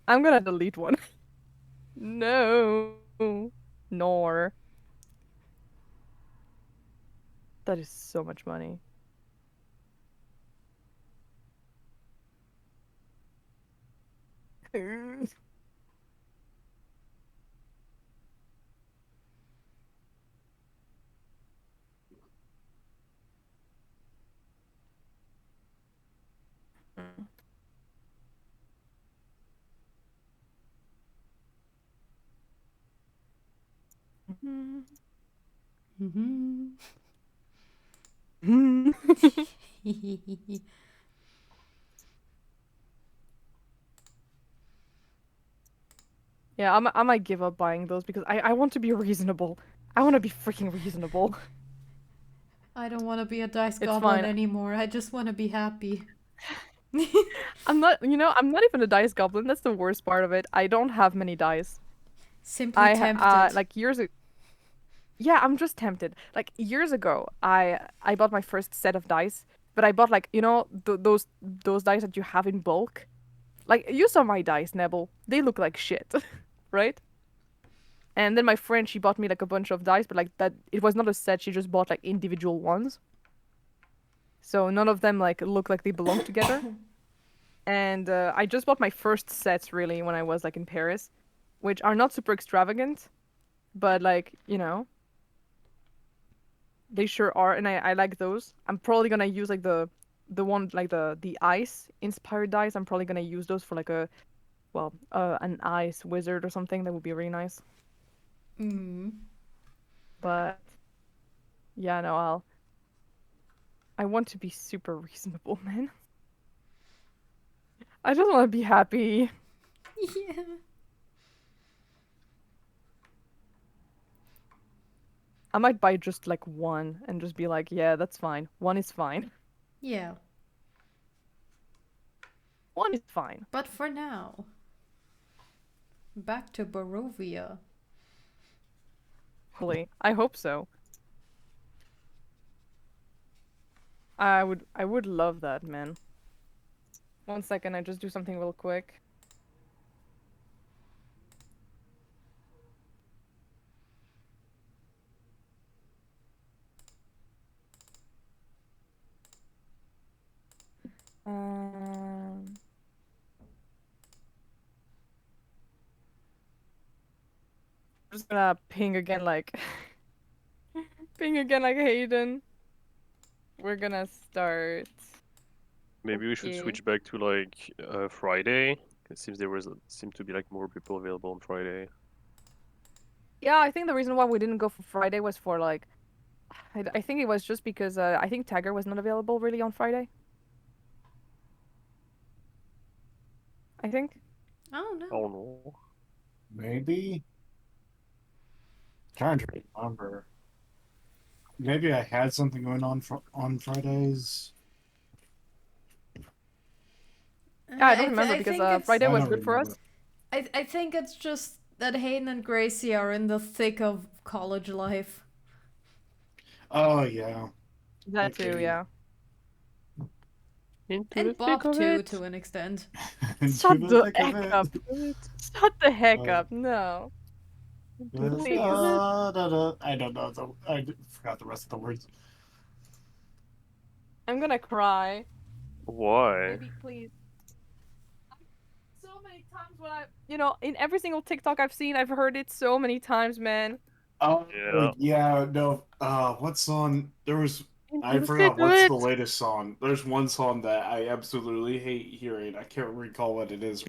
I'm gonna delete one. No. Nor. That is so much money. Yeah, I might give up buying those because I want to be reasonable. I want to be freaking reasonable. I don't want to be a dice It's goblin fine. anymore. I just want to be happy. I'm not, I'm not even a dice goblin. That's the worst part of it. I don't have many dice. Simply tempted. Like years ago. Yeah, I'm just tempted. Like years ago, I bought my first set of dice, but I bought like, those dice that you have in bulk. Like you saw my dice, Nebel. They look like shit, right? And then my friend, she bought me like a bunch of dice, but like that, it was not a set. She just bought like individual ones. So none of them like look like they belong together. And I just bought my first sets really when I was like in Paris, which are not super extravagant, but like, they sure are, and I like those. I'm probably gonna use like the one like the ice inspired dice. I'm probably gonna use those for like an ice wizard or something. That would be really nice. Mm. But yeah, no, I want to be super reasonable, man. I just want to be happy. Yeah. I might buy just like one and just be like, yeah, that's fine. One is fine. Yeah. One is fine. But for now, back to Barovia. Hopefully. I hope so. I would love that, man. One second, I just do something real quick. Um, I'm just gonna ping again like ping again like Hayden. We're gonna start. Maybe we should Okay. switch back to like Friday. It seems seem to be like more people available on Friday. Yeah, I think the reason why we didn't go for Friday was for like I think it was just because I think Tagger was not available really on Friday. I think. Oh no. Oh no. Maybe. Trying to remember. Maybe I had something going on Fridays. Yeah, I don't remember I because think it's Friday I was don't good for remember. us. I think it's just that Hayden and Gracie are in the thick of college life. Oh yeah. That too, Okay. yeah. Into the And thick Bob of too, it. to an extent. Into Shut the the thick of heck it. up. Shut the heck Uh, up. No. Into the thick Please. of it. I don't know. I forgot the rest of the words. I'm gonna cry. Why? Maybe, please. So many times when in every single TikTok I've seen, I've heard it so many times, man. Oh Yeah. yeah, no. What song? There was. Into I the thick forgot of what's the it. latest song. There's one song that I absolutely hate hearing. I can't recall what it is.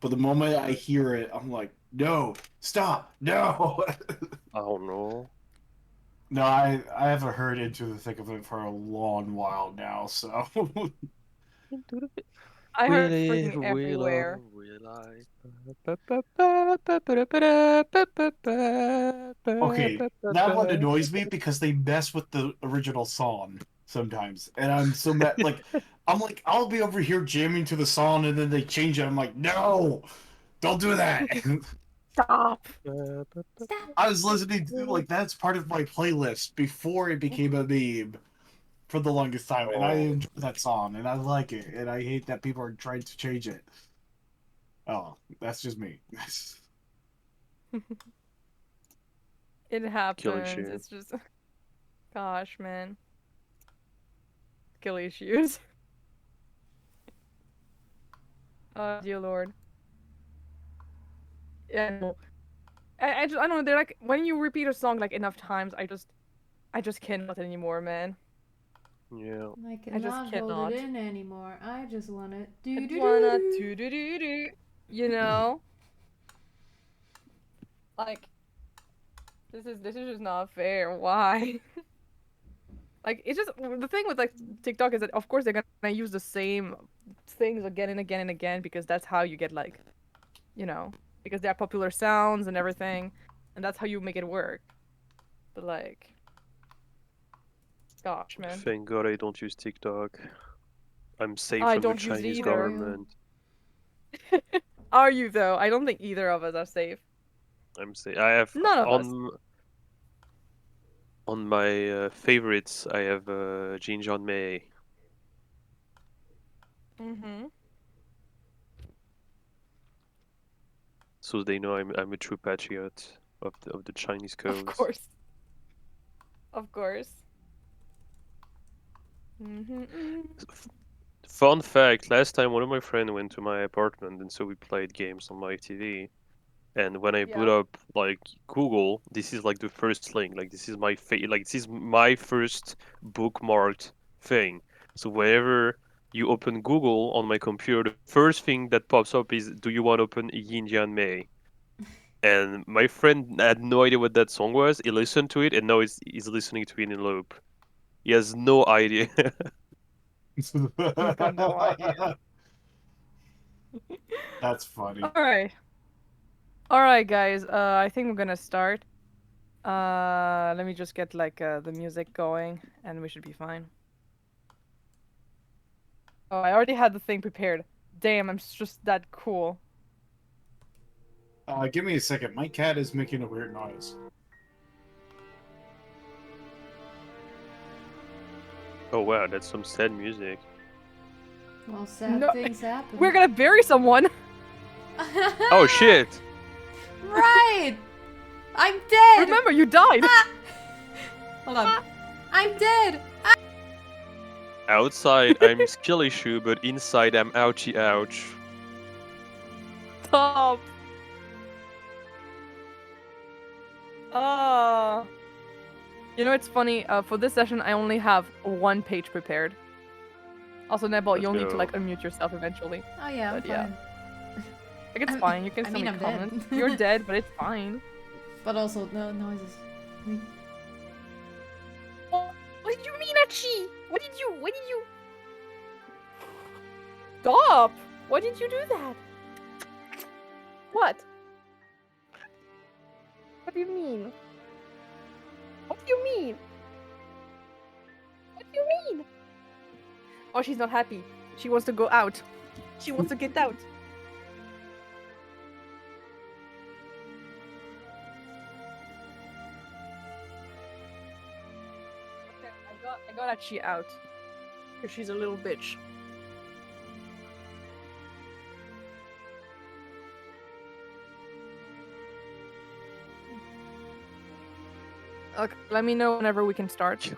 But the moment I hear it, I'm like, no, stop, no. Oh no. No, I haven't heard Into the Thick of It for a long while now, so. Into the thick. I heard Willy, freaking everywhere. Willow, Willie. Okay, that one annoys me because they mess with the original song sometimes, and I'm so mad. Like, I'm like, I'll be over here jamming to the song, and then they change it. I'm like, no, don't do that. Stop. Stop. I was listening to like that's part of my playlist before it became a meme for the longest time, and I Oh, enjoy that song, and I like it, and I hate that people are trying to change it. Oh, that's just me. It Skill happens. issue. It's just, gosh, man. Skill issues. Oh dear lord. Yeah, no. I don't know. They're like when you repeat a song like enough times, I just cannot anymore, man. Yeah. I I just cannot hold cannot. it in anymore. I just wanna I do just do wanna do. do. You know, like this is just not fair. Why? Like it's just the thing with like TikTok is that of course they're gonna use the same things again and again and again because that's how you get like, you know, because they are popular sounds and everything, and that's how you make it work. But like, gosh, man, Thank God I don't use TikTok. I'm safe I from the don't use it Chinese either. government. Are you though? I don't think either of us are safe. I'm safe. I have None of us. on my favorites. I have Jin John May, Mm-hmm. so they know I'm a true patriot of the Chinese Of cause. course. Of course. Mm-hmm. Fun fact: last time one of my friends went to my apartment, and so we played games on my TV. And when I boot Yeah. up like Google, this is like the first link. Like this is like this is my first bookmarked thing. So whenever you open Google on my computer, the first thing that pops up is, "Do you want to open Yin Jian Mei?" And my friend had no idea what that song was. He listened to it, and now he's listening to it in loop. He has no idea. I got no idea. That's funny. All right, guys. I think we're gonna start. Let me just get like the music going, and we should be fine. Oh, I already had the thing prepared. Damn, I'm just that cool. Give me a second. My cat is making a weird noise. Oh wow, that's some sad music. Well, sad No, things happen. we're gonna bury someone. Oh shit! Right! I'm dead! Remember, you died. Hold on. I'm dead! Outside I'm skill issue, but inside I'm ouchie ouch. Stop. You know, it's funny. For this session, I only have one page prepared. Also, Nebel, Let's you'll need to go. like unmute yourself eventually. Oh yeah, I'm But yeah. fine. Like it's I'm- fine. You can I still mean, make I'm dead. comments. You're dead, but it's fine. But also, no noises. Oh, what did you mean, Achi? What did you? Stop! Why did you do that? What? What do you mean? What do you mean? What do you mean? Oh, she's not happy. She wants to go out. She wants to get out. Okay, I got Achi out. Because she's a little bitch. Okay, let me know whenever we can start.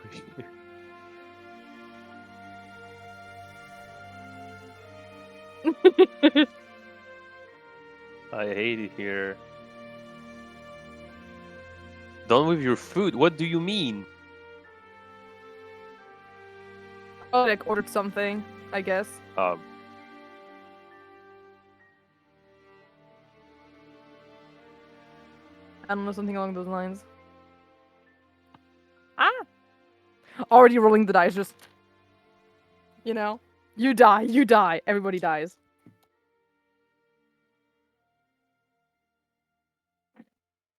I hate it here. Done with your food? What do you mean? Oh, like ordered something, I guess. I don't know, something along those lines. Ah! Already rolling the dice, just... You know? You die, everybody dies.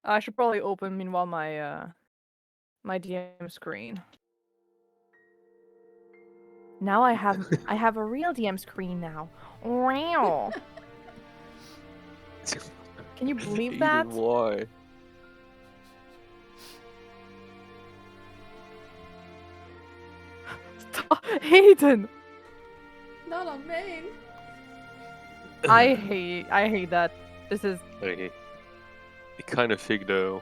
I should probably open, meanwhile, my DM screen. Now I have a real DM screen now. Wow! Can you believe that? Even why? Hayden! Not on main. I hate that. This is. Okay. It kind of thick though.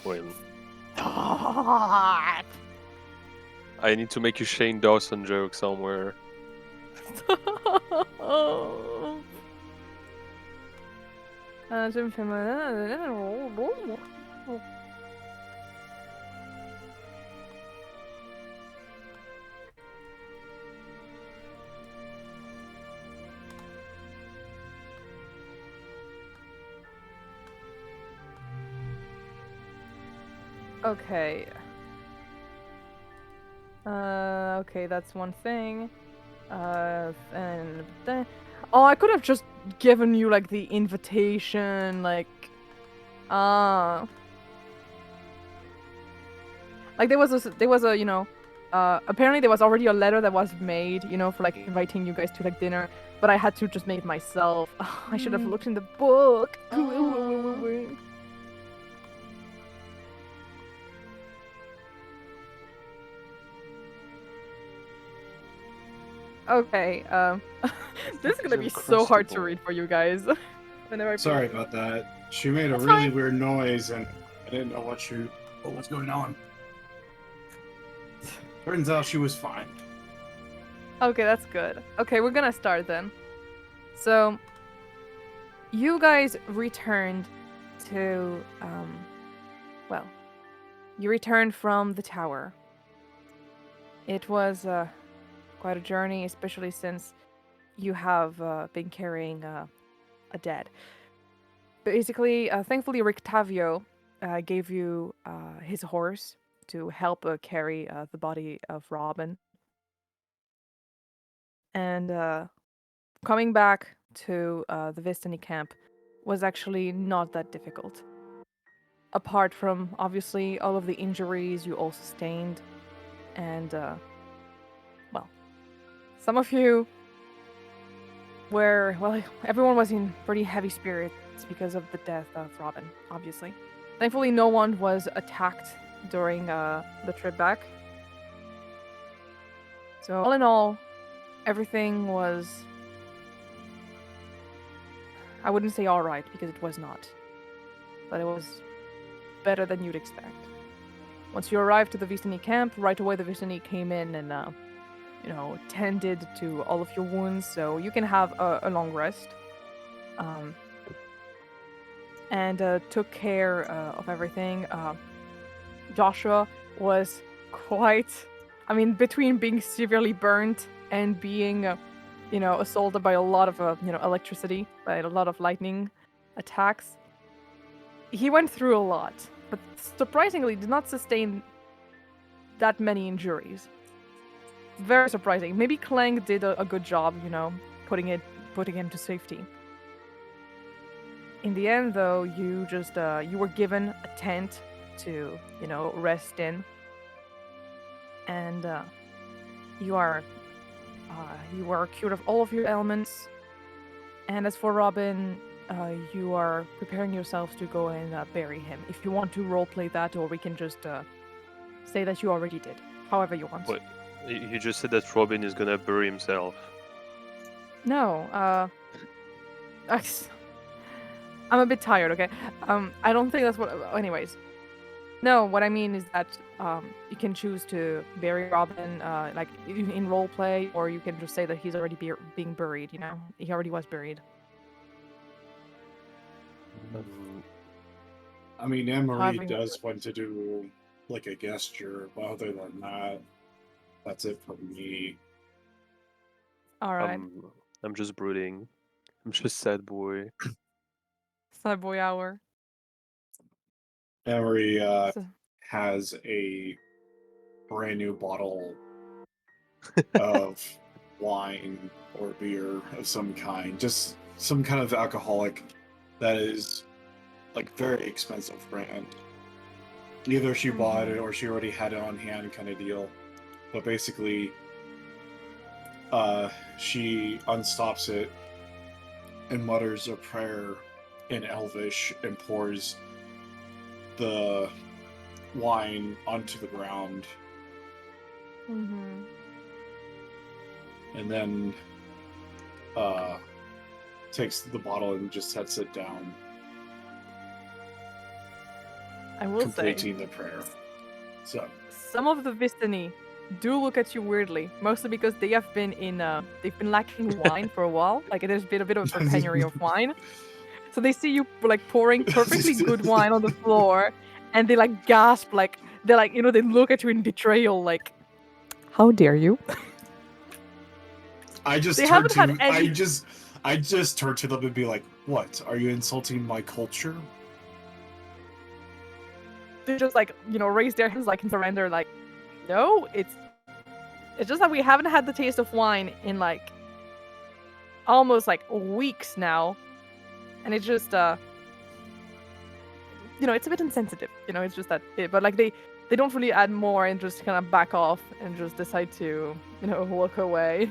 Well, Stop. I need to make a Shane Dawson joke somewhere. Okay. Okay, that's one thing. And then, oh, I could have just given you like the invitation, like, like there was a, you know, apparently there was already a letter that was made, you know, for like inviting you guys to like dinner, but I had to just make it myself. I should have looked in the book. Okay, this is gonna be so hard to read for you guys. Whenever I Sorry about that. She made a That's really fine. weird noise, and I didn't know what was going on. Turns out she was fine. Okay, that's good. Okay, we're gonna start then. So, you guys returned to, well, you returned from the tower. It was quite a journey, especially since you have been carrying a dead. Basically, thankfully, Rictavio gave you his horse to help carry the body of Robin. And coming back to the Vistani camp was actually not that difficult. Apart from, obviously, all of the injuries you all sustained, and, well, some of you were, well, everyone was in pretty heavy spirits because of the death of Robin, obviously. Thankfully, no one was attacked during the trip back. So, all in all, everything was, I wouldn't say alright, because it was not. But it was better than you'd expect. Once you arrived to the Vistani camp, right away the Vistani came in and, you know, tended to all of your wounds, so you can have a long rest. And took care of everything. Joshua was quite, I mean, between being severely burnt and being, you know, assaulted by a lot of, you know, electricity, by a lot of lightning attacks, he went through a lot, but surprisingly did not sustain that many injuries. Very surprising. Maybe Clank did a good job, you know, putting him to safety. In the end, though, you just you were given a tent to, you know, rest in, and you are cured of all of your ailments. And as for Robin, you are preparing yourselves to go and bury him. If you want to roleplay that, or we can just say that you already did. However you want. What? You just said that Robin is gonna bury himself. No, I'm a bit tired, okay? I don't think that's what... Anyways. No, what I mean is that you can choose to bury Robin, like, in roleplay, or you can just say that he's already being buried, you know? He already was buried. I mean, Amarïe However- does want to do like a gesture, but other than that, that's it for me. Alright. I'm just brooding. I'm just sad boy. Sad boy hour. Amarïe So- has a brand new bottle of wine or beer of some kind, just some kind of alcoholic that is like very expensive brand. Either she bought it or she already had it on hand kind of deal. But basically, she unstops it and mutters a prayer in Elvish and pours the wine onto the ground. Mm-hmm. And then takes the bottle and just sets it down, I will say, completing the prayer. So some of the Vistani do look at you weirdly, mostly because they have been they've been lacking wine for a while. Like there's been a bit of a penury of wine, so they see you like pouring perfectly good wine on the floor, and they like gasp, like they're like they look at you in betrayal, like, how dare you? I just They turn haven't had to any- I just turn to them and be like, "What? Are you insulting my culture?" They just like raise their hands like in surrender, like, no, it's just that we haven't had the taste of wine in like almost like weeks now, and it's just it's a bit insensitive. It's just that, but like they don't really add more and just kind of back off and just decide to walk away,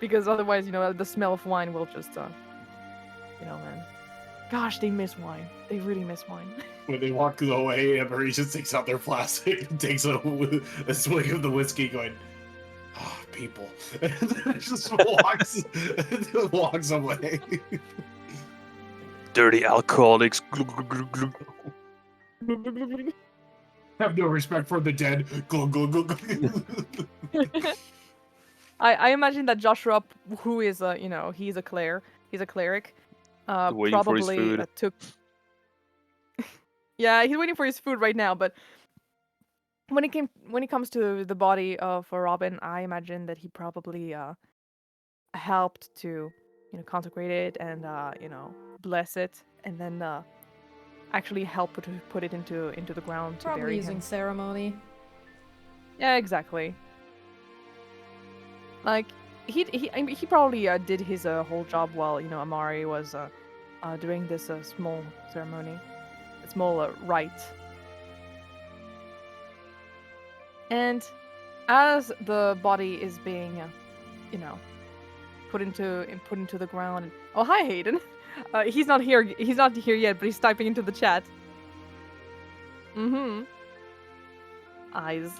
because otherwise the smell of wine will just man, gosh, they miss wine. They really miss wine. When they walk away, Amarïe just takes out their plastic and takes a swig of the whiskey, going, "Ah, people," and then just walks away. Dirty alcoholics. Have no respect for the dead. Glug, glug, glug, glug. I imagine that Joshua, who is he's a cleric, Waiting for his probably food. took. Yeah, he's waiting for his food right now. But when it comes to the body of Robin, I imagine that he probably helped to consecrate it and bless it, and then actually help put it into the ground to Probably bury using him. ceremony. Yeah, exactly. Like he probably did his whole job while Amarïe was doing this small ceremony, a small rite. And as the body is being, put into the ground. Oh, hi, Hayden. He's not here. He's not here yet, but he's typing into the chat. Mm-hmm. Eyes.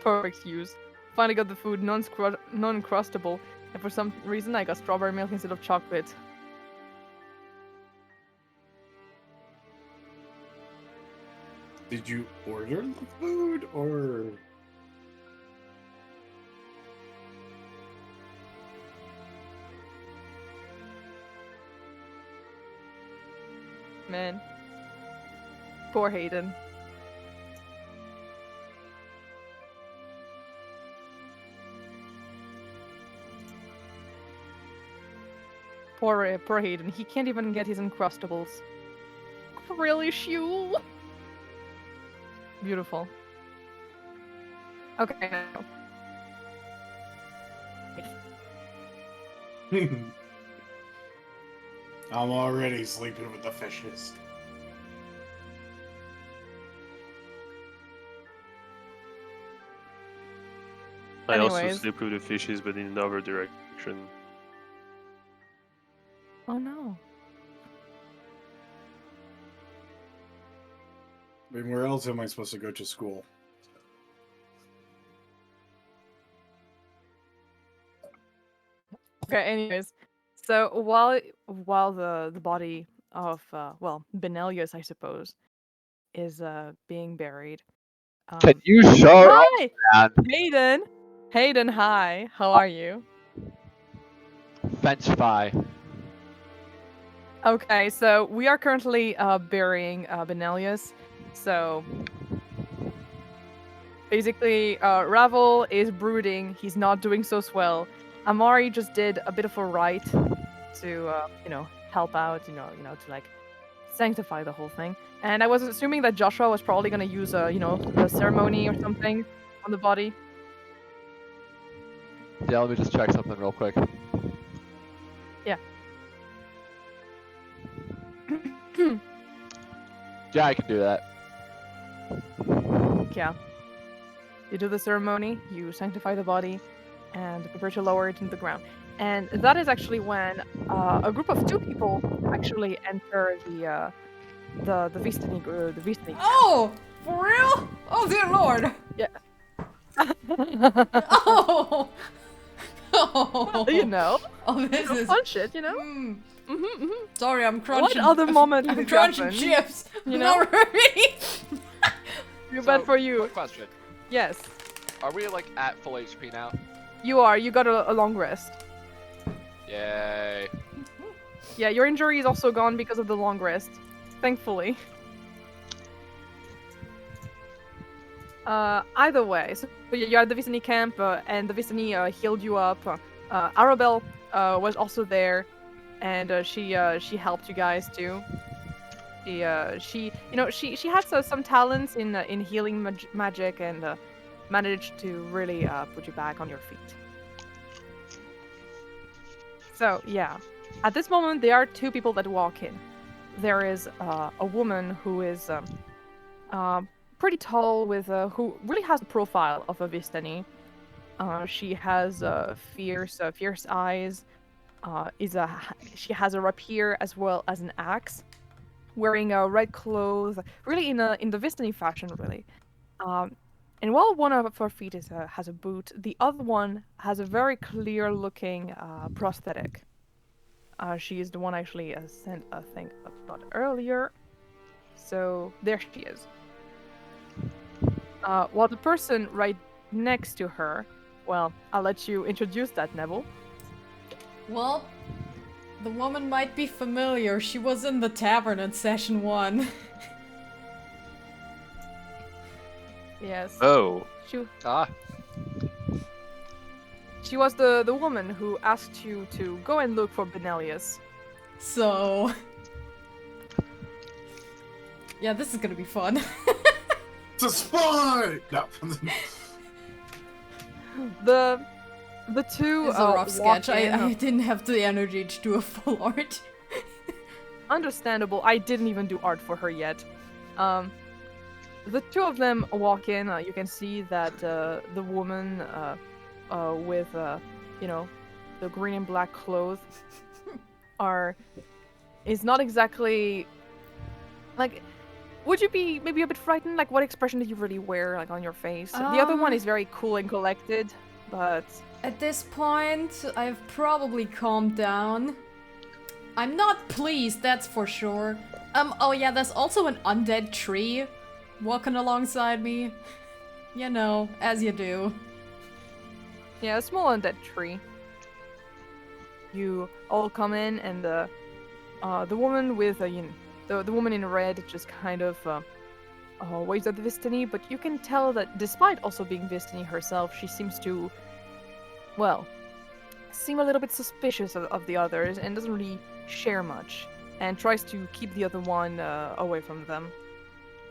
Perfect use. Finally got the food, non-crustable, and for some reason I got strawberry milk instead of chocolate. Did you order the food, or? Man. Poor Hayden. Poor Hayden. He can't even get his Uncrustables. Really, Shule? Beautiful. Okay, now. I'm already sleeping with the fishes. I also Anyways. sleep with the fishes, but in another direction. Oh no. I mean, where else am I supposed to go to school? Okay, anyways. So while the body of Benellius, I suppose, is being buried. Can you shut up, Hi! man? Hayden! Hayden, hi. How are you? French fry. Okay, so we are currently burying Benellius. So basically, Ravel is brooding. He's not doing so swell. Amarïe just did a bit of a rite to, help out, to like sanctify the whole thing. And I was assuming that Joshua was probably gonna use a ceremony or something on the body. Yeah, let me just check something real quick. Yeah, I can do that. Yeah. You do the ceremony, you sanctify the body, and prepare to lower it into the ground. And that is actually when a group of 2 people actually enter the Vistani, the Vistani. Oh, for real? Oh dear lord. Yeah. Oh. Oh. You know, Oh, this is. fun shit, you know. Mm. Mm-hmm. Sorry, I'm crunching. What other moment I'm did crunching happen? chips. You know? Not really. Too bad for you. Quick question. Yes, Are we like at full HP now? you are. You got a long rest. Yay. Yeah, your injury is also gone because of the long rest. Thankfully. Either way, so you're at the Vistani camp, and the Vistani healed you up. Arabelle was also there, and she helped you guys too. She had some talents in healing magic and managed to really put you back on your feet. So yeah, at this moment there are two people that walk in. There is a woman who is pretty tall with who really has the profile of a Vistani. She has fierce eyes. She has a rapier as well as an axe. Wearing red clothes, really in the Vistani fashion, really. And while one of her feet has a boot, the other one has a very clear-looking prosthetic. She is the one I actually sent a thing about earlier. So there she is. While the person right next to her, well, I'll let you introduce that, Nebel. Well, the woman might be familiar. She was in the tavern in session 1. Yes. Oh. Ah. She was the woman who asked you to go and look for Benellius. So... yeah, this is gonna be fun. It's a spy! No. The two It's a rough sketch. walk in. I didn't have the energy to do a full art. Understandable. I didn't even do art for her yet. The two of them walk in. You can see that the woman with the green and black clothes is not exactly like. Would you be maybe a bit frightened? Like, what expression did you really wear, like, on your face? The other one is very cool and collected, but... At this point, I've probably calmed down. I'm not pleased, that's for sure. Oh yeah, there's also an undead tree walking alongside me. You know, as you do. Yeah, a small undead tree. You all come in, and the woman with the woman in red just kind of waves at the Vistani, but you can tell that despite also being Vistani herself, she seems to, well, seem a little bit suspicious of the others and doesn't really share much, and tries to keep the other one away from them,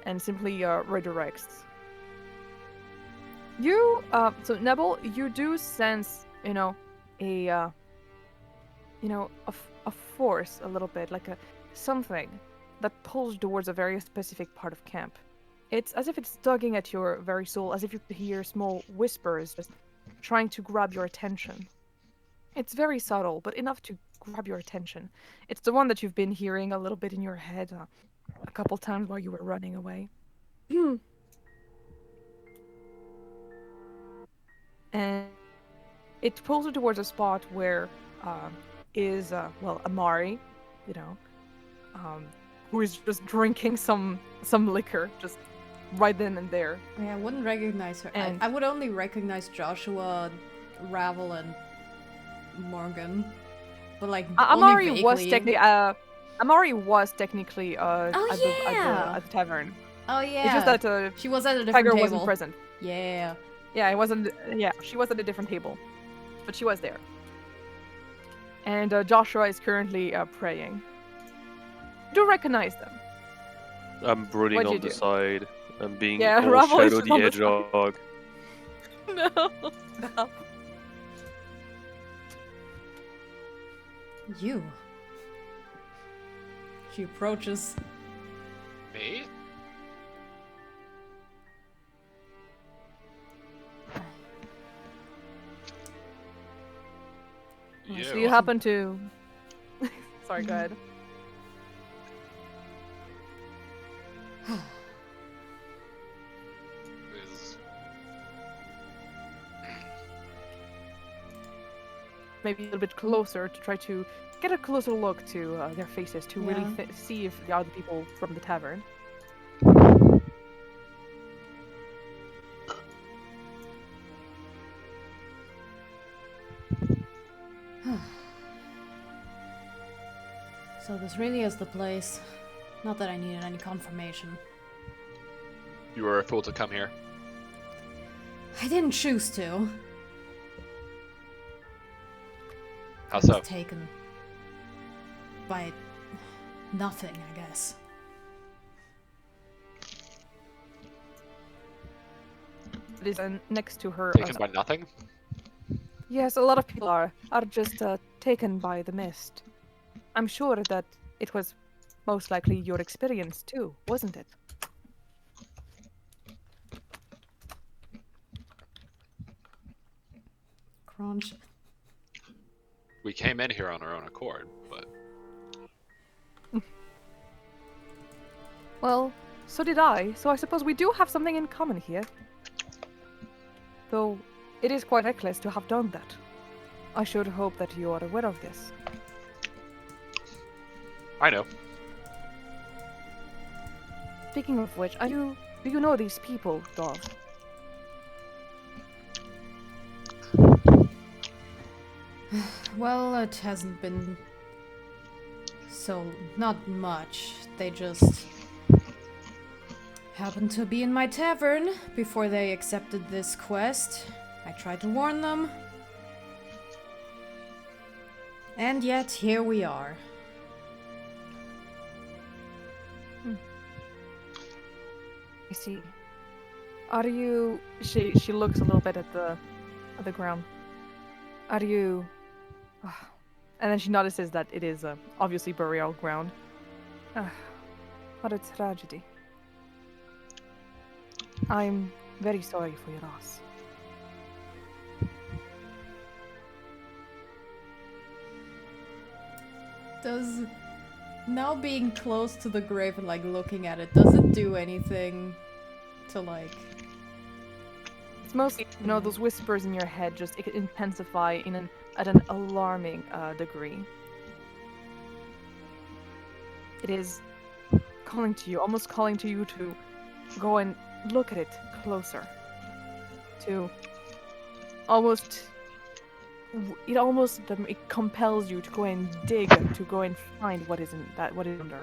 and simply redirects. You, so Nebel, you do sense, a force a little bit, like something that pulls towards a very specific part of camp. It's as if it's tugging at your very soul, as if you could hear small whispers just trying to grab your attention. It's very subtle, but enough to grab your attention. It's the one that you've been hearing a little bit in your head a couple times while you were running away. And it pulls you towards a spot where is Amarïe, who is just drinking some liquor, just right then and there. Yeah, I wouldn't recognize her. And- I would only recognize Joshua, Ravel, and Morgan. But like, only Amarïe was vaguely. technically at the tavern. Oh yeah. It's just that she was at a different Tiger table. wasn't present. Yeah. Yeah, it wasn't. Yeah, she was at a different table, but she was there. And Joshua is currently praying. You do recognize them. I'm brooding What'd on you the do? side. I'm being Yeah, all Ravel is Shadow just on the the side. Hedgehog. No, stop. You. She approaches. Me? So you happen to. Sorry, go ahead. Is- Maybe a little bit closer to try to get a closer look to their faces to really Yeah. see if they are the people from the tavern. So this really is the place. Not that I needed any confirmation. You were a fool to come here. I didn't choose to. How I so? was taken by nothing, I guess. It is next to her. Taken by nothing? Yes, a lot of people are just taken by the mist. I'm sure that it was most likely your experience too, wasn't it? Crunch. We came in here on our own accord, but Well, so did I, so I suppose we do have something in common here. Though it is quite reckless to have done that. I should hope that you are aware of this. I know. Speaking of which, do you know these people, Dov? Well, it hasn't been so not much. They just happened to be in my tavern before they accepted this quest. I tried to warn them. And yet, here we are. I see. Are you... She looks a little bit at the ground. Are you... And then she notices that it is obviously burial ground. What a tragedy. I'm very sorry for your loss. Does now being close to the grave and like looking at it, does it do anything to like... It's mostly, those whispers in your head just intensify at an alarming degree. It is calling to you, almost calling to you to go and look at it closer. To almost... It compels you to go and dig, to go and find what is under.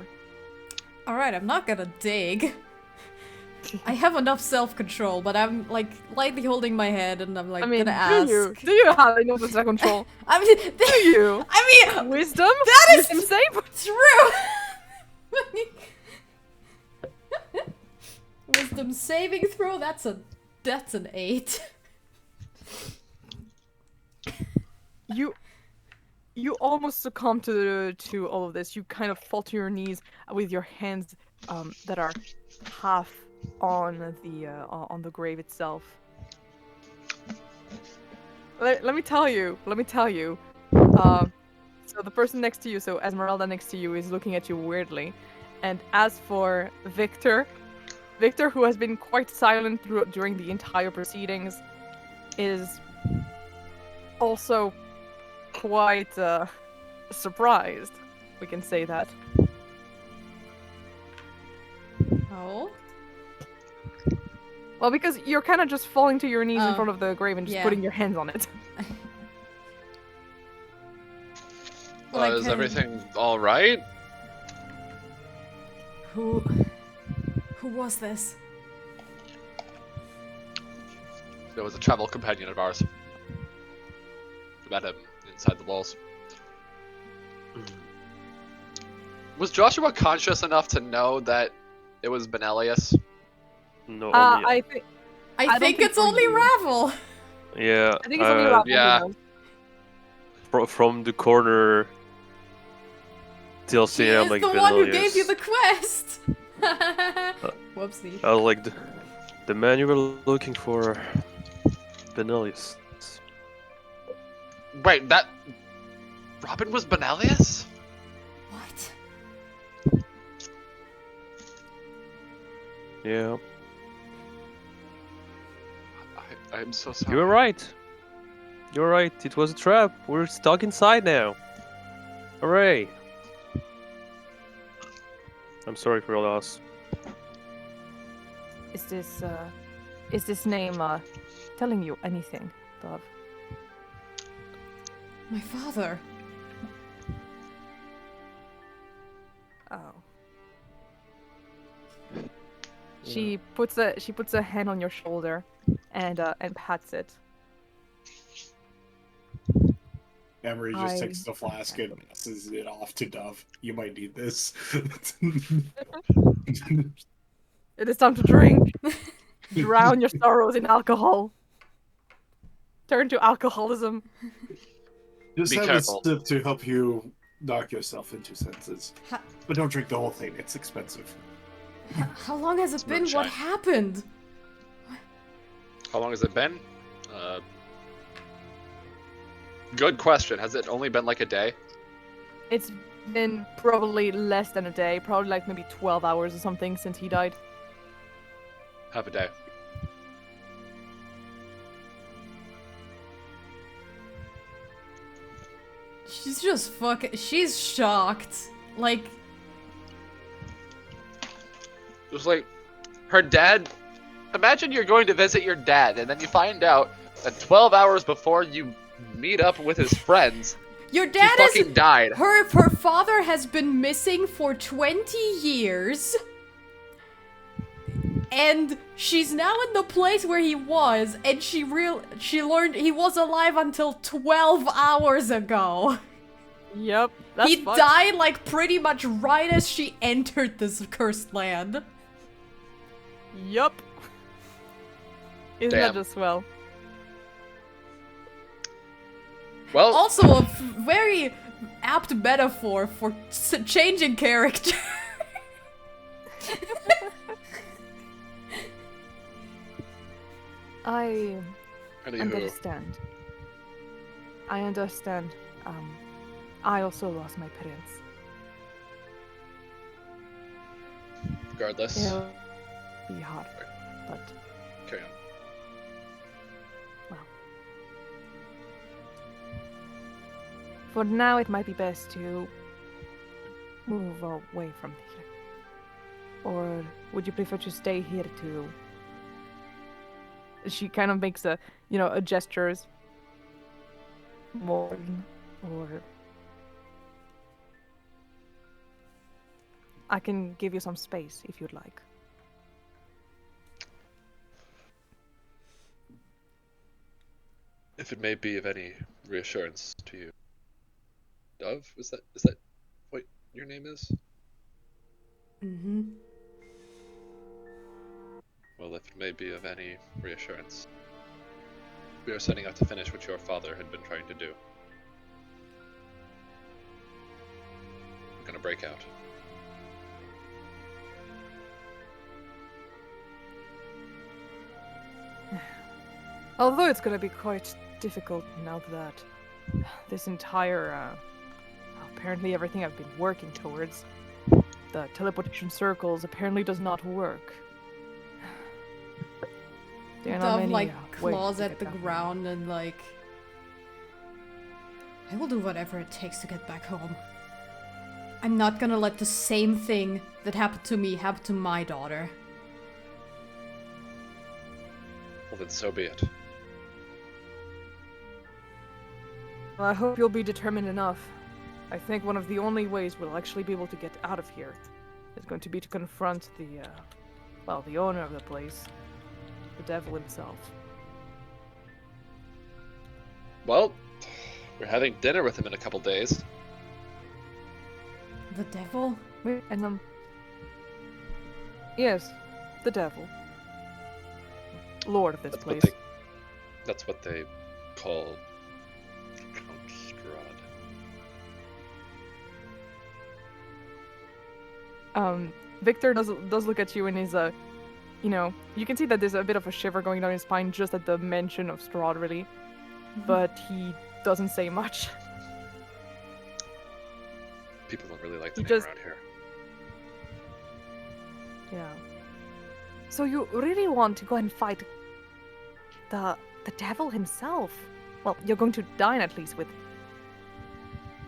Alright, I'm not gonna dig. I have enough self-control, but I'm like lightly holding my head and I'm like gonna ask. Do you have enough self-control? I mean, Do you? I mean, Wisdom? that is Wisdom save? true! Wisdom saving throw? That's an 8. You almost succumb to all of this. You kind of fall to your knees with your hands that are half on the grave itself. Let me tell you. So the person next to you, so Ezmerelda next to you, is looking at you weirdly, and as for Victor, who has been quite silent during the entire proceedings, is also quite surprised. We can say that. Oh? Well, because you're kind of just falling to your knees in Oh. front of the grave and just Yeah. putting your hands on it. Well, I Is can- everything all right? Who was this? There was a travel companion of ours. We met him inside the walls. Was Joshua conscious enough to know that it was Benellius? No, I only, think I don't think think it's so only either. Ravel. yeah. it's only Ravel who yeah. knows. From the corner, still She seeing is I'm like the one who gave you Benellius. the quest. Whoopsie. I was like, the man you were looking for, Benellius. Wait, that Robin was Benellius? What? Yeah. I'm so sorry. You're right. You're right. It was a trap. We're stuck inside now. Hooray. I'm sorry for your loss. Is this name telling you anything, Dove? My father. Oh. She puts a hand on your shoulder and pats it. Amarïe just takes the flask and passes it off to Dove. You might need this. It is time to drink. Drown your sorrows in alcohol. Turn to alcoholism. Just Be have careful. a sip to help you knock yourself into senses. But don't drink the whole thing, it's expensive. How long has it been? moonshine. What happened? How long has it been? Good question. Has it only been like a day? It's been probably less than a day, probably like maybe 12 hours or something since he died. Half a day. She's just she's shocked. Like, Just like, her dad. Imagine you're going to visit your dad, and then you find out that 12 hours before you meet up with his friends, your he dad fucking died. her father has been missing for 20 years. And she's now in the place where he was, and she learned he was alive until 12 hours ago. Yep. That's He fucked. died like pretty much right as she entered this cursed land. Yup. Isn't Damn. that just swell? Well, Also, a very apt metaphor for changing character. I anywho, understand. I understand. I also lost my parents. regardless, It'll be hard, but carry on. well. For now, it might be best to move away from here. Or would you prefer to stay here to... She kind of makes a gestures. Mourn, or... I can give you some space if you'd like. If it may be of any reassurance to you, Dove, is that what your name is? Mm-hmm. Well, if it may be of any reassurance, we are setting out to finish what your father had been trying to do. We're gonna break out. Although it's gonna be quite difficult now that this entire, apparently everything I've been working towards, the teleportation circles, apparently does not work. There are not Dove many, like ways claws to at get the back. ground and like, I will do whatever it takes to get back home. I'm not gonna let the same thing that happened to me happen to my daughter. Well, then so be it. Well, I hope you'll be determined enough. I think one of the only ways we'll actually be able to get out of here is going to be to confront the owner of the place, the devil himself. Well, we're having dinner with him in a couple days. The devil? And yes, the devil, lord of this place. That's what they call Count Strahd. Victor does look at you and is you can see that there's a bit of a shiver going down his spine just at the mention of Strahd, really, but he doesn't say much. People don't really like the He name just- around here. Yeah. So you really want to go and fight the devil himself? Well, you're going to dine at least with.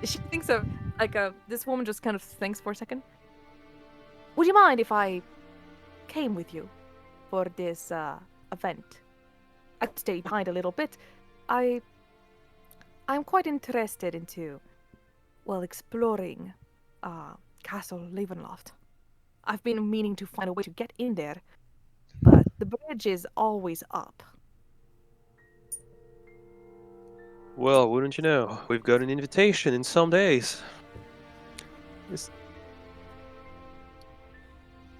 She thinks of this woman just kind of thinks for a second. Would you mind if I came with you for this event? I could stay behind a little bit. I'm quite interested into, well, exploring Castle Ravenloft. I've been meaning to find a way to get in there, but the bridge is always up. Well, wouldn't you know? We've got an invitation in some days.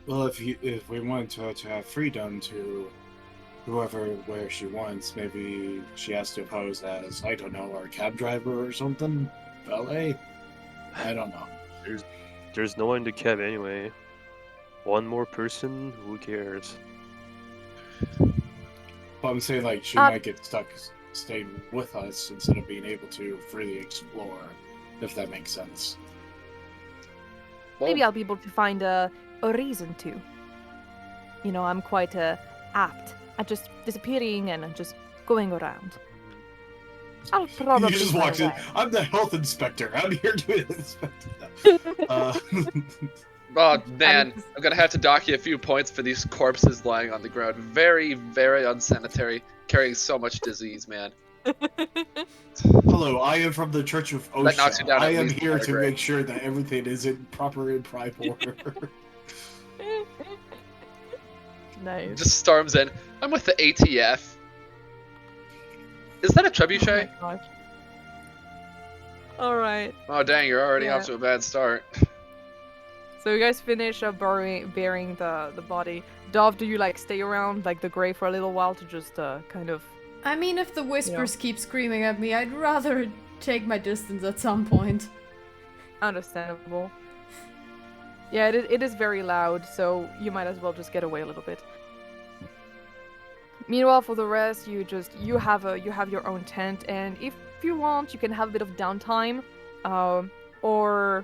Well, if we want her to have freedom to whoever where she wants, maybe she has to pose as, I don't know, our cab driver or something, valet. I don't know. There's no one in the cab anyway. One more person, who cares? But I'm saying, like, she might get stuck staying with us instead of being able to freely explore, if that makes sense. Well, Maybe I'll be able to find a reason to. You know, I'm quite apt at just disappearing and just going around. I'll probably He just find a walks in. way. I'm the health inspector. I'm here to inspect. oh man, I'm gonna have to dock you a few points for these corpses lying on the ground. Very, very unsanitary, carrying so much disease, man. Hello, I am from the Church of That knocks you OSHA. down I at am least here one to grade. make sure that everything is in proper and prime order. Nice. Just storms in. I'm with the ATF. Is that a trebuchet? Oh my gosh. All right. Oh dang, you're already Yeah. off to a bad start. So you guys finish burying the body. Dov, do you like stay around like the grave for a little while to just kind of? I mean, if the whispers keep screaming at me, I'd rather take my distance at some point. Understandable. Yeah, it is very loud, so you might as well just get away a little bit. Meanwhile, for the rest, you have your own tent, and if you want, you can have a bit of downtime, or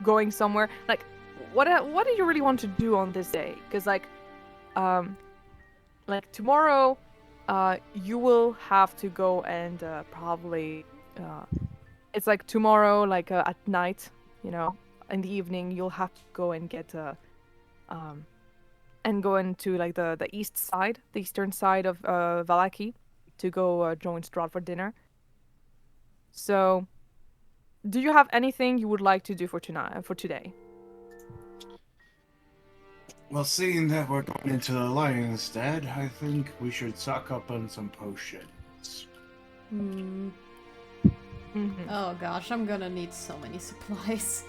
going somewhere. Like, what do you really want to do on this day? Because like tomorrow, you will have to go and probably it's like tomorrow, like at night, you know, in the evening, you'll have to go and get and go into like the eastern side of Vallaki, to go join Strahd for dinner. So, do you have anything you would like to do for today? Well, seeing that we're going into the lion's den, I think we should stock up on some potions. Hmm. Mm-hmm. Oh gosh, I'm gonna need so many supplies.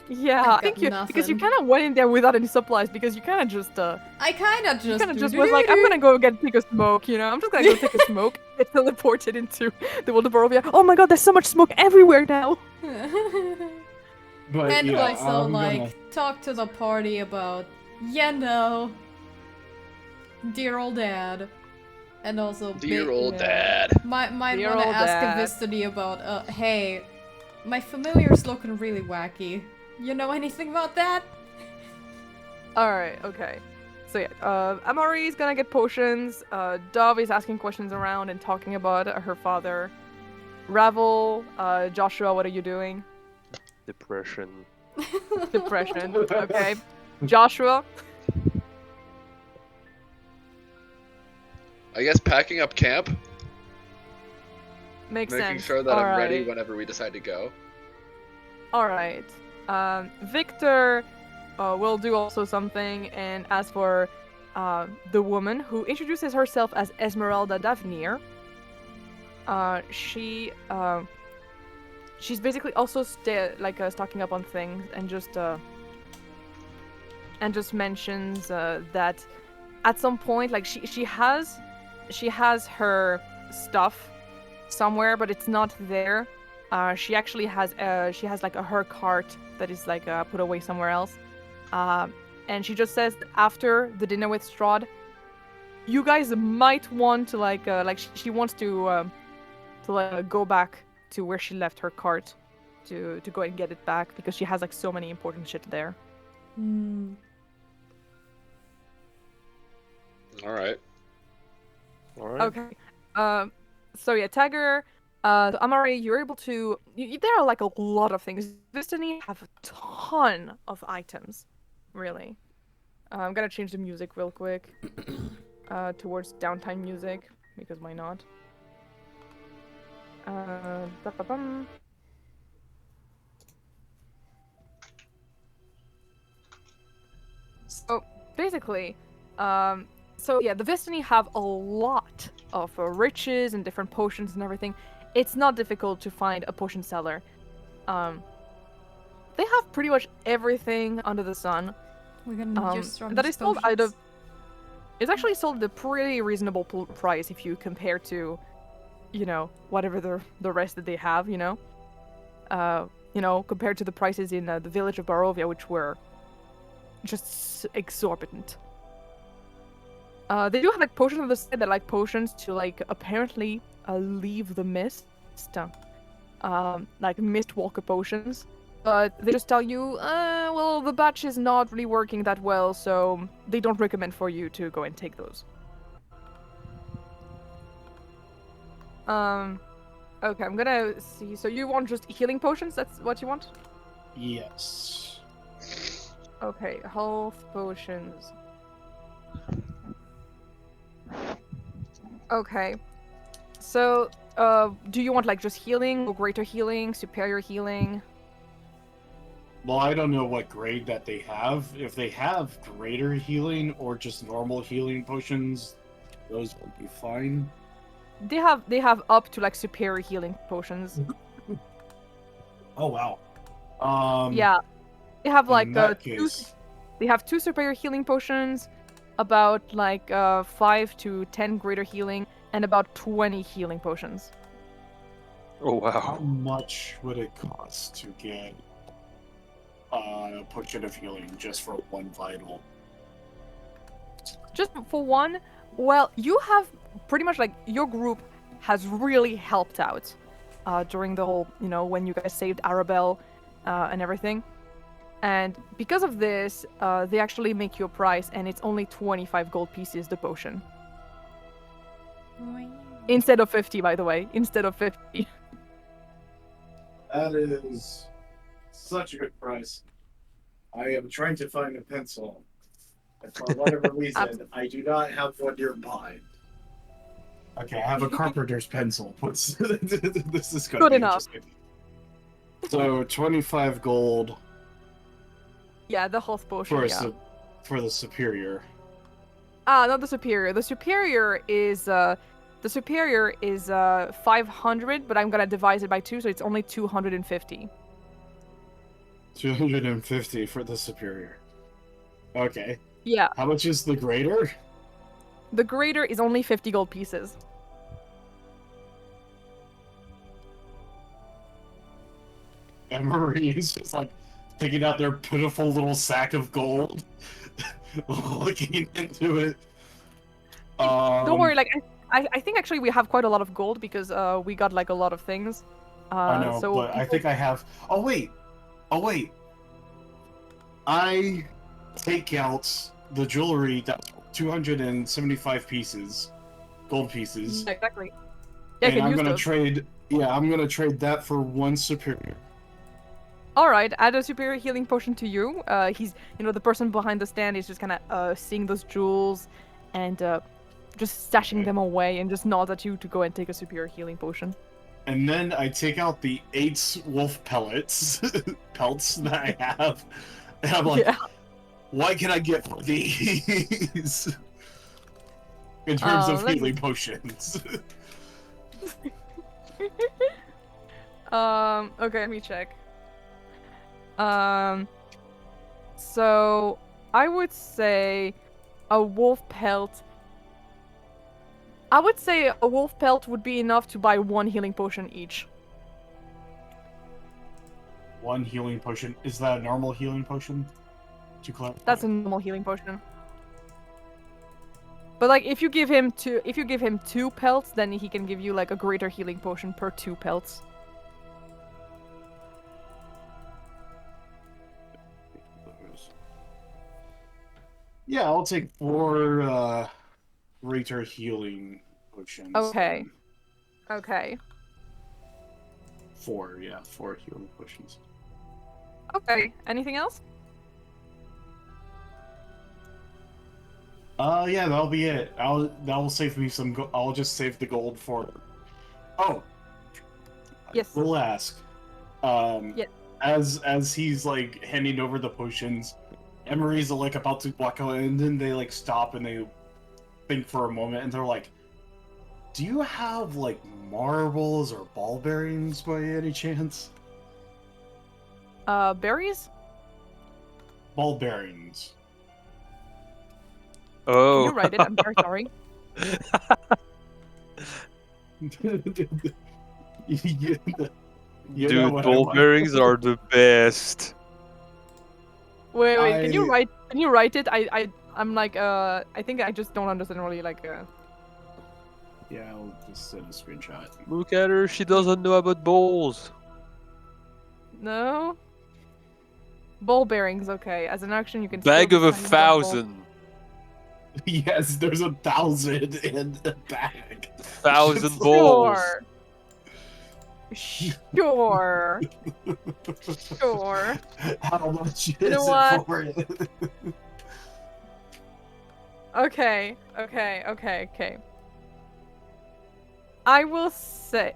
Yeah, I've I think got because you nothing. kind of went in there without any supplies, because you kind of just I kinda just was like, I'm gonna go take a smoke, you know, I'm just gonna go take a smoke, get teleported into the world of Barovia. Oh my god, there's so much smoke everywhere now. But and yeah, also I'm like gonna... talk to the party about, you know, dear old dad, and also Dear old yeah. dad. might Dear want to old ask dad. a Vistani about, hey, my familiar's looking really wacky. You know anything about that? Alright, okay. So yeah, Amarïe is gonna get potions, Dove is asking questions around and talking about her father. Ravel, Joshua, what are you doing? Depression. Depression, okay. Joshua? I guess packing up camp, Makes making sense. sure that I'm ready Alright. whenever we decide to go. Alright. Victor will do also something, and as for the woman who introduces herself as Ezmerelda Davnir, she's basically also stocking up on things, and just mentions that at some point, like she has her stuff somewhere, but it's not there. She actually has like her cart that is like put away somewhere else. And she just says that after the dinner with Strahd, you guys might want to she wants to go back to where she left her cart to go and get it back, because she has like so many important shit there. Hmm. All right. All right. Okay. So yeah, Tagger, so Amarïe, you're able to. There are like a lot of things. Vistani have a ton of items, really. I'm gonna change the music real quick, towards downtime music because why not? Ba-ba-bum. So basically, so yeah, the Vistani have a lot of riches and different potions and everything. It's not difficult to find a potion seller. They have pretty much everything under the sun. We're gonna use from That these is sold out of. potions. It's actually sold at a pretty reasonable price if you compare to, whatever the rest that they have. Compared to the prices in the village of Barovia, which were just exorbitant. They do have like potions on the side that like potions to like apparently leave the mist, like mist walker potions. But they just tell you, well, the batch is not really working that well, so they don't recommend for you to go and take those. Okay, I'm gonna see. So you want just healing potions? That's what you want? Yes. Okay, health potions. Okay. So, do you want like just healing or greater healing, superior healing? Well, I don't know what grade that they have. If they have greater healing or just normal healing potions, those will be fine. They have up to like superior healing potions. Oh wow. Yeah. They have like In that two. case, They have 2 superior healing potions, about like 5 to 10 greater healing, and about 20 healing potions. Oh how wow. much would it cost to get a potion of healing just for one vital? Just for one, well, you have pretty much like your group has really helped out during the whole, when you guys saved Arabelle and everything. And because of this, they actually make you a price, and it's only 25 gold pieces the potion. Instead of 50, by the way. Instead of 50. That is such a good price. I am trying to find a pencil. And for whatever reason, I do not have one nearby. Okay, I have a carpenter's pencil. What's this is going Good to be enough. interesting. So 25 gold Yeah, the health potion, for yeah. for the superior. Not the superior. The superior is 500, but I'm gonna divide it by 2, so it's only 250. 250 for the superior. Okay. Yeah. How much is the greater? The greater is only 50 gold pieces. Amarïe is just like taking out their pitiful little sack of gold, looking into it. Don't worry, like I think actually we have quite a lot of gold because we got like a lot of things. I know, So but I think I have. Oh wait. I take out the jewelry that's 275 pieces, gold pieces, Yeah, exactly. Yeah, I and can I'm use gonna those. trade. Yeah, I'm gonna trade that for one superior. All right, add a superior healing potion to you. He's, the person behind the stand is just kind of seeing those jewels and just stashing them away and just nods at you to go and take a superior healing potion. And then I take out the 8 wolf pelts that I have, and I'm like, Yeah. what can I get for these? In terms of let me- healing potions. Okay, let me check. So I would say a wolf pelt. I would say a wolf pelt would be enough to buy 1 healing potion each. One healing potion. Is that a normal healing potion? To clarify. That's a normal healing potion. But like if you give him 2 pelts, then he can give you like a greater healing potion per 2 pelts. Yeah, I'll take 4 greater healing potions. Okay. Okay. 4 healing potions. Okay. Anything else? Yeah, that'll be it. That will save me some. I'll just save the gold for. Oh, Yes. we'll ask. Yeah. As he's like handing over the potions, Amarïe's like about to walk out, and then they like stop and they think for a moment, and they're like, "Do you have like marbles or ball bearings by any chance?" Berries? Ball bearings. Can Oh. you write it? I'm very sorry. You know Dude, what I ball want. bearings are the best. Wait. Can you write? Can you write it? I'm like I think I just don't understand really like. Yeah, I'll just send a screenshot. Look at her, she doesn't know about balls. No. Ball bearings. Okay. As an action, you can. Bag steal of the a tiny ball. 1,000. Yes, there's 1,000 in the bag. 1,000 balls. Sure. Sure. How much is know it what? for it? Okay. I will say.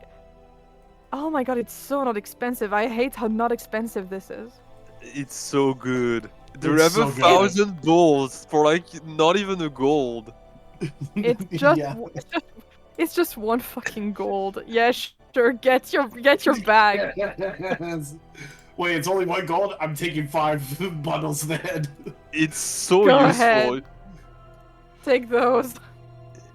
Oh my god, it's so not expensive. I hate how not expensive this is. It's so good. They It's have so good. 1,000 balls for like not even a gold. It's just, Yeah. it's just one fucking gold. Yeah, sure. Get your bag. Wait, it's only 1 gold? I'm taking 5 bundles then. It's so Go useful. ahead. Take those.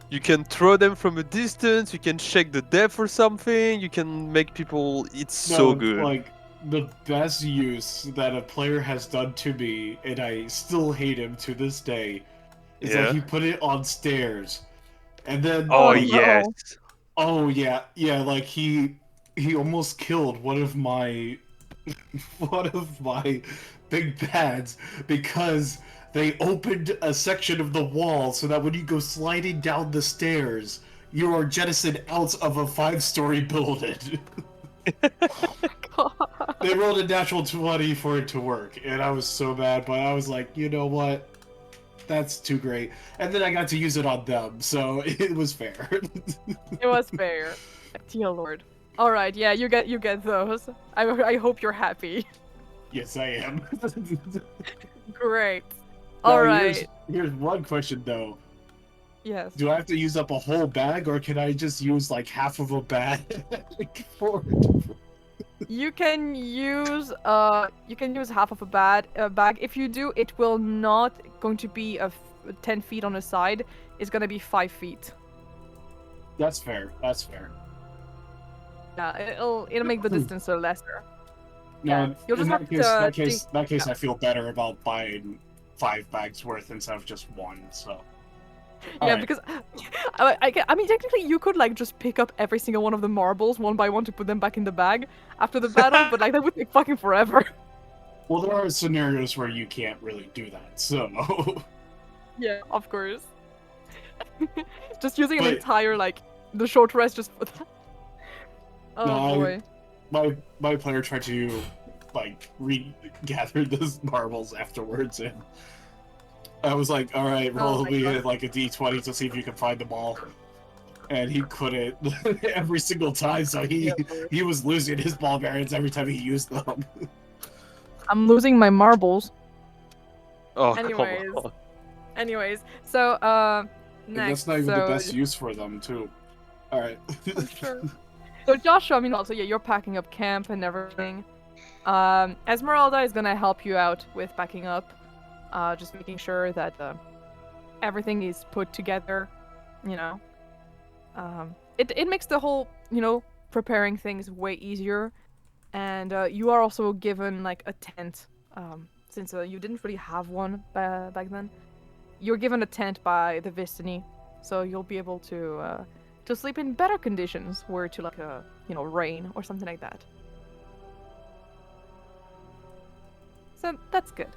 You can throw them from a distance, you can check the depth or something, you can make people... It's so good. Like, the best use that a player has done to me, and I still hate him to this day, is Yeah. that he put it on stairs. And then... Oh, Oh, yes. Oh, yeah, like, he almost killed one of my... one of my big bads, because they opened a section of the wall so that when you go sliding down the stairs, you are jettisoned out of a 5-story building. God. They rolled a natural 20 for it to work, and I was so mad, but I was like, you know what? That's too great. And then I got to use it on them, so it was fair. It was fair. Dear Lord. All right. Yeah, you get those. I hope you're happy. Yes, I am. Great. Now, All right. Here's one question, though. Yes. Do I have to use up a whole bag, or can I just use like half of a bag for? You can use half of a bag. If you do, it will not going to be 10 feet on a side. It's gonna be 5 feet. That's fair. That's fair. Yeah, it'll make the distance a lesser. No, Yeah, you'll just in have that to case, yeah. I feel better about buying 5 bags worth instead of just 1. So. Yeah, Alright. because I mean, technically, you could like just pick up every single one of the marbles one by one to put them back in the bag after the battle, but like that would take fucking forever. Well, there are scenarios where you can't really do that. So. Yeah, of course. Just using an But- entire like the short rest just for that. Oh No, boy. my player tried to like regather those marbles afterwards, and I was like, "All right, roll Oh my me God. like a d20 to see if you can find them all." And he couldn't every single time, so he was losing his ball bearings every time he used them. I'm losing my marbles. Oh, Anyways. come on. Anyways, so And next. that's not even so, the best use for them, too. All right. I'm sure. So Joshua, I mean, also yeah, you're packing up camp and everything. Ezmerelda is gonna help you out with packing up, just making sure that everything is put together. You know, it makes the whole preparing things way easier, and you are also given like a tent, since you didn't really have one back then. You're given a tent by the Vistani, so you'll be able to sleep in better conditions were to like rain or something like that. So that's good.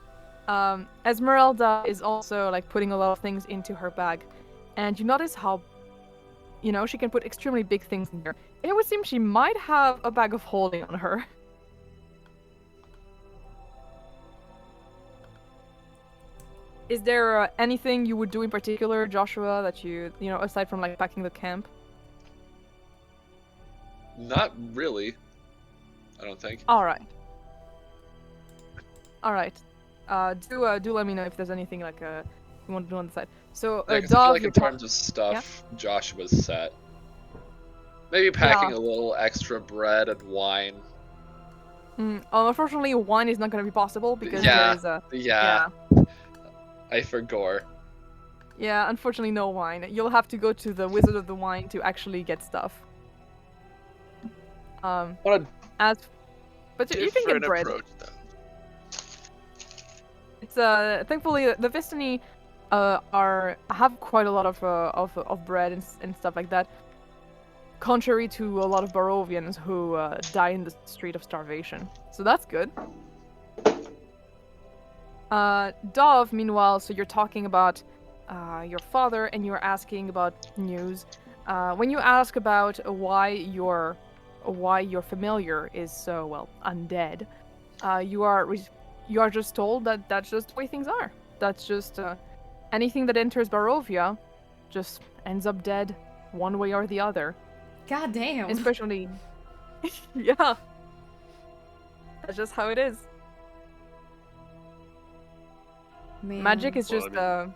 Ezmerelda is also like putting a lot of things into her bag. and you notice how, she can put extremely big things in there. It would seem she might have a bag of holding on her. Is there anything you would do in particular, Joshua, that aside from like packing the camp? Not really. I don't think. All right. Do let me know if there's anything like you want to do on the side. So, Yeah, 'cause I Dov, feel like you're in terms of stuff, Joshua's set. Maybe packing a little extra bread and wine. Unfortunately, wine is not going to be possible because Yeah. there's a Yeah. I forgot. Yeah, unfortunately, no wine. You'll have to go to the Wizard of the Wine to actually get stuff. What a But you can get different bread. approach, though. It's thankfully the Vistani have quite a lot of bread and stuff like that. Contrary to a lot of Barovians who die in the street of starvation, so that's good. Dov, meanwhile, so you're talking about your father and you're asking about news. When you ask about why your familiar is so undead, you are just told that that's just the way things are. That's just anything that enters Barovia just ends up dead one way or the other. God damn. Especially, yeah. That's just how it is. Man. Magic is Well, just I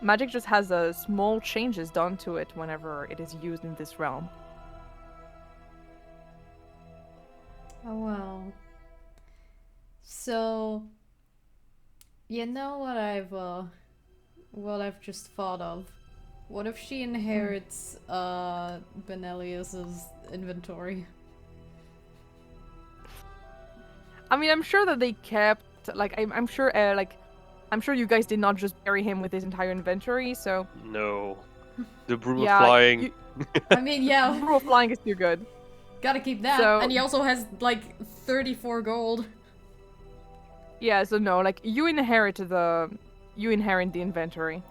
magic just has small changes done to it whenever it is used in this realm. Oh well. So, you know what I've just thought of? What if she inherits Benellius's inventory? I mean, I'm sure that they kept I'm sure you guys did not just bury him with his entire inventory. So No. The broom of yeah, flying. I mean, yeah, rule of flying is too good. gotta keep that. So- And he also has like 34 gold. Yeah, so no, like you inherit the inventory.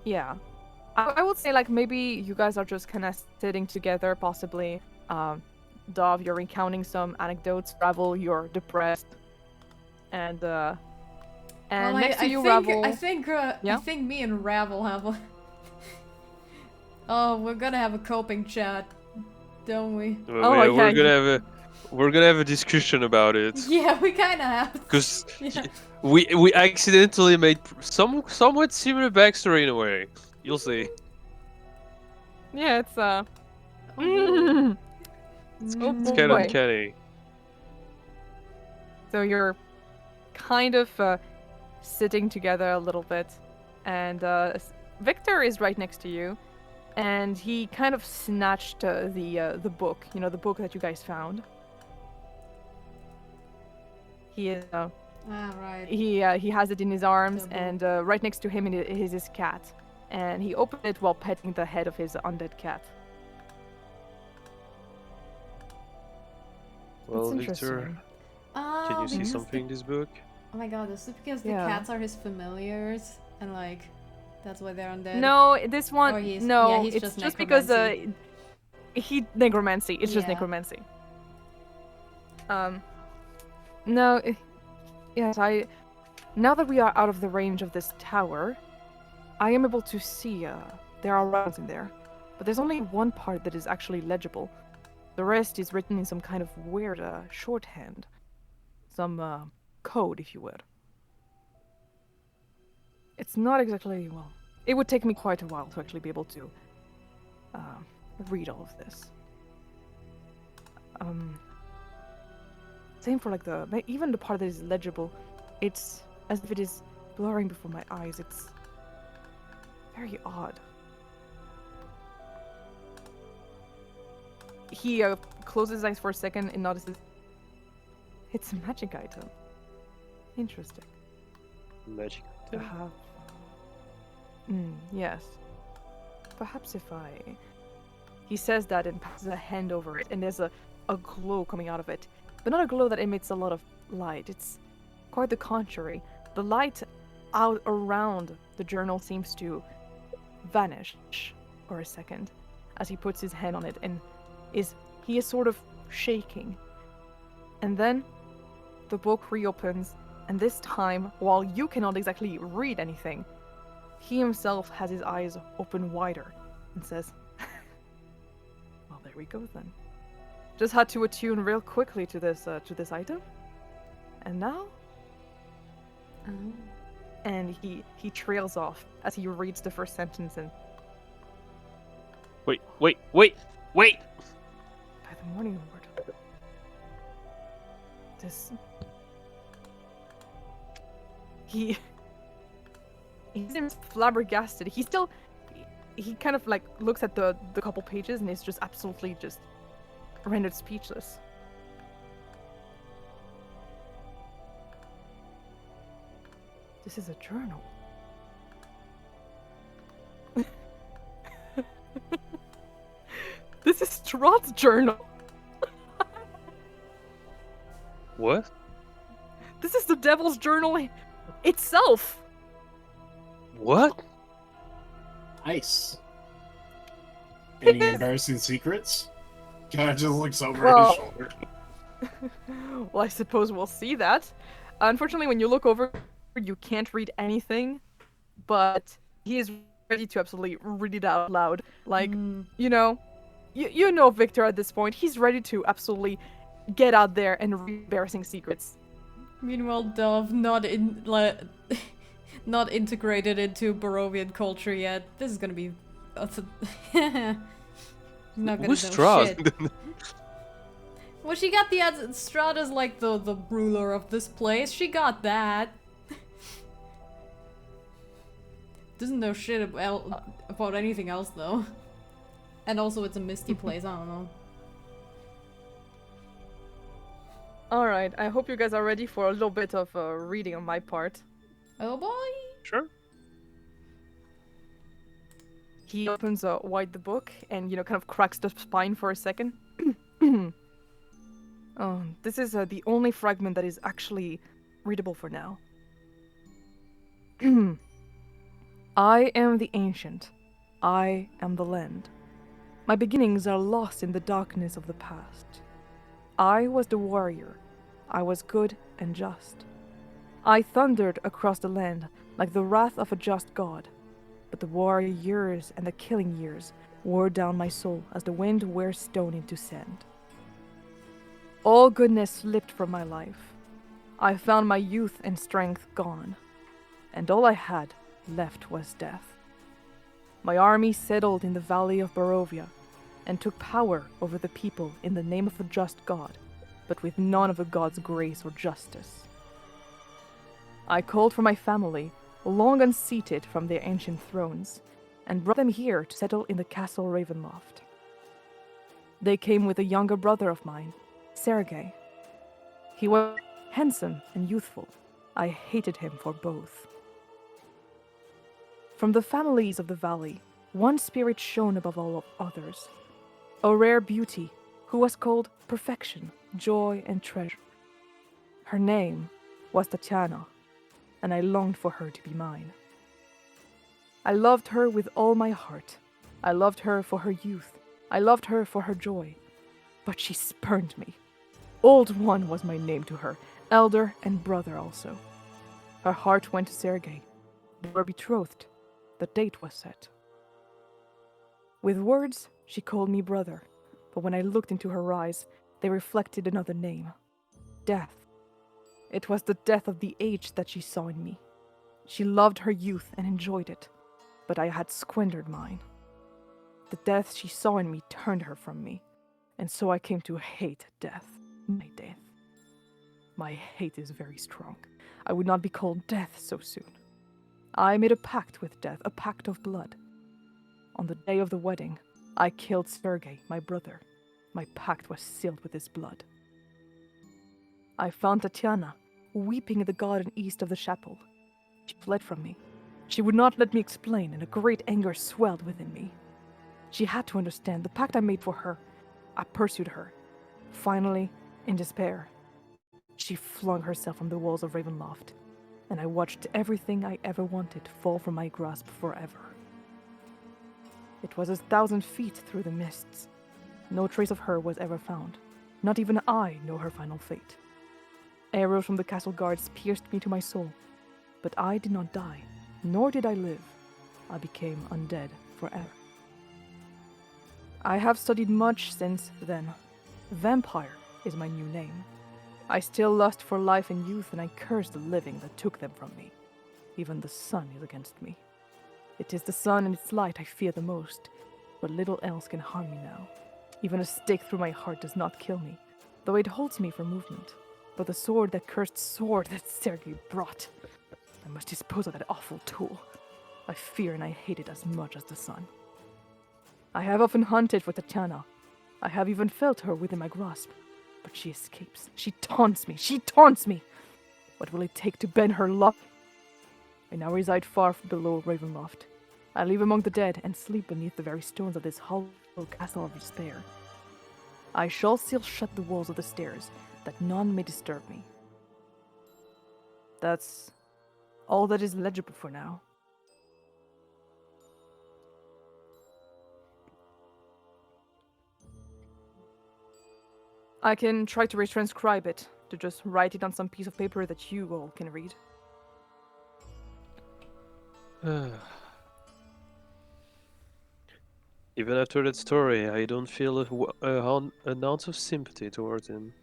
Yeah. I would say like maybe you guys are just kind of sitting together, possibly. Dov, you're recounting some anecdotes. Ravel, you're depressed. And Well, next to you, think, Ravel. I think me and Ravel have a. Oh, we're gonna have a coping chat, don't we? Well, yeah, we're gonna have a discussion about it. Yeah, we kind of have. Because Yeah. we accidentally made somewhat similar backstory in a way. You'll see. Yeah, it's Oh, It's boy. kind of uncanny. So you're kind of sitting together a little bit, and Victor is right next to you, and he kind of snatched the book, the book that you guys found. He is right. he has it in his arms, The book. and right next to him is his cat, and he opened it while petting the head of his undead cat. Well, That's Victor, interesting. can you see because something in this book? Oh my god, is it because the Yeah. cats are his familiars and like that's why they're undead? No, this one. Or he's- no, yeah, he's it's just because necromancy. necromancy. It's just Yeah. necromancy. No. Yes, now that we are out of the range of this tower, I am able to see. There are runs in there, but there's only one part that is actually legible. The rest is written in some kind of weird shorthand, some code, if you would. It's not exactly it would take me quite a while to actually be able to read all of this. Same for like even the part that is legible. It's as if it is blurring before my eyes. It's very odd. He closes his eyes for a second and notices it's a magic item. Interesting. Magic. To have. Yes. Perhaps if I. He says that and passes a hand over it, and there's a glow coming out of it. But not a glow that emits a lot of light. It's quite the contrary. the light out around the journal seems to vanish for a second as he puts his hand on it, and he is sort of shaking. And then the book reopens, and this time, while you cannot exactly read anything, he himself has his eyes open wider and says, well, there we go then. Just had to attune real quickly to this item. And now? And he trails off as he reads the first sentence and... Wait! By the morning, Lord. This... He seems flabbergasted. He kind of like looks at the couple pages and is just absolutely just rendered speechless. This is a journal. This is Strahd's journal. What? This is the Devil's Journal itself. What? Nice. Any embarrassing secrets? Kind of just looks over Well- his shoulder. Well, I suppose we'll see that. Unfortunately, when you look over, you can't read anything, but he is ready to absolutely read it out loud. Like, you know Victor at this point. He's ready to absolutely get out there and read embarrassing secrets. Meanwhile, Dove not integrated into Barovian culture yet. This is gonna be not gonna Who's know Strahd? shit. Well, she got the Strahd is like the ruler of this place. She got that. Doesn't know shit about anything else though. And also, it's a misty place. I don't know. Alright, I hope you guys are ready for a little bit of reading on my part. Oh boy. Sure. He opens wide the book and, kind of cracks the spine for a second. Oh, this is the only fragment that is actually readable for now. I am the ancient. I am the land. My beginnings are lost in the darkness of the past. I was the warrior. I was good and just. I thundered across the land like the wrath of a just god. But the warrior years and the killing years wore down my soul as the wind wears stone into sand. All goodness slipped from my life. I found my youth and strength gone, and all I had left was death. My army settled in the valley of Barovia and took power over the people in the name of a just god, but with none of a god's grace or justice. I called for my family, long unseated from their ancient thrones, and brought them here to settle in the Castle Ravenloft. They came with a younger brother of mine, Sergei. He was handsome and youthful. I hated him for both. From the families of the valley, one spirit shone above all others, a rare beauty who was called perfection, joy, and treasure. Her name was Tatiana, and I longed for her to be mine. I loved her with all my heart. I loved her for her youth. I loved her for her joy. But she spurned me. Old One was my name to her, elder and brother also. Her heart went to Sergei. They were betrothed. The date was set. With words, she called me brother, but when I looked into her eyes, they reflected another name. Death. It was the death of the age that she saw in me. She loved her youth and enjoyed it, but I had squandered mine. The death she saw in me turned her from me, and so I came to hate death. My death. My hate is very strong. I would not be called death so soon. I made a pact with death, a pact of blood. On the day of the wedding, I killed Sergei, my brother. My pact was sealed with his blood. I found Tatiana, weeping in the garden east of the chapel. She fled from me. She would not let me explain, and a great anger swelled within me. She had to understand the pact I made for her. I pursued her. Finally, in despair, she flung herself from the walls of Ravenloft. and I watched everything I ever wanted fall from my grasp forever. It was 1,000 feet through the mists. No trace of her was ever found. Not even I know her final fate. Arrows from the castle guards pierced me to my soul, but I did not die, nor did I live. I became undead forever. I have studied much since then. Vampire is my new name. I still lust for life and youth, and I curse the living that took them from me. Even the sun is against me. It is the sun and its light I fear the most, but little else can harm me now. Even a stake through my heart does not kill me, though it holds me for movement. But the sword, that cursed sword that Sergei brought, I must dispose of that awful tool. I fear and I hate it as much as the sun. I have often hunted for Tatiana. I have even felt her within my grasp. But she escapes. She taunts me. She taunts me. What will it take to bend her luck? I now reside far below Ravenloft. I live among the dead and sleep beneath the very stones of this hollow castle of despair. I shall still shut the walls of the stairs, that none may disturb me. That's all that is legible for now. I can try to retranscribe it, to just write it on some piece of paper that you all can read. Even after that story, I don't feel an ounce of sympathy towards him.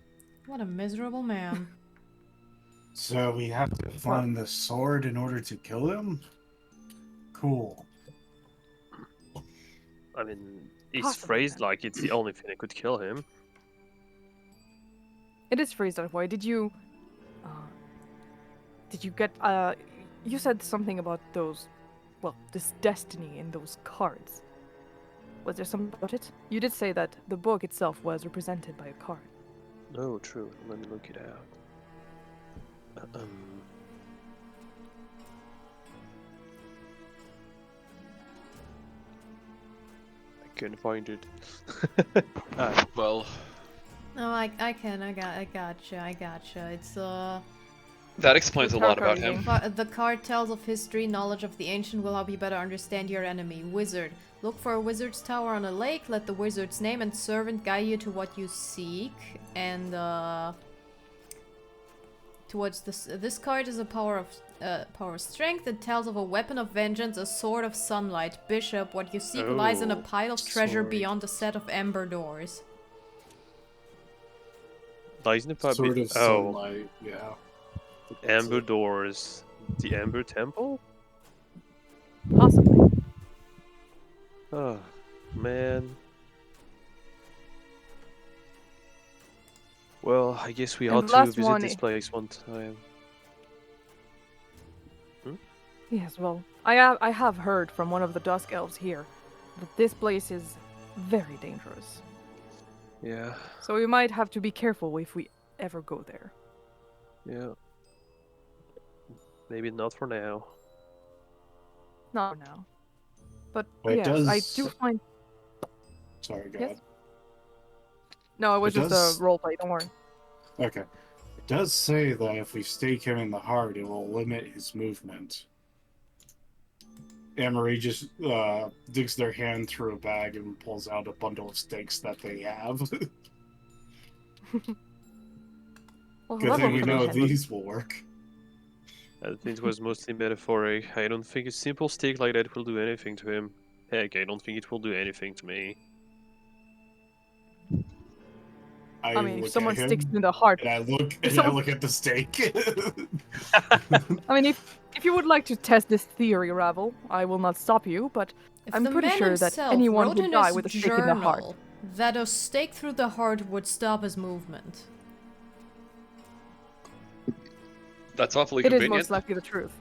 What a miserable man. So we have to find the sword in order to kill him? Cool. I mean, it's Possibly, phrased then. like it's the only thing that could kill him. It is phrased that way. Did you get, you said something about those, well, this destiny in those cards. Was there something about it? You did say that the book itself was represented by a card. Oh, true. Let me look it out. I couldn't find it. Well, No, I gotcha. It's that explains a What lot card about are you him. reading? The card tells of history. Knowledge of the ancient will help you better understand your enemy. Wizard. Look for a wizard's tower on a lake. Let the wizard's name and servant guide you to what you seek. And towards this card is a power of strength. It tells of a weapon of vengeance, a sword of sunlight. Bishop. What you seek lies in a Oh, pile of treasure sword. beyond a set of ember doors. Lies in the pub. Sort of Oh, sunlight, yeah. Amber Doors. The Amber Temple? Possibly. Oh, man. Well, I guess we And ought the to last visit one this place one time. Yes, well, I have heard from one of the Dusk Elves here that this place is very dangerous. Yeah, So we might have to be careful if we ever go there. yeah. Maybe not for now. Not now. But It yes, I does- do find... Sorry, go Yes? ahead. No, it was It just does- a roleplay, don't worry. Okay. It does say that if we stake him in the heart, it will limit his movement. Amarïe just digs their hand through a bag and pulls out a bundle of stakes that they have. Well, Good that thing will we come in know handy. these will work. I think it was mostly metaphoric. I don't think a simple stick like that will do anything to him. Heck, I don't think it will do anything to me. I mean, if look someone at him, sticks in the heart... and I look If and I someone- look at the stake. I mean, if you would like to test this theory, Ravel, I will not stop you, but If I'm the pretty man sure that himself anyone wrote would in die his with a stake in the heart. journal that a stake through the heart would stop his movement. That's awfully It is convenient. most likely the truth.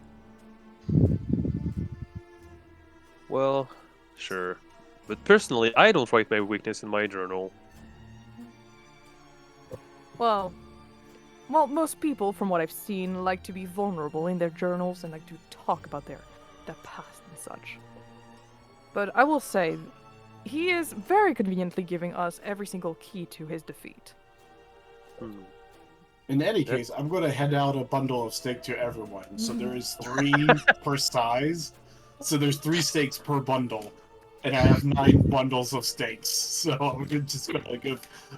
Well, sure. But personally, I don't write my weakness in my journal. Well, most people, from what I've seen, like to be vulnerable in their journals and like to talk about their past and such. But I will say, he is very conveniently giving us every single key to his defeat. Hmm. In any case, I'm going to hand out a bundle of steak to everyone. So there is 3 per size. So there's 3 steaks per bundle, and I have 9 bundles of steaks. So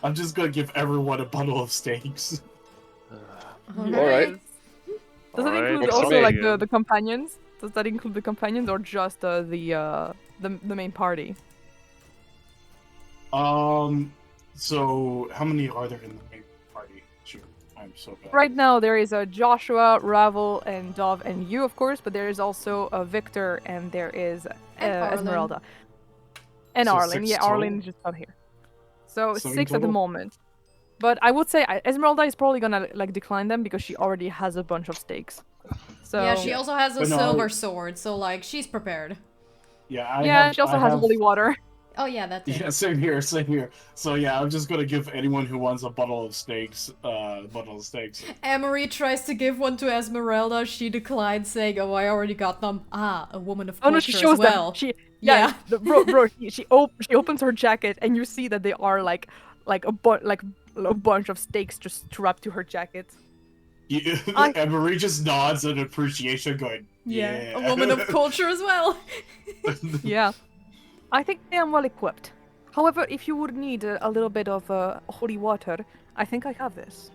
I'm just gonna give everyone a bundle of steaks. Alright. Does that include Alright, also like Songe. the companions? Does that include the companions or just the main party? So how many are there in the main party? Shoot, I'm so bad. Right now there is Joshua, Ravel, and Dov, and you, of course, but there is also Victor, and there is And Ezmerelda. And So Arlen. 6 Yeah, total? Arlen is just not here. So 7 6 at the total? moment. But I would say Ezmerelda is probably gonna like decline them because she already has a bunch of steaks. So Yeah, she also has a But no, silver sword, so like she's prepared. Yeah, she also has holy water. Oh yeah, that too. Yeah, same here. So yeah, I'm just gonna give anyone who wants a bundle of steaks, Amarïe tries to give one to Ezmerelda. She declines, saying, "Oh, I already got them." Ah, a woman of Oh culture no, she shows as well. them. She Yeah. bro. She opens her jacket and you see that they are like a bunch of steaks just strapped to her jacket. Marie just nods in appreciation, going, "Yeah, a woman of culture as well. Yeah, I think I am well equipped. However, if you would need a little bit of holy water, I think I have this.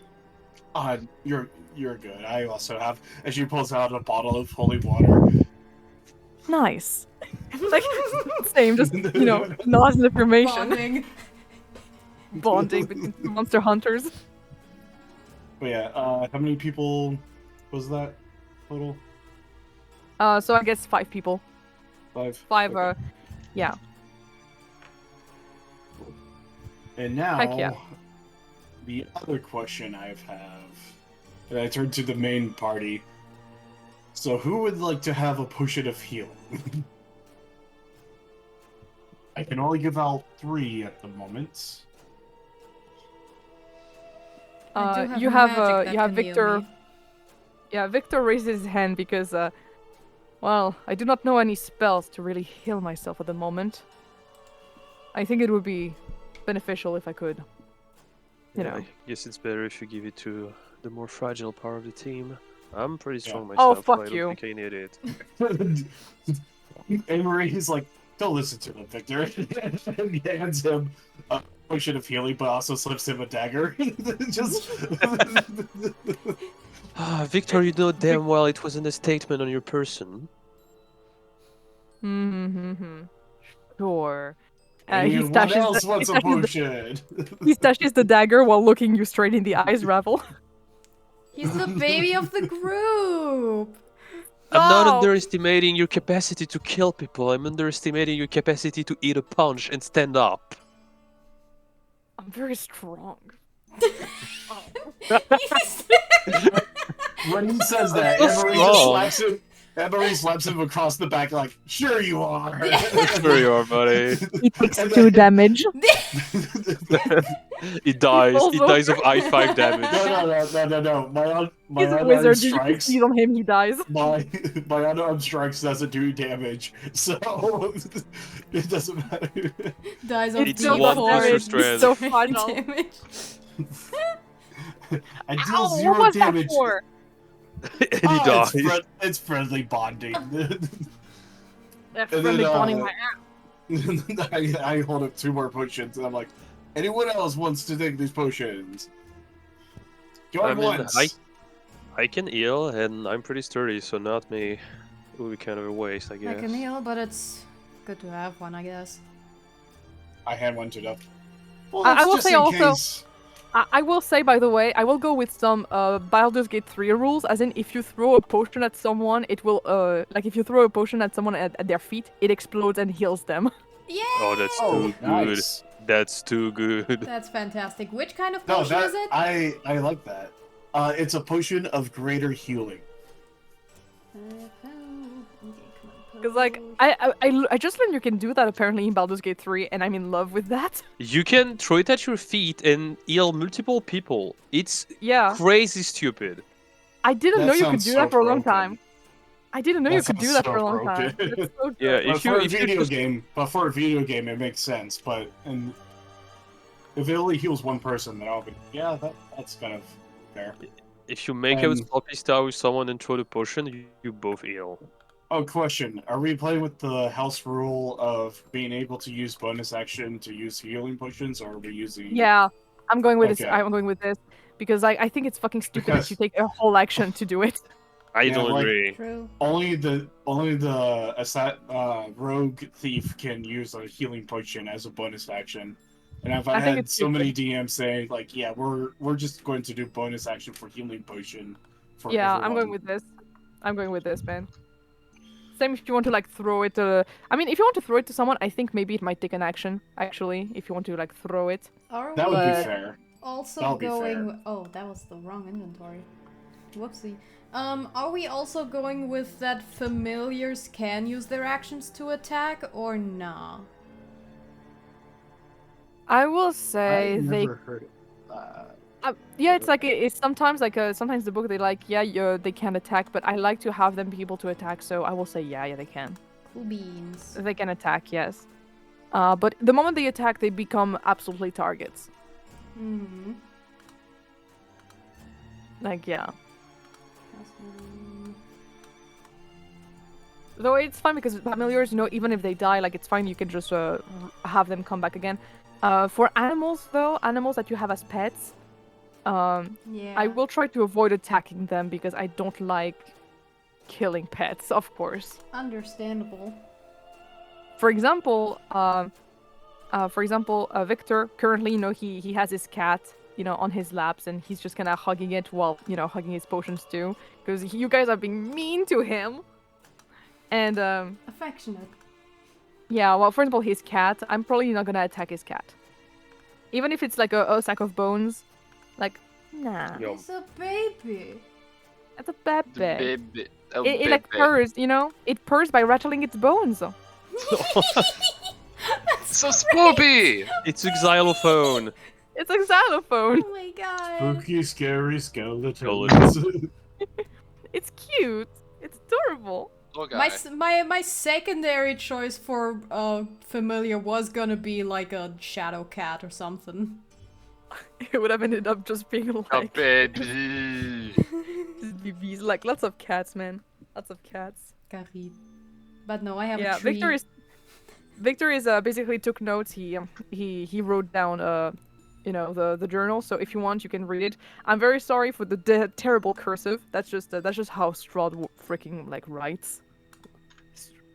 You're good. I also have." As she pulls out a bottle of holy water. Nice. Like same, just nods and information. Bonding between two monster hunters. But yeah, how many people was that total? So I guess 5 people. 5. 5. Okay. Yeah. And now, Heck yeah. the other question I have, and I turn to the main party. So, who would like to have a potion of healing? I can only give out 3 at the moment. I do have You a have magic that you have can heal Victor. me. Yeah, Victor raises his hand because well, I do not know any spells to really heal myself at the moment. I think it would be beneficial if I could. You know. I guess it's better if you give it to the more fragile part of the team. I'm pretty strong Oh, myself. fuck I don't you. think I need it. Amarïe is like, "Don't listen to him, Victor." And he hands him a potion of healing, but also slips him a dagger. Just. Victor, you know damn well it wasn't a statement on your person. Sure. He Anyone stashes else wants a the, potion? he stashes the dagger while looking you straight in the eyes, Ravel. He's the baby of the group. I'm not No! underestimating your capacity to kill people. I'm underestimating your capacity to eat a punch and stand up. I'm very strong. When he says that, So Amarïe strong. just slaps him. Amarïe slaps him across the back, like, "Sure you are." Sure you are, buddy. He takes And 2 then- damage. It dies. falls It dies of I5 damage. No. My He's a unarmed wizard. You can strikes. sneeze on him, he dies. My unarmed strikes doesn't do damage, so it doesn't matter. Dies of It's so D4 one booster strand. It's so fragile. damage. I deal Ow, 0 what was damage. that for? And he dies. It's friendly bonding. That And friendly then, bonding my ass. I hold up 2 more potions, and I'm like, "Anyone else wants to take these potions? Go I mean, once." I can heal, and I'm pretty sturdy, so not me. It would be kind of a waste, I I guess. can heal, but it's good to have one, I guess. I hand one to them. Well, I that's will just say in also- case. I will say, by the way, I will go with some Baldur's Gate 3 rules, as in if you throw a potion at someone, it will, like if you throw a potion at someone at their feet, it explodes and heals them. Yeah. Oh, that's Oh, too good. nice. That's too good. That's fantastic. Which kind of No, potion that is it? I like that. It's a potion of greater healing. Because, like, I just learned you can do that apparently in Baldur's Gate 3, and I'm in love with that. You can throw it at your feet and heal multiple people. It's Yeah. crazy stupid. I didn't That know you could sounds do so that for a long broken. time. I didn't know you That could do sounds that so for a long time. broken. It's so good. Yeah, But if for you a video just game, it makes sense. But if it only heals one person, then I'll be that's kind of There. If you make out And- sloppy style with someone and throw the potion, you both heal. Oh, question. Are we playing with the house rule of being able to use bonus action to use healing potions, or are we using... Yeah, I'm going with this. Okay. I'm going with this because I think it's fucking stupid that you Because- take a whole action to do it. I Yeah, don't like- agree. True. Only the rogue thief can use a healing potion as a bonus action. And I've I think had it's so many DMs saying like, yeah, we're just going to do bonus action for healing potion for Yeah, everyone. I'm going with this. I'm going with this, man. Same if you want to like throw it. I mean, if you want to throw it to someone, I think maybe it might take an action. Actually, if you want to like throw it. Are That we would be But- fair. also That'll be going? fair. Oh, that was the wrong inventory. Whoopsie. Are we also going with that familiars can use their actions to attack or nah? I will say I've they. never heard it. Yeah, it's like it's sometimes like sometimes the book they like they can attack, but I like to have them be able to attack. So I will say yeah they can. Cool beans. They can attack, yes. But the moment they attack, they become absolutely targets. Hmm. Like yeah. Though it's fine because familiars, you know, even if they die, like it's fine. You can just have them come back again. For animals, though, animals that you have as pets, Yeah. I will try to avoid attacking them because I don't like killing pets, of course. Understandable. For example, Victor currently, you know, he has his cat, you know, on his laps, and he's just kind of hugging it while, you know, hugging his potions too, because you guys are being mean to him. And Affectionate. yeah, well, for example, his cat, I'm probably not gonna attack his cat, even if it's like a sack of bones. Like, nah, Yo. It's a baby. that's a bad The bit. baby. Oh, It like baby. purrs, you know, it purrs by rattling its bones. So spoopy! It's a xylophone. It's a xylophone. Oh my god. Spooky, scary skeletons. Skeletons. It's cute. It's adorable. Oh, My, guy. s- my my secondary choice for familiar was gonna be like a shadow cat or something. It would have ended up just being A like baby. BBs, like lots of cats, man. Lots of cats. Carit. But no, I have Yeah, a tree. Victor is basically took notes. He wrote down you know, the journal. So if you want, you can read it. I'm very sorry for the terrible cursive. That's just how Strahd freaking like writes.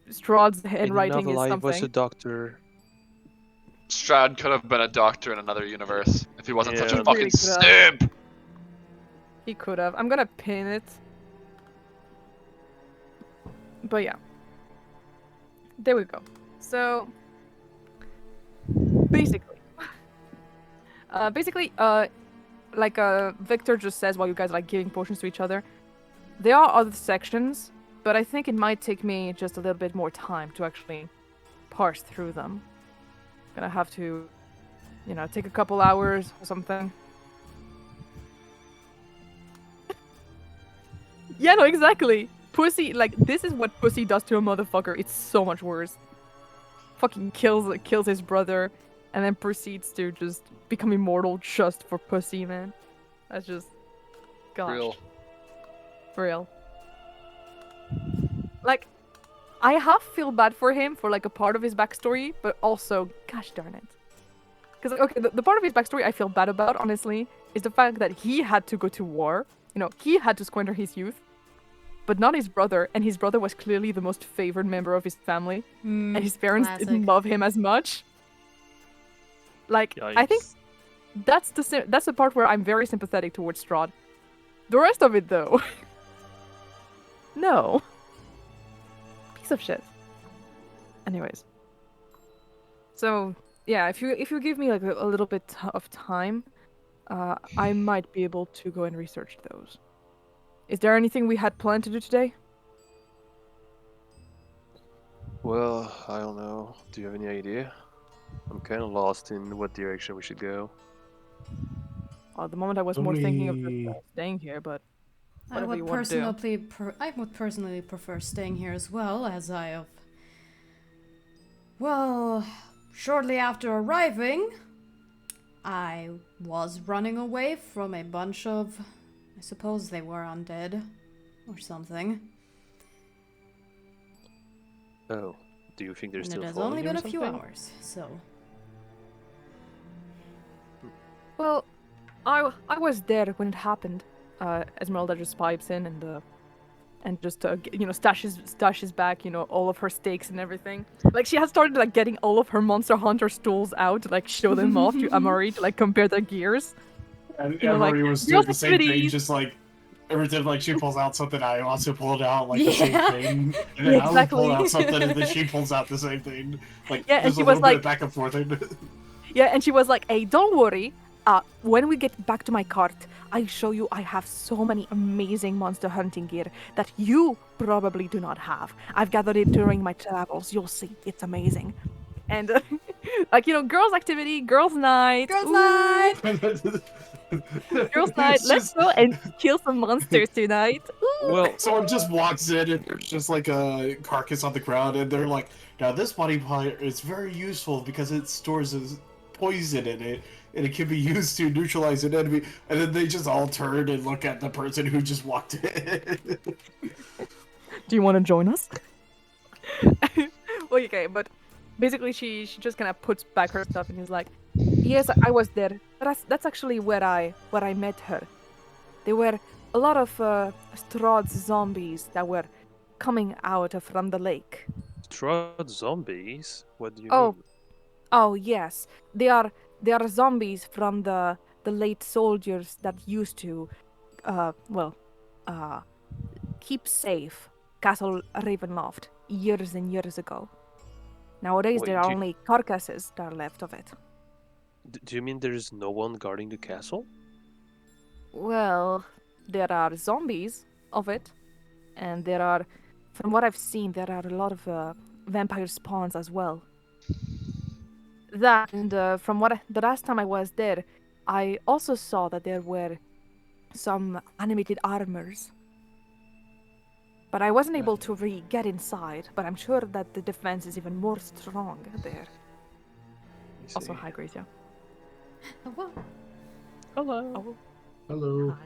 Strahd's handwriting is I something. was a doctor. Strahd could have been a doctor in another universe if he wasn't such Yeah. a He fucking really could have. simp. He could have. I'm gonna pin it. But yeah. There we go. So basically like Victor just says while you guys are like giving potions to each other, there are other sections, but I think it might take me just a little bit more time to actually parse through them. Gonna have to, you know, take a couple hours or something. Yeah, no, exactly. Pussy, like, this is what pussy does to a motherfucker. It's so much worse. Fucking kills his brother, and then proceeds to just become immortal just for pussy, man. That's just, gosh. Real. For real. Like, I half feel bad for him for like a part of his backstory, but also, gosh darn it. Because, okay, the part of his backstory I feel bad about, honestly, is the fact that he had to go to war. You know, he had to squander his youth. But not his brother, and his brother was clearly the most favored member of his family, and his parents didn't classic. love him as much. Like, I think that's the part where I'm very sympathetic towards Strahd. The rest of it, though, no, piece of shit. Anyways, so yeah, if you give me like a little bit of time, I might be able to go and research those. Is there anything we had planned to do today? Well, I don't know. Do you have any idea? I'm kind of lost in what direction we should go. At the moment, I was more thinking of just staying here, but I whatever you would want to do. personally prefer staying here as well, as I have. Well, shortly after arriving, I was running away from a bunch of I suppose they were undead. Or something. Oh, do you think they're And still it has following only you or been a few something? hours, so... Well, I was there when it happened. Ezmerelda just pipes in and just stashes back all of her stakes and everything. Like she has started like getting all of her Monster Hunter stools out to like show them off to Amarïe to like compare their gears. And Like Amarïe was doing girls the same thing, activities. just like every time like she pulls out something, I also pull it out like the same Yeah. thing. And then Yeah, I would pull exactly. out something, and then she pulls out the same thing. Like Yeah, and there's she a was little bit like, of back and forth. yeah, and she was like, "Hey, don't worry. When we get back to my cart, I show you I have so many amazing monster hunting gear that you probably do not have. I've gathered it during my travels. You'll see, it's amazing." And girls' activity, girls' night, Girls' ooh, night! girls' night. It's Let's just- go and kill some monsters tonight. Ooh. Well, Someone just walks in and there's just like a carcass on the ground, and they're like, "Now this body part is very useful because it stores poison in it, and it can be used to neutralize an enemy." And then they just all turn and look at the person who just walked in. Do you want to join us? Well, okay, but basically she just kind of puts back her stuff and is like, "Yes, I was there. That's actually where I met her. There were a lot of Strahd's zombies that were coming out from the lake. Strahd zombies? What do you Oh. mean? Oh yes, they are zombies from the late soldiers that used to, keep safe Castle Ravenloft years and years ago. Nowadays, Wait, there are only carcasses that are left of it. Do you mean there's no one guarding the castle? Well, there are zombies of it, and there are, from what I've seen, there are a lot of vampire spawns as well. That, and the last time I was there, I also saw that there were some animated armors. But I wasn't able to get inside, but I'm sure that the defense is even more strong there. I Also, see. hi, Gracia. Oh, well. Hello. Oh, Hello. hi.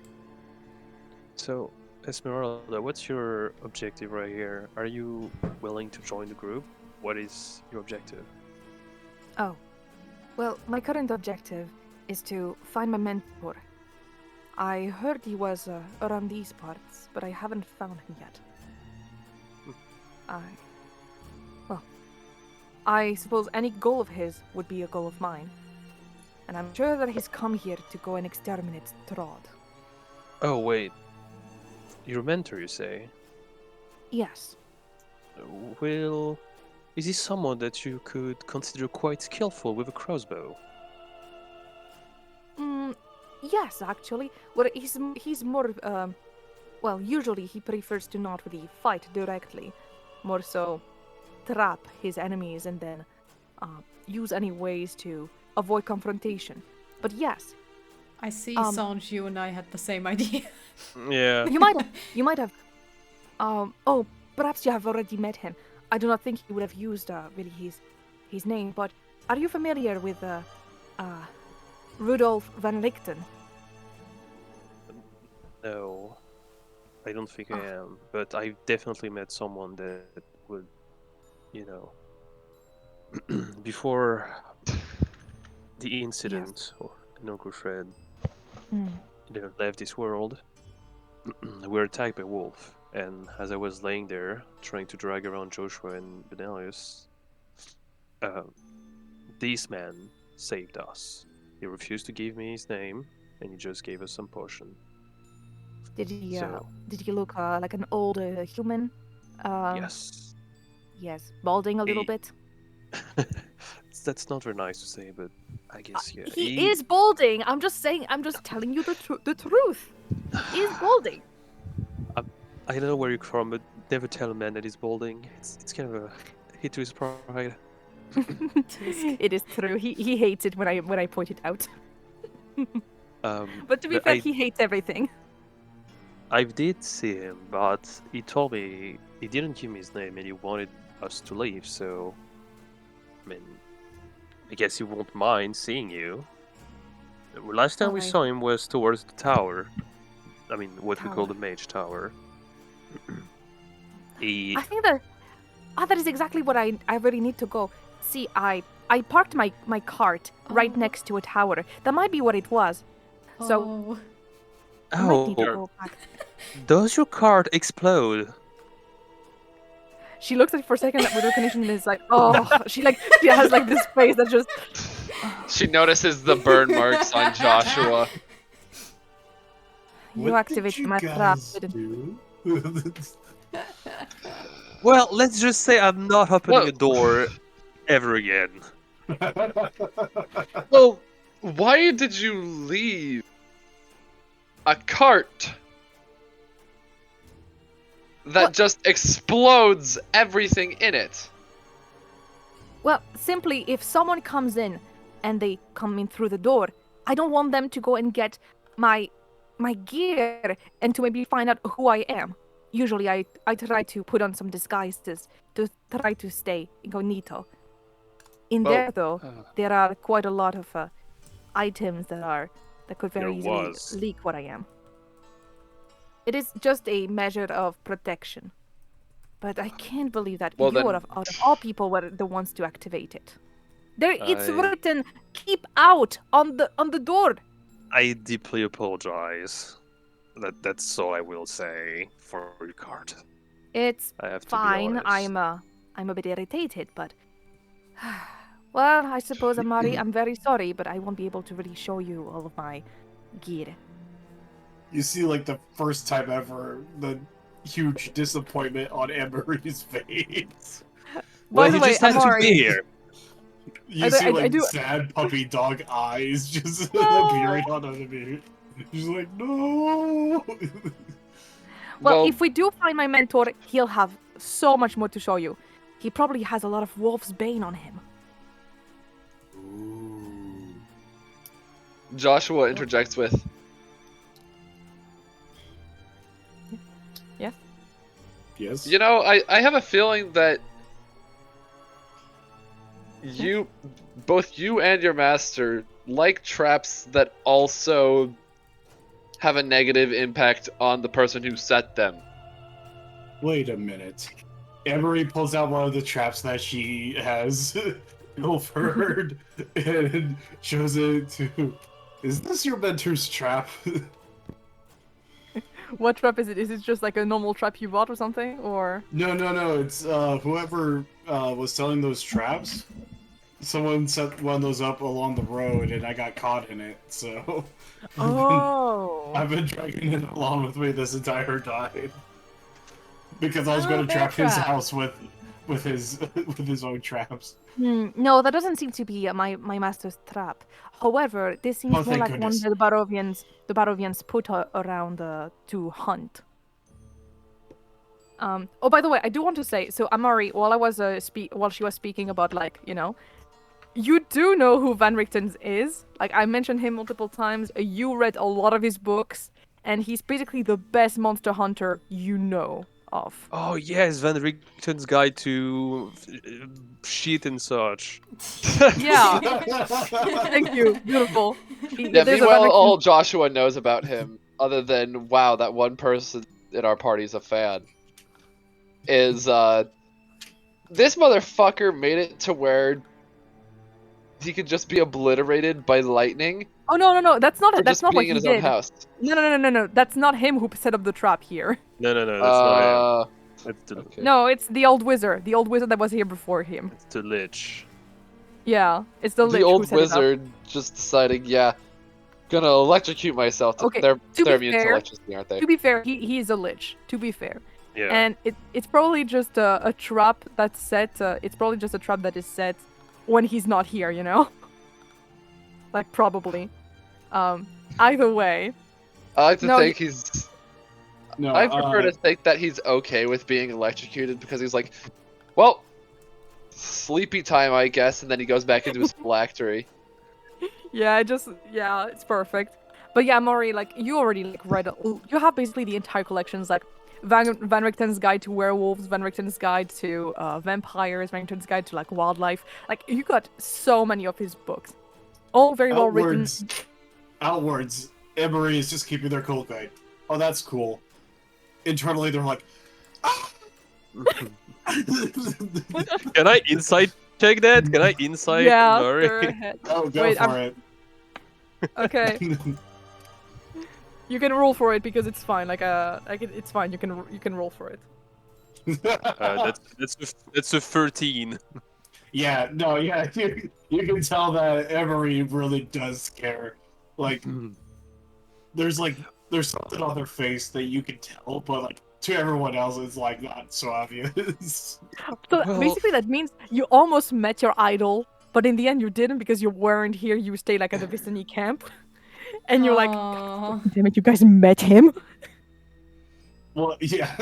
So, Ezmerelda, what's your objective right here? Are you willing to join the group? What is your objective? Oh. Well, my current objective is to find my mentor. I heard he was around these parts, but I haven't found him yet. I suppose any goal of his would be a goal of mine. And I'm sure that he's come here to go and exterminate Strahd. Oh, wait. Your mentor, you say? Yes. Well, is he someone that you could consider quite skillful with a crossbow? Yes, actually. Well, he's more, well, usually he prefers to not really fight directly. More so trap his enemies and then use any ways to avoid confrontation. But yes, I see, Songe, you and I had the same idea. Yeah. you might have, oh, perhaps you have already met him. I do not think he would have used really his name, but are you familiar with Rudolf van Richten? No, I don't think I am. But I've definitely met someone that would, before the incident or Uncle Fred, left this world, we were attacked by wolf. And as I was laying there trying to drag around Joshua and Benellius, this man saved us. He refused to give me his name, and he just gave us some potion. Did he So- did he look like an old human? Yes. Yes, balding a little He- bit. That's not very nice to say, but I guess, yeah. He is balding. I'm just saying. I'm just telling you the truth. He is balding. I don't know where you're from, but never tell a man that he's balding. It's kind of a hit to his pride. It is true. He hates it when I point it out. But to be But fair, he hates everything. I did see him, but he told me he didn't give me his name and he wanted us to leave, so I mean, I guess he won't mind seeing you. Last time we Alright. saw him was towards the tower. I mean, what we call the Mage Tower. I think that that is exactly what I really need to go. See, I parked my cart right next to a tower. That might be what it was. So I might need to go back. Does your cart explode? She looks at it for a second with recognition and is like, oh, she has like this face that just. She notices the burn marks on Joshua. You activated my trap. Well, let's just say I'm not opening a door ever again. Well, why did you leave a cart that just explodes everything in it? Well, simply, if someone comes in and they come in through the door, I don't want them to go and get my gear and to maybe find out who I am. Usually, I try to put on some disguises to try to stay incognito. In there, though, there are quite a lot of items that could very easily leak what I am. It is just a measure of protection. But I can't believe that you, out of all people, were the ones to activate it. It's written, "Keep out" on the door. I deeply apologize. That's all I will say for your cart. It's fine. I'm a bit irritated, but well, I suppose, Amarïe, I'm very sorry, but I won't be able to really show you all of my gear. You see, like, the first time ever, the huge disappointment on Amarïe's face. By the way, just has to be here. You see, sad puppy dog eyes just appearing on the She's like, no. Well, if we do find my mentor, he'll have so much more to show you. He probably has a lot of Wolf's Bane on him. Ooh. Joshua interjects with, Yes? you know, I have a feeling that both you and your master like traps that also have a negative impact on the person who set them. Wait a minute. Amarïe pulls out one of the traps that she has pilfered and shows it to... Is this your mentor's trap? What trap is it? Is it just like a normal trap you bought or something, or? No. It's whoever was selling those traps. Someone set one of those up along the road, and I got caught in it. So. I've been dragging it along with me this entire time because I was going to trap his house with his own traps. No, that doesn't seem to be my master's trap. However, this seems more like one that the Barovians put around to hunt. Oh, by the way, I do want to say, so Amarïe, while she was speaking about, like, you know, you do know who Van Richten is. Like, I mentioned him multiple times. You read a lot of his books, and he's basically the best monster hunter you know of. Oh yes, Van Richten's guide to shit and such. Yeah. Thank you. Beautiful. Yeah, meanwhile, all Joshua knows about him, other than, wow, that one person in our party's a fan, is, this motherfucker made it to where he could just be obliterated by lightning. Oh no! That's not it. That's not what he in his did. Own house. No! That's not him who set up the trap here. No, that's not him. It's Okay. No, it's the old wizard. The old wizard that was here before him. It's the Lich. Yeah, it's the Lich The old who set it up. wizard just deciding, yeah, gonna electrocute myself. They're immune to electricity, aren't they? To be fair, he is a Lich. To be fair. Yeah. And it's probably just a trap that's set. It's probably just a trap that is set when he's not here. You know. Like, probably. Either way. I like to think he's... No, I prefer to think that he's okay with being electrocuted because he's like, well, sleepy time, I guess, and then he goes back into his phylactery. Yeah, it's perfect. But yeah, Amarïe, like, you already like read. You have basically the entire collections, like Van Richten's Guide to Werewolves, Van Richten's Guide to Vampires, Van Richten's Guide to like Wildlife. Like, you got so many of his books. All very well written. Outwards, Amarïe is just keeping their cool guy. oh, that's cool. Internally, they're like, ah! Can I insight check that? Can I insight Yeah, Amarïe? go ahead. Oh, go Wait, for it. Okay, you can roll for it because it's fine. It's fine. You can roll for it. That's a 13. Yeah, no, yeah, you can tell that Amarïe really does care. Like, there's something on their face that you can tell, but like to everyone else, it's like not so obvious. So Well- basically, that means you almost met your idol, but in the end, you didn't because you weren't here. You stayed like at the Vistani camp, and you're like, Aw. damn it, you guys met him. Well, yeah,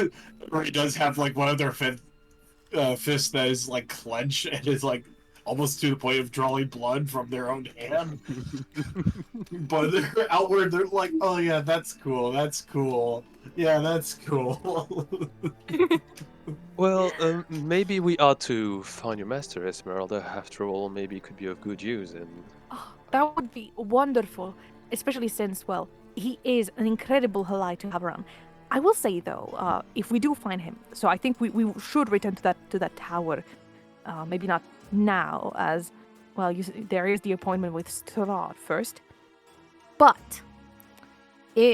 Amarïe does have like one of their fists that is like clenched and is like almost to the point of drawing blood from their own hand. But they're outward, they're like, oh yeah, that's cool, yeah, that's cool. Well, maybe we ought to find your master, Ezmerelda. After all, maybe it could be of good use. And Oh, that would be wonderful, especially since, well, he is an incredible ally to have around. I will say though, if we do find him, so I think we should return to that tower. Maybe not now, as well. There is the appointment with Strahd first, but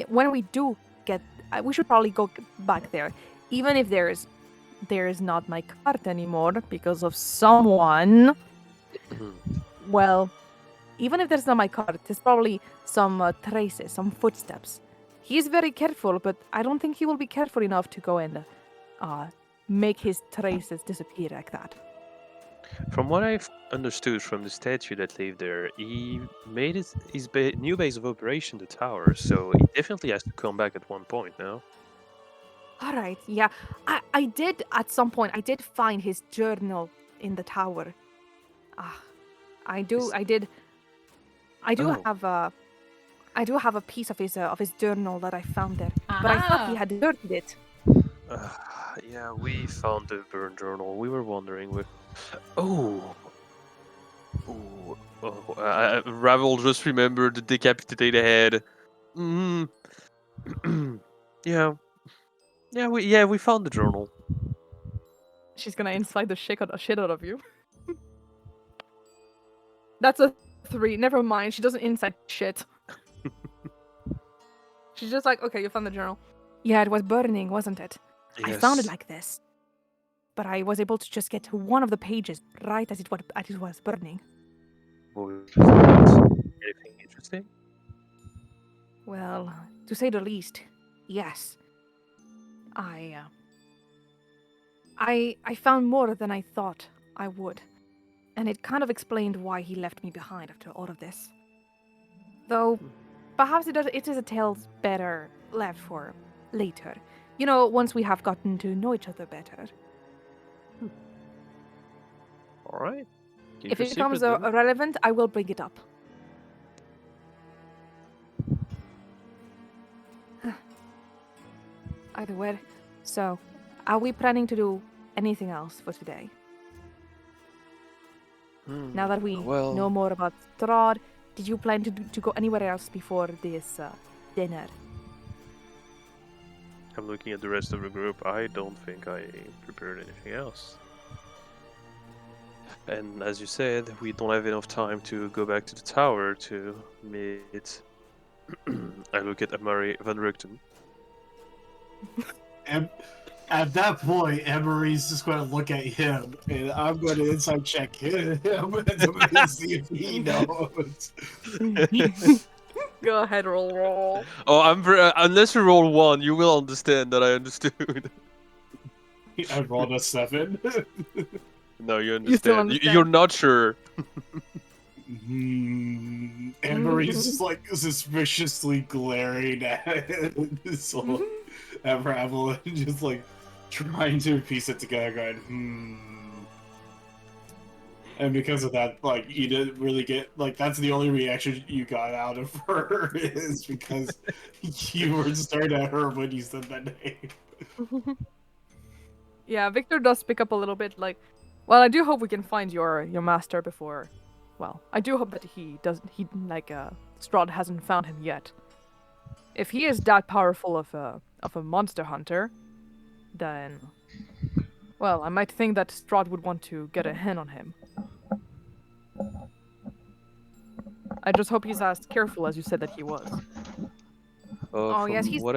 when we do get, we should probably go back there, even if there is not my cart anymore because of someone. Well, even if there's not my cart, there's probably some traces, some footsteps. He is very careful, but I don't think he will be careful enough to go and make his traces disappear like that. from what I've understood from the statue that lived there, he made his new base of operation the tower, so he definitely has to come back at one point now. All right, yeah. I did, at some point, I did find his journal in the tower. I do Oh. have a piece of his journal that I found there, but I thought he Ah. had dirtied it. Yeah, we found the burn journal. We were wondering with. Oh. Ravel just remembered the decapitated head. Mm. Yeah. We found the journal. She's gonna insight the shit out of you. That's a 3. Never mind. She doesn't insight shit. She's just like, okay, you found the journal. Yeah, it was burning, wasn't it? I found it Yes. like this, but I was able to just get to one of the pages right as it was burning. Anything interesting? Well, to say the least, yes. I found more than I thought I would, and it kind of explained why he left me behind after all of this. Though, perhaps it is a tale better left for later. You know, once we have gotten to know each other better. All right. Keep If your it becomes secret, then. relevant, I will bring it up. Either way, so, are we planning to do anything else for today? Now that we well- know more about Strahd, did you plan to go anywhere else before this dinner? I'm looking at the rest of the group. I don't think I prepared anything else. And as you said, we don't have enough time to go back to the tower to meet. I look at Amarïe van Richten. And at that point, Amarïe's just going to look at him, and I'm going to inside check him to see if he knows. Go ahead, roll. Oh, unless you roll 1, you will understand that I understood. I rolled a 7. No, you You still understand. You're not sure. Amarïe's just like suspiciously glaring at Ravel and just like trying to piece it together, going, And because of that, like, you didn't really get, like, that's the only reaction you got out of her is because you were staring at her when you said that name. Yeah, Victor does pick up a little bit, like, well, I do hope we can find your master before. Well, I do hope that Strahd hasn't found him yet. If he is that powerful of a monster hunter, then, well, I might think that Strahd would want to get a hand on him. I just hope he's as careful as you said that he was. Oh, yes, From he's from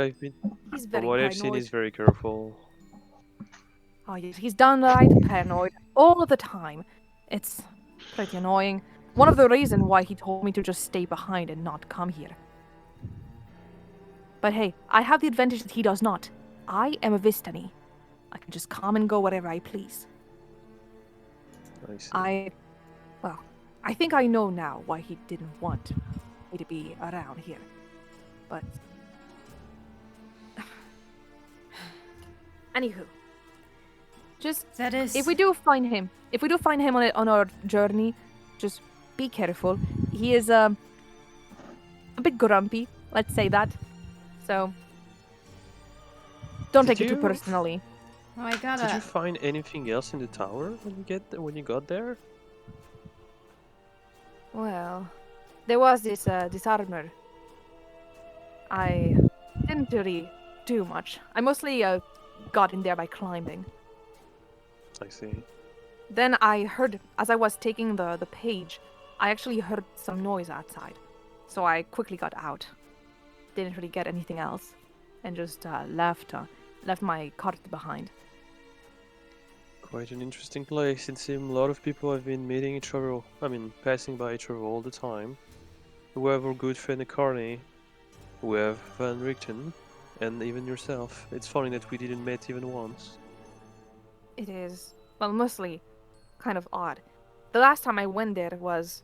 very what I've seen, paranoid. he's very careful. Oh, yes, he's downright paranoid all the time. It's pretty annoying. One of the reasons why he told me to just stay behind and not come here. But hey, I have the advantage that he does not. I am a Vistani. I can just come and go wherever I please. I see. Well, I think I know now why he didn't want me to be around here. But... Anywho. Just, That is. if we do find him on our journey, just be careful. He is, a bit grumpy, let's say that. So, don't Did take it too you- personally. Oh, I Did gotta. you find anything else in the tower when you got there? Well, there was this armor. I didn't really do much. I mostly got in there by climbing. I see. Then I heard, as I was taking the page, I actually heard some noise outside. So I quickly got out. Didn't really get anything else. And just left my cart behind. Quite an interesting place. It seems a lot of people have been meeting each other, passing by each other all the time. We have our good friend Carney, we have Van Richten, and even yourself. It's funny that we didn't meet even once. It is, well, mostly kind of odd. The last time I went there was,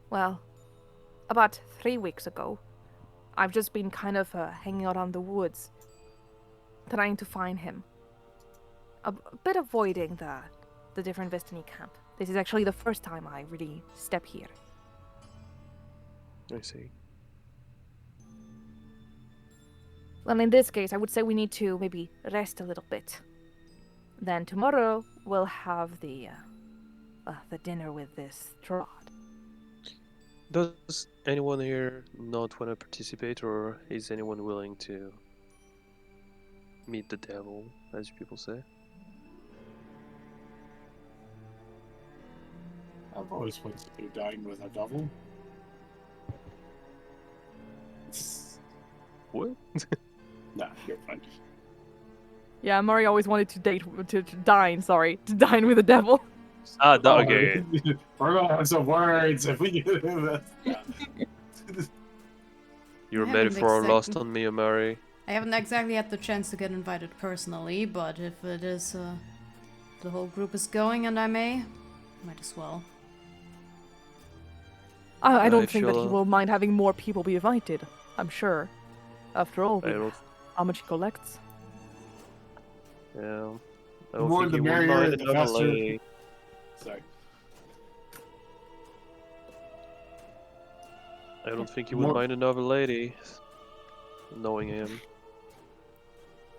well, about 3 weeks ago. I've just been kind of hanging out on the woods, trying to find him. A bit avoiding the different Vistani camp. This is actually the first time I really step here. I see. Well, in this case, I would say we need to maybe rest a little bit. Then tomorrow we'll have the dinner with this Strahd. Does anyone here not want to participate, or is anyone willing to meet the devil, as people say? I've always wanted to dine with a devil. What? Nah, you're fine. Yeah, Murray always wanted to dine with the devil. Ah, no, okay. We're gonna have some words if we do this. Your I haven't metaphor exact- lost on me, Amarïe. I haven't exactly had the chance to get invited personally, but if it is, the whole group is going and I might as well. I don't I think that he feel- will mind having more people be invited. I'm sure. After all, I don't. how much he collects. Yeah. I The don't more think the he would merrier, mind the another faster. lady. Sorry. I don't think he would More- mind another lady, knowing him.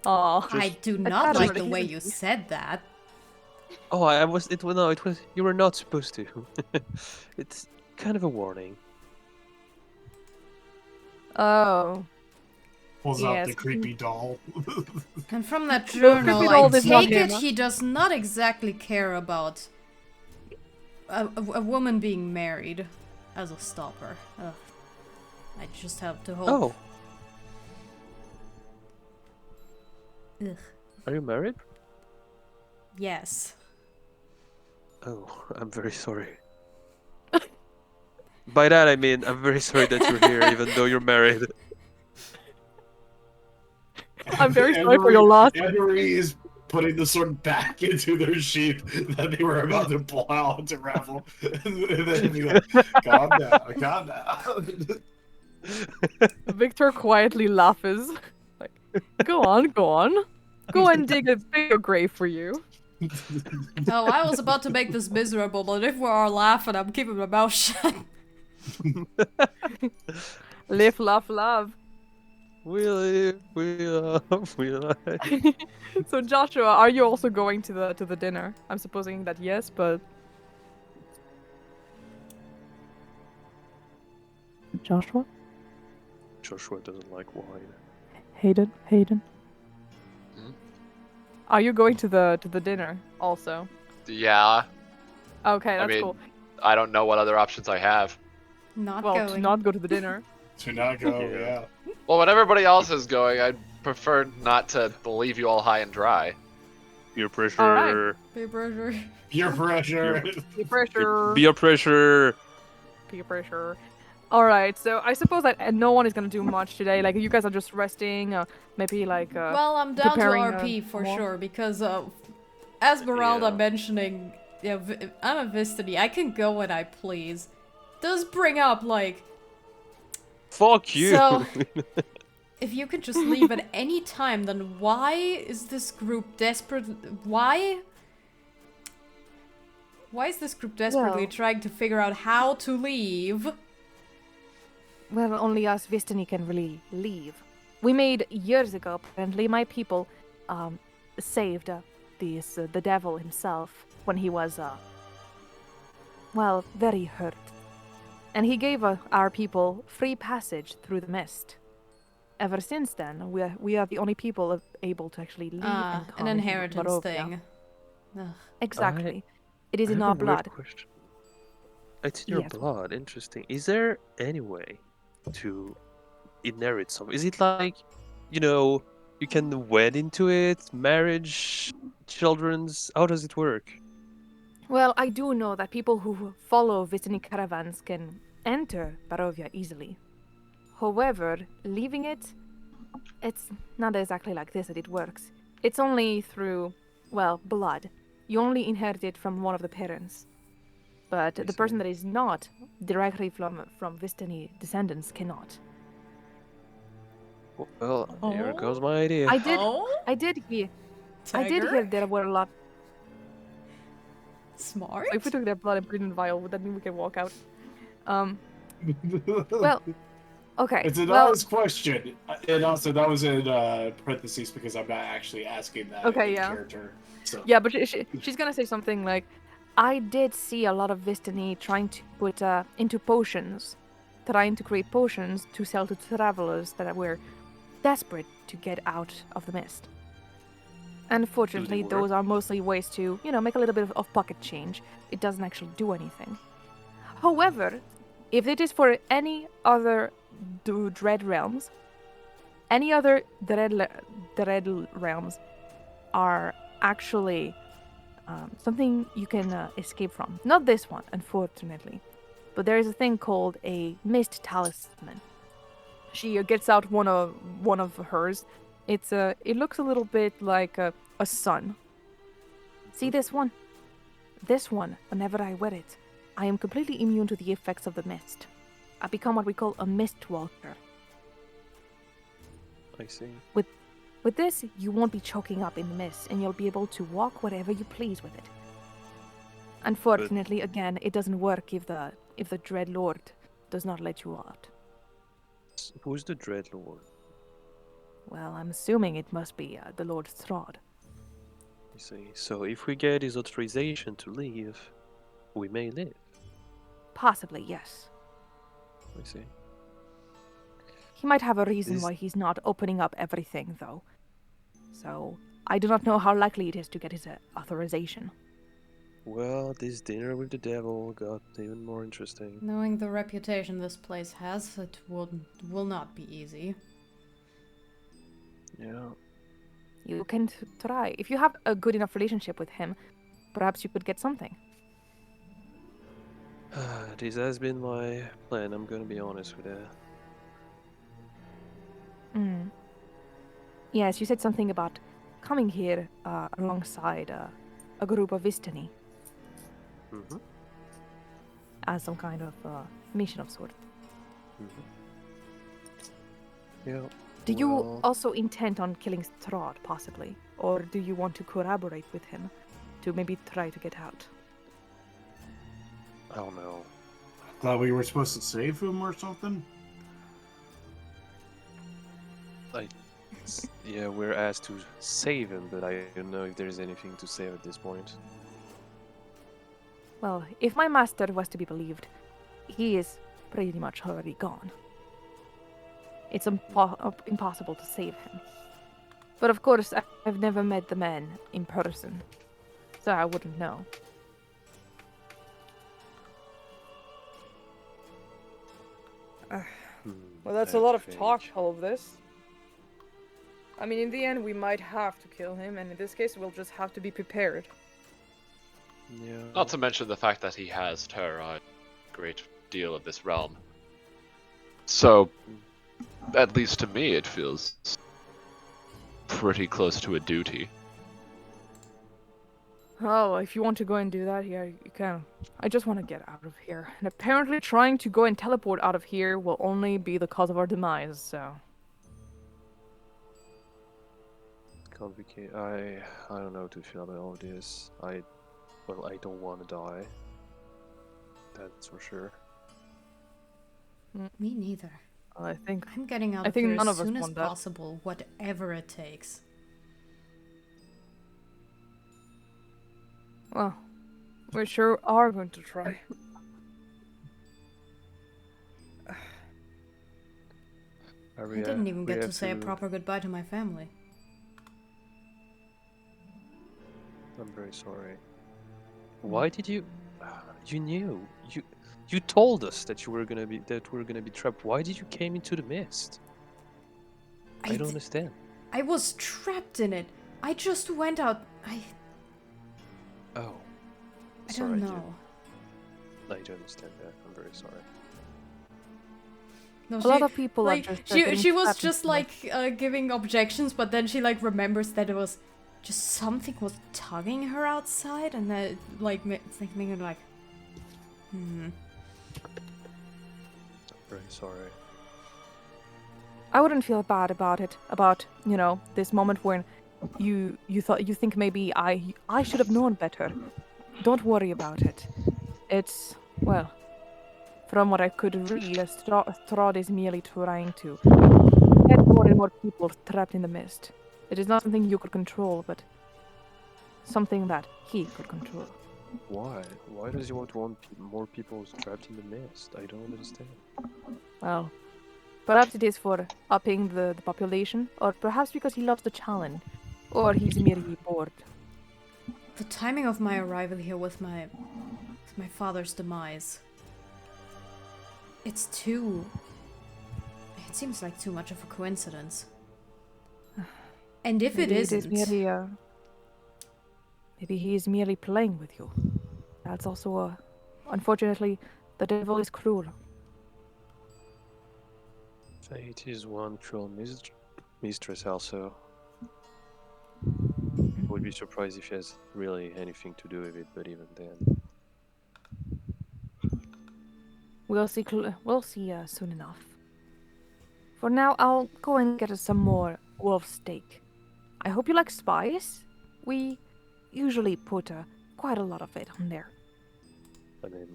Aw. I do I not thought like about the it. way you said that. Oh, it was. You were not supposed to. It's kind of a warning. Oh. Pulls out the Yes. creepy doll. And from that No, journal, creepy I doll is not take it him. he does not exactly care about a woman being married as a stopper. Ugh. I just have to hope. Oh, Ugh. are you married? Yes. Oh, I'm very sorry. By that I mean I'm very sorry that you're here, even though you're married. I'm very sorry for your loss. Amarïe is putting the sword back into their sheath that they were about to pull out to Ravel. And then be like, calm down. Victor quietly laughs. Like, go on. Go and dig a bigger grave for you. Oh, I was about to make this miserable, but if we are laughing, I'm keeping my mouth shut. Live, laugh, love. We live, we love, we like. So Joshua, are you also going to the dinner? I'm supposing that yes, but Joshua? Joshua doesn't like wine. Hayden. Hmm? Are you going to the dinner also? Yeah. Okay, I that's mean, cool. I don't know what other options I have. Not Well, going. to not go to the dinner. To not go, Yeah. yeah. Well, when everybody else is going, I'd prefer not to leave you all high and dry. Peer pressure. Alright. Peer pressure. Peer pressure. Peer pressure. Peer pressure. Peer pressure. Alright, so I suppose that no one is gonna do much today. Like, you guys are just resting, maybe like, Well, I'm down to preparing, RP for more? sure because Ezmerelda Yeah. mentioning, I'm a Vistani. I can go when I please. Does bring up like, Fuck you. so if you can just leave at any time, then why is this group desperate? Why is this group desperately Well- trying to figure out how to leave? well, only us Vistani can really leave. We made years ago, apparently, my people saved the devil himself when he was, well, very hurt. And he gave our people free passage through the mist. Ever since then, we are the only people able to actually leave and come An into inheritance Barovia. thing. Ugh. Exactly. It is I in have our a weird blood. question. It's in your Yes. blood. Interesting. Is there any way to inherit something? Is it like, you can wed into it, marriage, children's? How does it work? Well, I do know that people who follow Vistani caravans can enter Barovia easily. However, leaving it, it's not exactly like this that it works. It's only through, well, blood. You only inherit it from one of the parents. But I the person see. that is not directly from Vistani descendants cannot. Well, here Oh? goes my idea. I did Oh? I did hear Tiger? there were a lot. Smart? So if we took their blood and put it in a vial, would that mean we can walk out? Well, okay. It's an well, honest question, and also that was in parentheses because I'm not actually asking that Okay, in yeah. character. So yeah, but she's gonna say something like, I did see a lot of Vistani trying to put into potions, trying to create potions to sell to travelers that were desperate to get out of the mist. Unfortunately, work? those are mostly ways to, make a little bit of pocket change. It doesn't actually do anything. However, if it is for any other dread realms, any other dread realms are actually something you can escape from. Not this one, unfortunately, but there is a thing called a mist talisman. She gets out one of hers. It looks a little bit like a sun. See this one? This one, whenever I wear it, I am completely immune to the effects of the mist. I become what we call a mist walker. I see. With this, you won't be choking up in the mist, and you'll be able to walk wherever you please with it. Unfortunately, again, it doesn't work if the Dread Lord does not let you out. Who's the Dreadlord? Well, I'm assuming it must be the Lord Strahd. I see. So if we get his authorization to leave, we may live. Possibly, yes. I see. He might have a reason This- why he's not opening up everything, though. So, I do not know how likely it is to get his authorization. Well, this dinner with the devil got even more interesting. Knowing the reputation this place has, it will not be easy. Yeah. You can try. If you have a good enough relationship with him, perhaps you could get something. This has been my plan, I'm gonna be honest with you. Mm. Yes, you said something about coming here alongside a group of Vistani Mm-hmm. as some kind of mission of sort. Mm-hmm. Yeah. Do you well, also intend on killing Strahd, possibly? Or do you want to collaborate with him to maybe try to get out? I don't know. thought we were supposed to save him or something. Yeah, we're asked to save him, but I don't know if there's anything to save at this point. Well, if my master was to be believed, he is pretty much already gone. it's impossible to save him. But of course, I've never met the man in person, so I wouldn't know. Well, that's a lot of talk, all of this. I mean, in the end, we might have to kill him, and in this case, we'll just have to be prepared. Yeah. Not to mention the fact that he has terrorized a great deal of this realm. So, at least to me, it feels pretty close to a duty. Oh, if you want to go and do that, yeah, you can. I just want to get out of here. And apparently trying to go and teleport out of here will only be the cause of our demise, so... Complicated. I don't know how to feel about all of this. I don't want to die. That's for sure. Me neither. I think... I'm getting out I of think here none as of us soon as want that. possible, whatever it takes. Well, we sure are going to try. I didn't even get to say a proper goodbye to my family. I'm very sorry. Why did you? You knew. You told us that we were gonna be trapped. Why did you came into the mist? I don't understand. I was trapped in it. I just went out. Oh. I Sorry, don't know. I don't understand that. I'm very sorry. No, A lot of people are like just she was trapped just in like giving objections, but then she like remembers that it was just something was tugging her outside, and that like making her like, I'm very sorry. I wouldn't feel bad about it. About, you know, this moment when you think maybe I should have known better. Don't worry about it. It's, well, from what I could read, Strahd is merely trying to get more and more people trapped in the mist. It is not something you could control, but something that he could control. Why? Why does he want more people trapped in the mist? I don't understand. Well, perhaps it is for upping the population, or perhaps because he loves the challenge, or he's merely bored. the timing of my arrival here with my father's demise. It seems like too much of a coincidence. And if Maybe it isn't, maybe he is merely playing with you. That's also unfortunately, the devil is cruel. Fate is one cruel mistress also. Would be surprised if she has really anything to do with it, but even then. We'll see soon enough. For now, I'll go and get us some more wolf steak. I hope you like spice. We usually put quite a lot of it on there. I mean,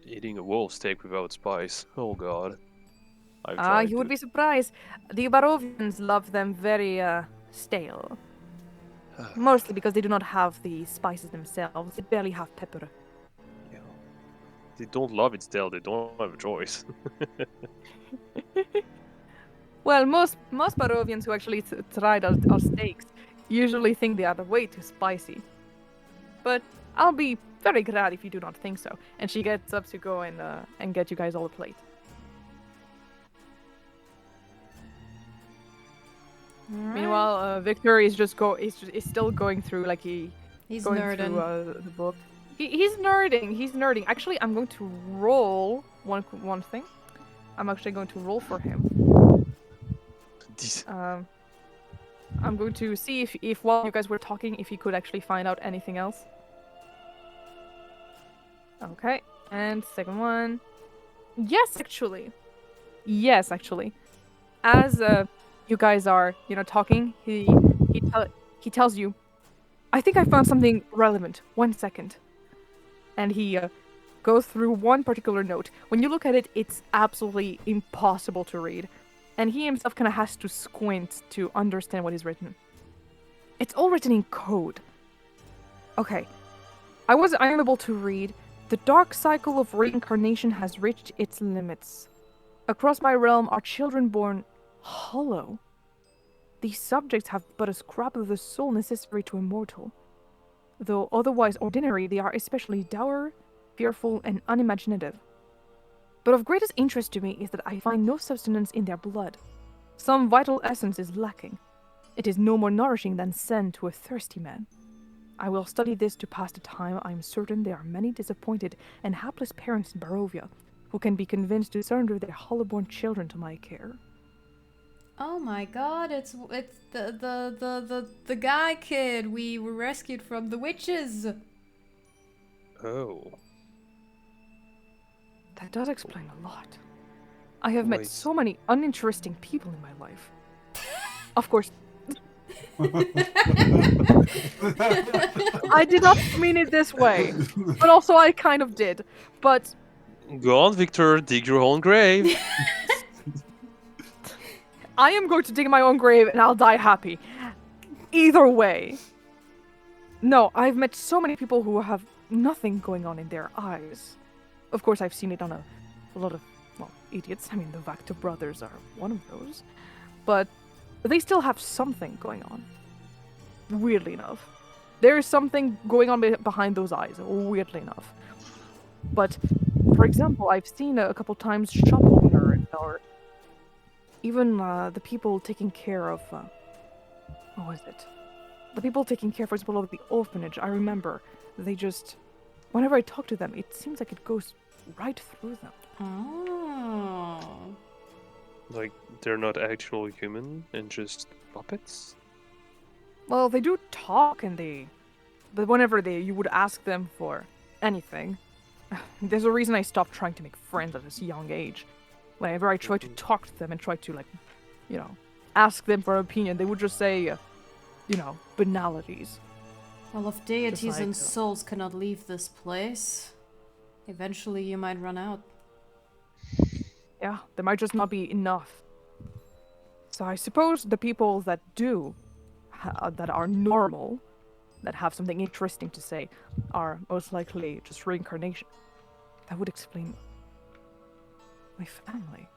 eating a wolf steak without spice. Oh god. You would be surprised. The Barovians love them very stale. Mostly because they do not have the spices themselves. They barely have pepper. Yeah. They don't love it still, they don't have a choice. Well, most Barovians who actually tried our steaks usually think they are way too spicy. But I'll be very glad if you do not think so. And she gets up to go and get you guys all a plate. Meanwhile, Victor is still going through he's going nerding. through the book. He's nerding. Actually, I'm going to roll one thing. I'm actually going to roll for him. I'm going to see if while you guys were talking, if he could actually find out anything else. Okay, and second one. Yes, actually. As you guys are, talking, he tells you, I think I found something relevant. 1 second. And he goes through one particular note. When you look at it, it's absolutely impossible to read. And he himself kind of has to squint to understand what is written. It's all written in code. Okay. I am able to read. The dark cycle of reincarnation has reached its limits. Across my realm are children born hollow. These subjects have but a scrap of the soul necessary to immortal. Though otherwise ordinary, they are especially dour, fearful, and unimaginative. But of greatest interest to me is that I find no sustenance in their blood. Some vital essence is lacking. It is no more nourishing than sand to a thirsty man. I will study this to pass the time. I am certain there are many disappointed and hapless parents in Barovia who can be convinced to surrender their hollow-born children to my care. Oh my god, it's the guy kid we were rescued from the witches. Oh. That does explain a lot. I have met Wait. so many uninteresting people in my life. Of course, I did not mean it this way, but also I kind of did. But Go on, Victor. Dig your own grave. I am going to dig my own grave and I'll die happy. Either way. No, I've met so many people who have nothing going on in their eyes. Of course, I've seen it on a lot of, well, idiots. I mean, the Vactor brothers are one of those. But they still have something going on. Weirdly enough. There is something going on behind those eyes, weirdly enough. But, for example, I've seen a couple times shop owner or even the people taking care of, what was it? The people taking care, for example, of the orphanage, I remember, they just, whenever I talk to them, it seems like it goes right through them. Oh. Like, they're not actual human and just puppets? Well, they do talk and but whenever you would ask them for anything, there's a reason I stopped trying to make friends at this young age. Whenever I tried to talk to them and try to, like, ask them for an opinion, they would just say, banalities. Well, if deities like, and souls cannot leave this place, eventually you might run out. Yeah, there might just not be enough. So I suppose the people that do, that are normal, that have something interesting to say, are most likely just reincarnation. That would explain my family.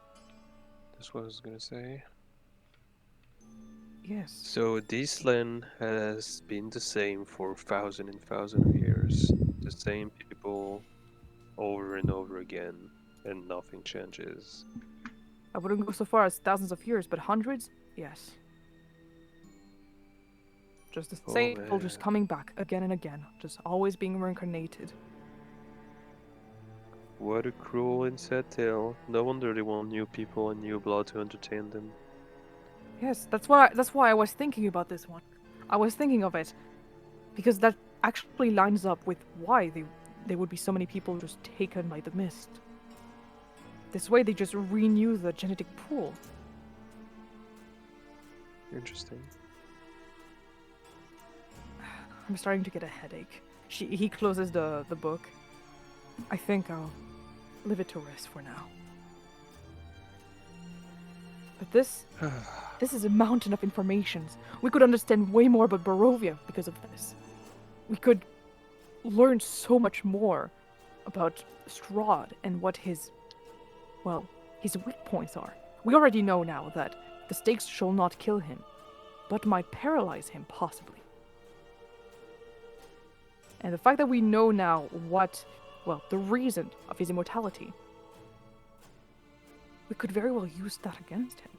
That's what I was gonna say. Yes. So this land has been the same for thousands and thousands of years. The same people over and over again, and nothing changes. I wouldn't go so far as thousands of years, but hundreds? Yes. Just the same people just man. coming back again and again, just always being reincarnated. What a cruel and sad tale. No wonder they want new people and new blood to entertain them. Yes, that's why I was thinking about this one. I was thinking of it because that actually lines up with why there would be so many people just taken by the mist. This way they just renew the genetic pool. Interesting. I'm starting to get a headache. He closes the book. I think I'll leave it to rest for now. But this is a mountain of informations. We could understand way more about Barovia because of this. We could learn so much more about Strahd and what his weak points are. We already know now that the stakes shall not kill him, but might paralyze him possibly. And the fact that we know now the reason of his immortality, we could very well use that against him.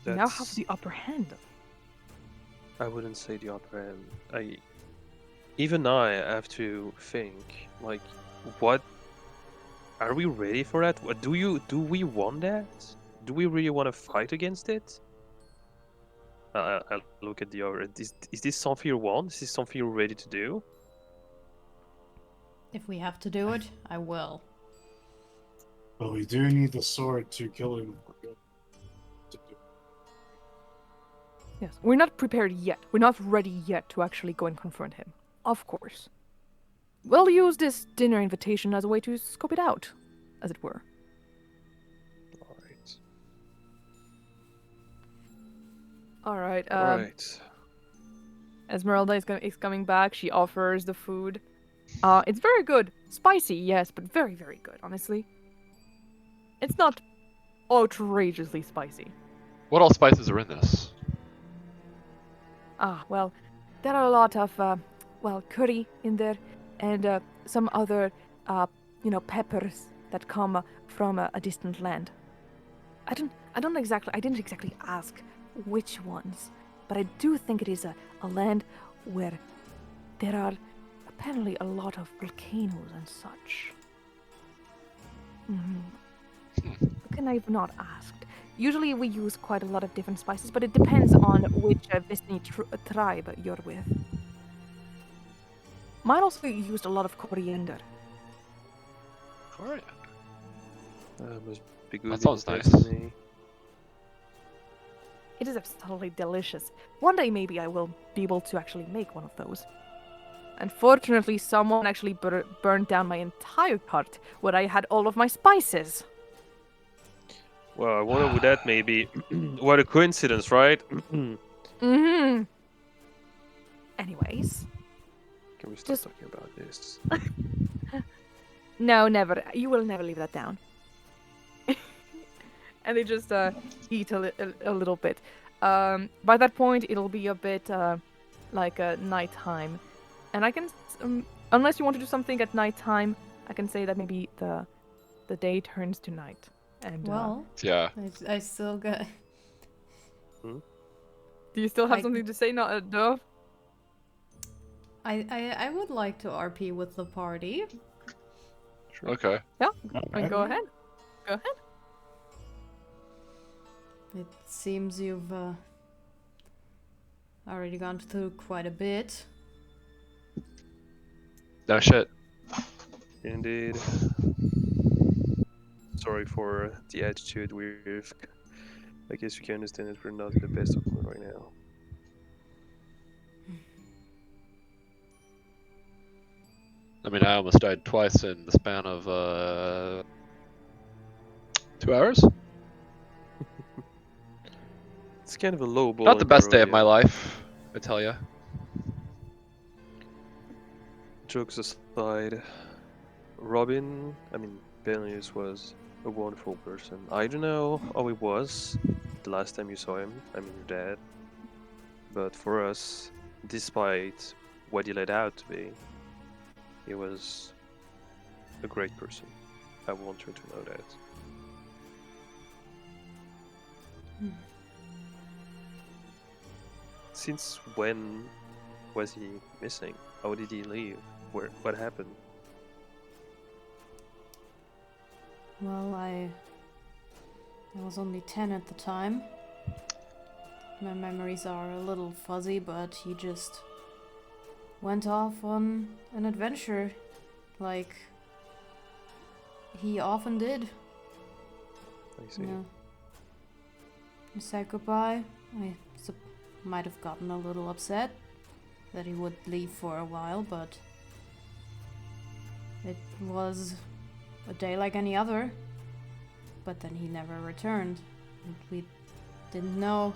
We now have the upper hand. I wouldn't say the upper hand. Even I have to think, like, what? Are we ready for that? Do we want that? Do we really want to fight against it? I look at the other. Is this something you want? Is this something you're ready to do? If we have to do it, I will. But we do need the sword to kill him. Yes, we're not prepared yet. We're not ready yet to actually go and confront him. Of course. We'll use this dinner invitation as a way to scope it out, as it were. Alright. Alright, Right. Ezmerelda is coming back. She offers the food. It's very good. Spicy, yes, but very, very good, honestly. It's not outrageously spicy. What all spices are in this? Well, there are a lot of, curry in there, and some other, peppers that come from a distant land. I didn't exactly ask which ones, but I do think it is a land where there are apparently a lot of volcanoes and such. How can I have not asked? Usually we use quite a lot of different spices, but it depends on which Vistani tribe you're with. Mine also used a lot of coriander. Alright. Must be good. That sounds in nice. Destiny. It is absolutely delicious. One day maybe I will be able to actually make one of those. Unfortunately, someone actually burned down my entire cart where I had all of my spices. Well, I wonder would that maybe what a coincidence, right? Anyways. Can we stop Just- talking about this? No, never. You will never leave that down. And they just eat a little bit. By that point, it'll be a bit like nighttime. And I can, unless you want to do something at nighttime, I can say that maybe the day turns to night. And Well, Yeah. I still got. do you still have I- something to say, not Dove? I would like to RP with the party. Okay. Go ahead. Go ahead. It seems you've already gone through quite a bit. No shit. Indeed. Sorry for the attitude we've. I guess you can understand that we're not in the best of mood right now. I mean, I almost died twice in the span of 2 hours. It's kind of a low ball. Not the in best day of my Barovia. life, I tell ya. Jokes aside, Benellius was a wonderful person. I don't know how he was the last time you saw him. Your dad. But for us, despite what he let out to be, he was a great person. I want you to know that. Since when was he missing? How did he leave? What happened? Well, I was only 10 at the time. My memories are a little fuzzy, but he just went off on an adventure, like he often did. I see. Yeah. He said goodbye. I might have gotten a little upset that he would leave for a while, but it was a day like any other. But then he never returned, and we didn't know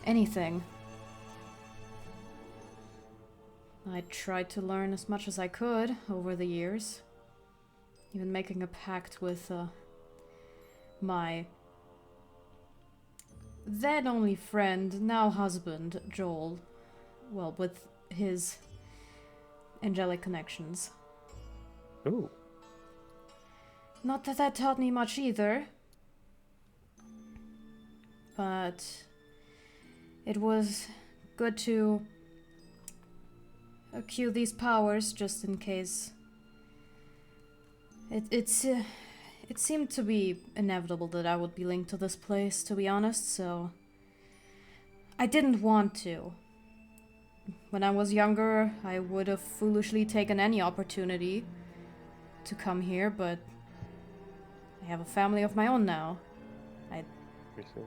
anything. I tried to learn as much as I could over the years, even making a pact with my then only friend, now husband, Joel. Well, with his angelic connections. Oh. Not that that taught me much either. But it was good to accrue these powers just in case. It seemed to be inevitable that I would be linked to this place, to be honest, so I didn't want to. When I was younger, I would have foolishly taken any opportunity to come here, but I have a family of my own now. I see.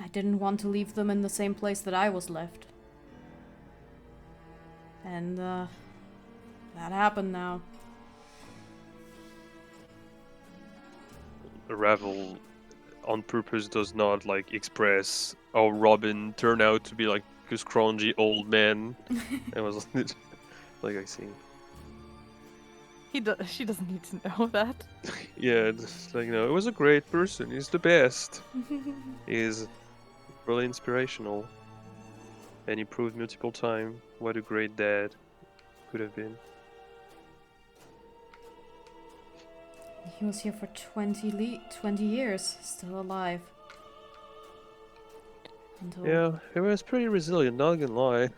I didn't want to leave them in the same place that I was left. And, that happened now. Ravel on purpose does not express how Robin turned out to be a scrawny old man. It was like I see. She doesn't need to know that. Yeah, just like, it was a great person. He's the best. He's really inspirational. And he proved multiple times what a great dad could have been. He was here for 20 years, still alive. Until... Yeah, he was pretty resilient, not gonna lie.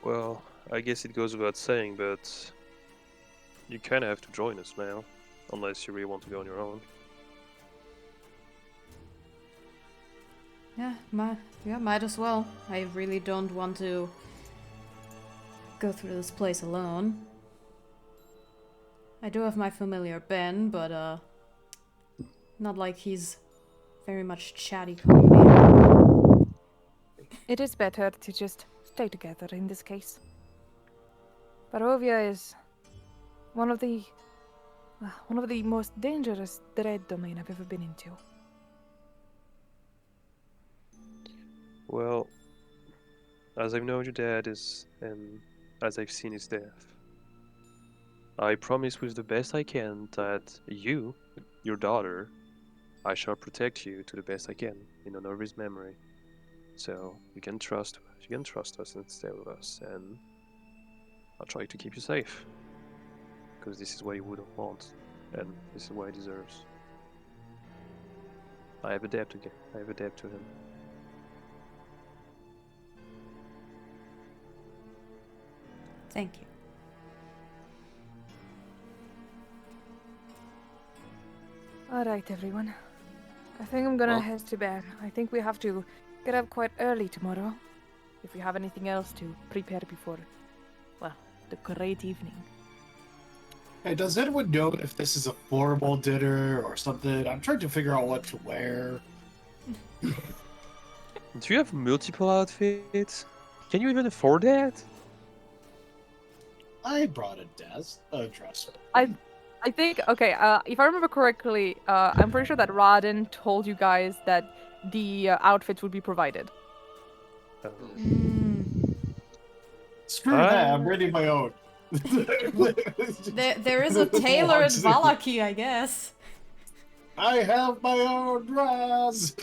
Well, I guess it goes without saying, but you kind of have to join us now, unless you really want to go on your own. Yeah, might as well. I really don't want to go through this place alone. I do have my familiar Ben, but not like he's very much chatty company. It is better to just stay together in this case. Barovia is one of the most dangerous dread domain I've ever been into. Well, as I've known your dad and as I've seen his death, I promise with the best I can that you, your daughter, I shall protect you to the best I can in honor of his memory. So you can trust us and stay with us, and I'll try to keep you safe. Because this is what he would want, and this is what he deserves. I have a debt to him. Thank you. Alright, everyone. I think I'm gonna Well- head to bed. I think we have to get up quite early tomorrow. If we have anything else to prepare before, well, the great evening. Hey, does anyone know if this is a formal dinner or something? I'm trying to figure out what to wear. Do you have multiple outfits? Can you even afford that? I brought a dress. I think, okay, if I remember correctly, I'm pretty sure that Raden told you guys that the outfits would be provided. Screw that, I'm bringing my own. There is a tailor at Vallaki, I guess. I have my own dress.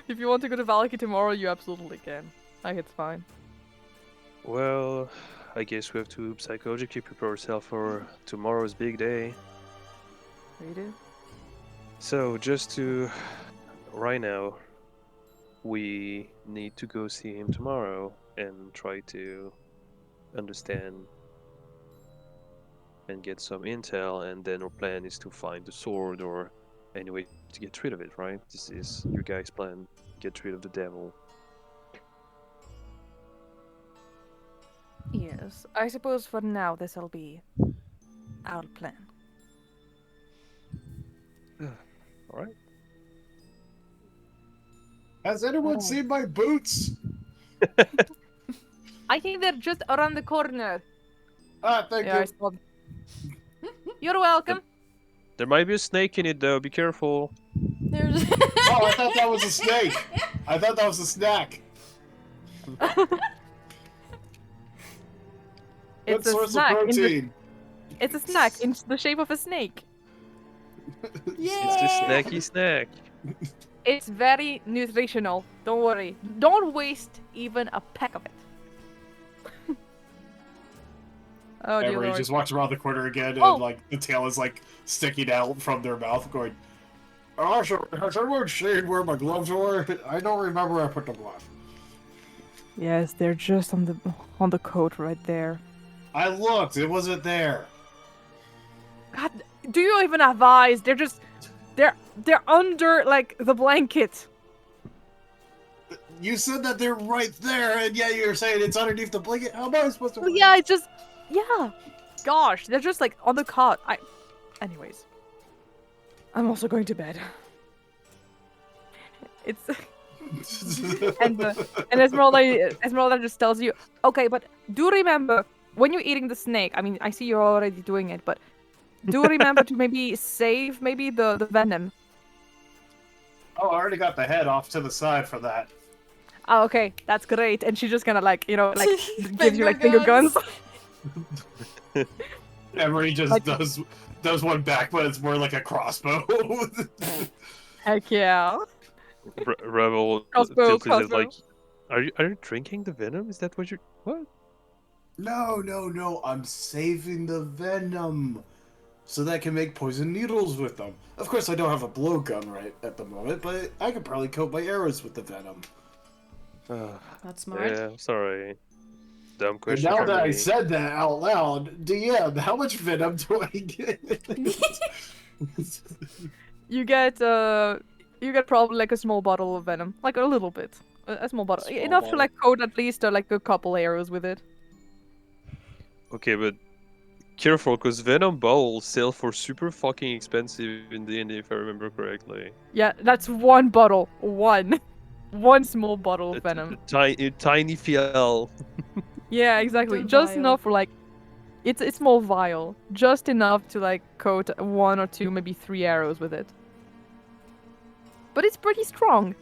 If you want to go to Vallaki tomorrow, you absolutely can. Like, it's fine. Well, I guess we have to psychologically prepare ourselves for tomorrow's big day. We do. So, right now, we need to go see him tomorrow and try to understand and get some intel, and then our plan is to find the sword or any way to get rid of it, right? This is your guys' plan. Get rid of the devil. Yes, I suppose for now this'll be our plan. Alright. Has anyone seen my boots? I think they're just around the corner. Ah, thank Yeah, I you. saw them. You're welcome. There might be a snake in it though, be careful. There's Oh, I thought that was a snake. I thought that was a snack. Good It's a source of snack. protein. It's a snack in the shape of a snake. It's the snacky snack. It's very nutritional. Don't worry. Don't waste even a peck of it. Oh dear Emery Lord. just walks around the corner again, Oh. and like the tail is like sticking out from their mouth, going. Oh, has anyone seen where my gloves were? I don't remember where I put the gloves. Yes, they're just on the coat right there. I looked. It wasn't there. God, do you even have eyes? They're under like the blanket. You said that they're right there, and yet you're saying it's underneath the blanket. How am I supposed to? Well, yeah, yeah. Gosh, they're just like on the cot. Anyways, I'm also going to bed. It's and Ezmerelda just tells you, okay, but do remember when you're eating the snake. I mean, I see you're already doing it, but do remember to maybe save maybe the venom. Oh, I already got the head off to the side for that. Oh, okay, that's great. And she's just gonna like gives you Finger like finger guns. Emery just Like- does one back, but it's more like a crossbow. Heck yeah. Ravel Crossbow, tilted is crossbow. like, are you drinking the venom? Is that what you're what? No, I'm saving the venom so that I can make poison needles with them. Of course, I don't have a blowgun right at the moment, but I could probably coat my arrows with the venom. That's smart. Yeah, sorry. Dumb And question now for that I me. said that out loud, DM, how much venom do I get? You get probably like a small bottle of venom, like a little bit, a small bottle, Small enough to bottle. like coat at least like a couple arrows with it. Okay, but careful, because venom bottles sell for super fucking expensive in D&D, if I remember correctly. Yeah, that's one bottle, one small bottle A, of venom. a tiny fial. Yeah, exactly. The Just vial. enough for like, it's a small vial, just enough to like coat 1 or 2, maybe 3 arrows with it. But it's pretty strong.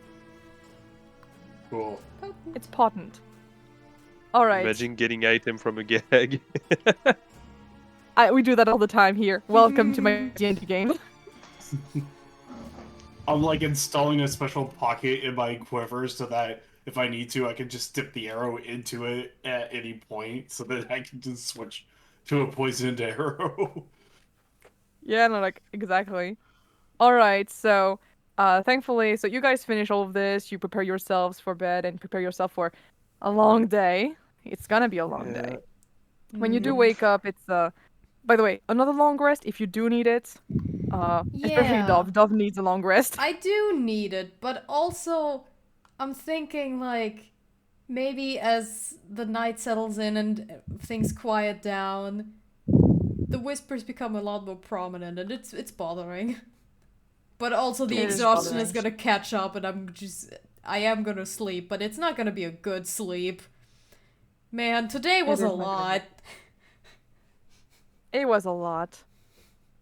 Cool. It's potent. All right. Imagine getting item from a gag. We do that all the time here. Welcome to my D&D game. I'm like installing a special pocket in my quiver so that if I need to, I can just dip the arrow into it at any point so that I can just switch to a poisoned arrow. Yeah, no, like exactly. All right, so thankfully, so you guys finish all of this. You prepare yourselves for bed and prepare yourself for a long day. It's gonna be a long day. When you do wake up, it's by the way, another long rest if you do need it. Especially Yeah. Dove. Dove needs a long rest. I do need it, but also I'm thinking like maybe as the night settles in and things quiet down, the whispers become a lot more prominent and it's bothering. But also the It is exhaustion is bothering. gonna catch up and I am gonna sleep, but it's not gonna be a good sleep. Man, today was It a is not gonna lot. It was a lot.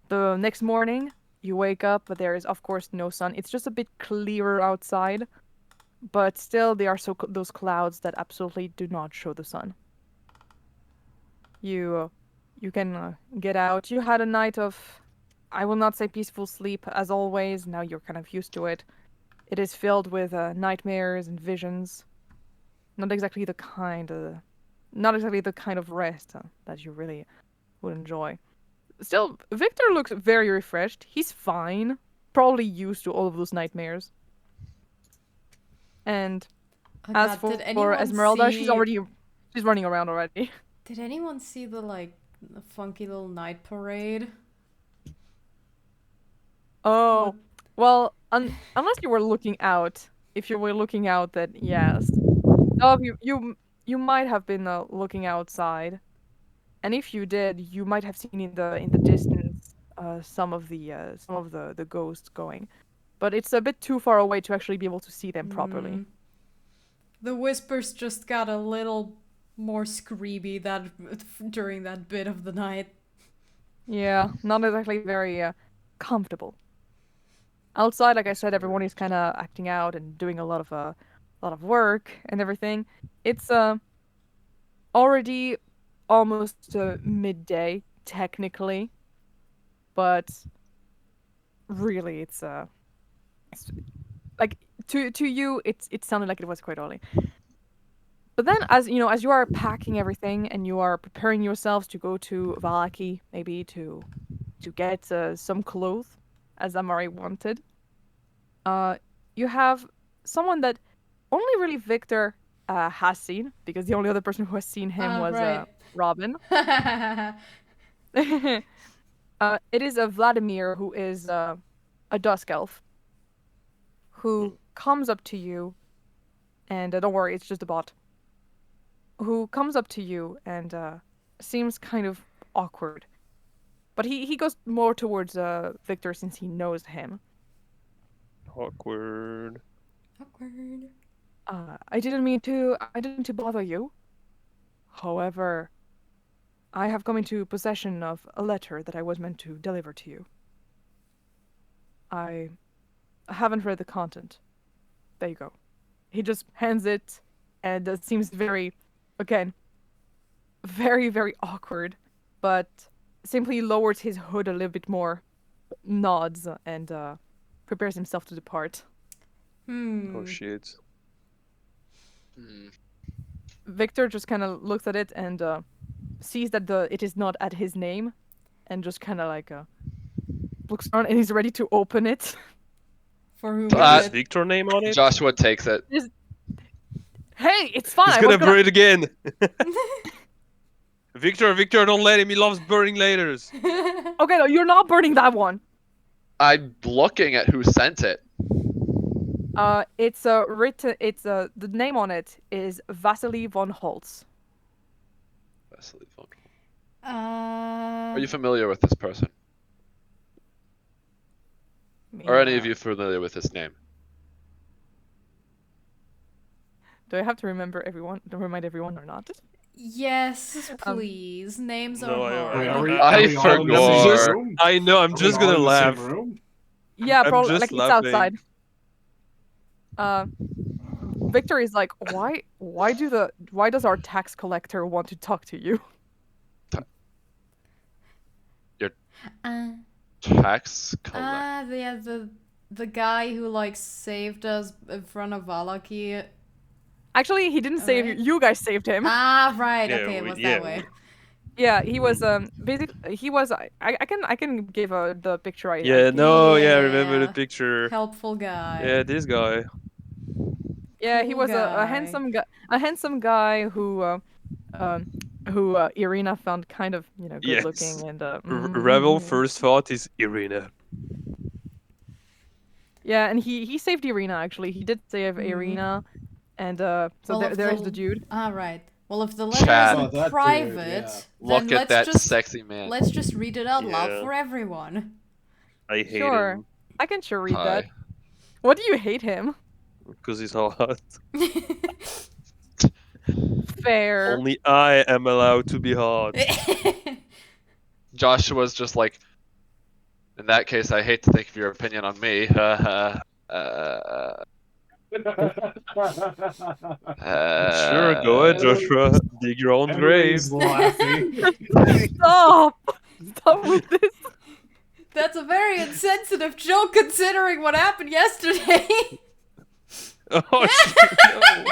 The next morning, you wake up, but there is of course no sun. It's just a bit clearer outside, but still there are those clouds that absolutely do not show the sun. You can get out. You had a night of, I will not say peaceful sleep as always. Now you're kind of used to it. It is filled with nightmares and visions. Not exactly the kind of rest that you really would enjoy. Still, Victor looks very refreshed. He's fine. Probably used to all of those nightmares. And Oh as God, for did anyone Ezmerelda, see... she's running around already. Did anyone see the funky little night parade? Oh, well, unless you were looking out. If you were looking out, then yes. Oh, you might have been looking outside, and if you did, you might have seen in the distance some of the ghosts going, but it's a bit too far away to actually be able to see them properly. Mm. The whispers just got a little more screamy during that bit of the night. Yeah, not exactly very comfortable. Outside, like I said, everyone is kind of acting out and doing a lot of work and everything. It's already almost midday technically, but really it's like to you it sounded like it was quite early. But then as you know, as you are packing everything and you are preparing yourselves to go to Vallaki, maybe to get some clothes as Amarïe wanted, you have someone that only really Victor has seen, because the only other person who has seen him was right. Robin. It is a Vladimir, who is a dusk elf, who comes up to you, and don't worry, it's just a bot. Who comes up to you and seems kind of awkward, but he goes more towards Victor since he knows him. Awkward. Awkward. I didn't mean to bother you. However, I have come into possession of a letter that I was meant to deliver to you. I haven't read the content. There you go. He just hands it, and it seems very, again, very, very awkward, but simply lowers his hood a little bit more, nods, and prepares himself to depart. Oh shit. Victor just kind of looks at it and sees that it is not at his name, and just kind of like looks around, and he's ready to open it. For whom Is is it? Victor name on it? Joshua takes it. Hey, it's fine. He's I gonna was burn it again. Victor, don't let him. He loves burning letters. Okay, no, you're not burning that one. I'm looking at who sent it. It's written. It's the name on it is Vasili von Holtz. Vasili von Holtz. Are Are you familiar with this person? Are any of you familiar with his name? Do I have to remind everyone or not? Yes, please. Names no, are I- hard. I we all in the same forgot. room? I know. I'm Are we just all gonna in the same laugh. room? Yeah, I'm probably. just Like laughing. it's outside. Victor is like, why does our tax collector want to talk to you? Tax collector. Yeah, the guy who like saved us in front of Vallaki. Actually, he didn't save you. Alright. You guys saved him. Ah, right. Yeah, Okay, it we- was yeah, that way. Yeah, he was basically he was I can give the picture I Yeah, no, yeah, I remember the Yeah. picture. Helpful guy. Yeah, this guy. Yeah, he Cool was a guy. handsome guy who Ireena found kind of good Yes. looking and Ravel first thought is Ireena. Yeah, and he saved Ireena actually. He did save Ireena, and so Well, if there's the dude. Ah, right. Well, if the letter Chat. Oh, isn't that dude, private, yeah. then Look at that sexy man. let's just read it out loud Yeah. for everyone. I hate Sure. him I can sure read Hi. that. What do you hate him? because he's hot. Fair. Only I am allowed to be hot. Joshua's just like, in that case, I hate to think of your opinion on me. Sure, go ahead, Joshua. Dig your own grave. Everybody's laughing. Stop! Stop with this. That's a very insensitive joke considering what happened yesterday. Oh shit! No.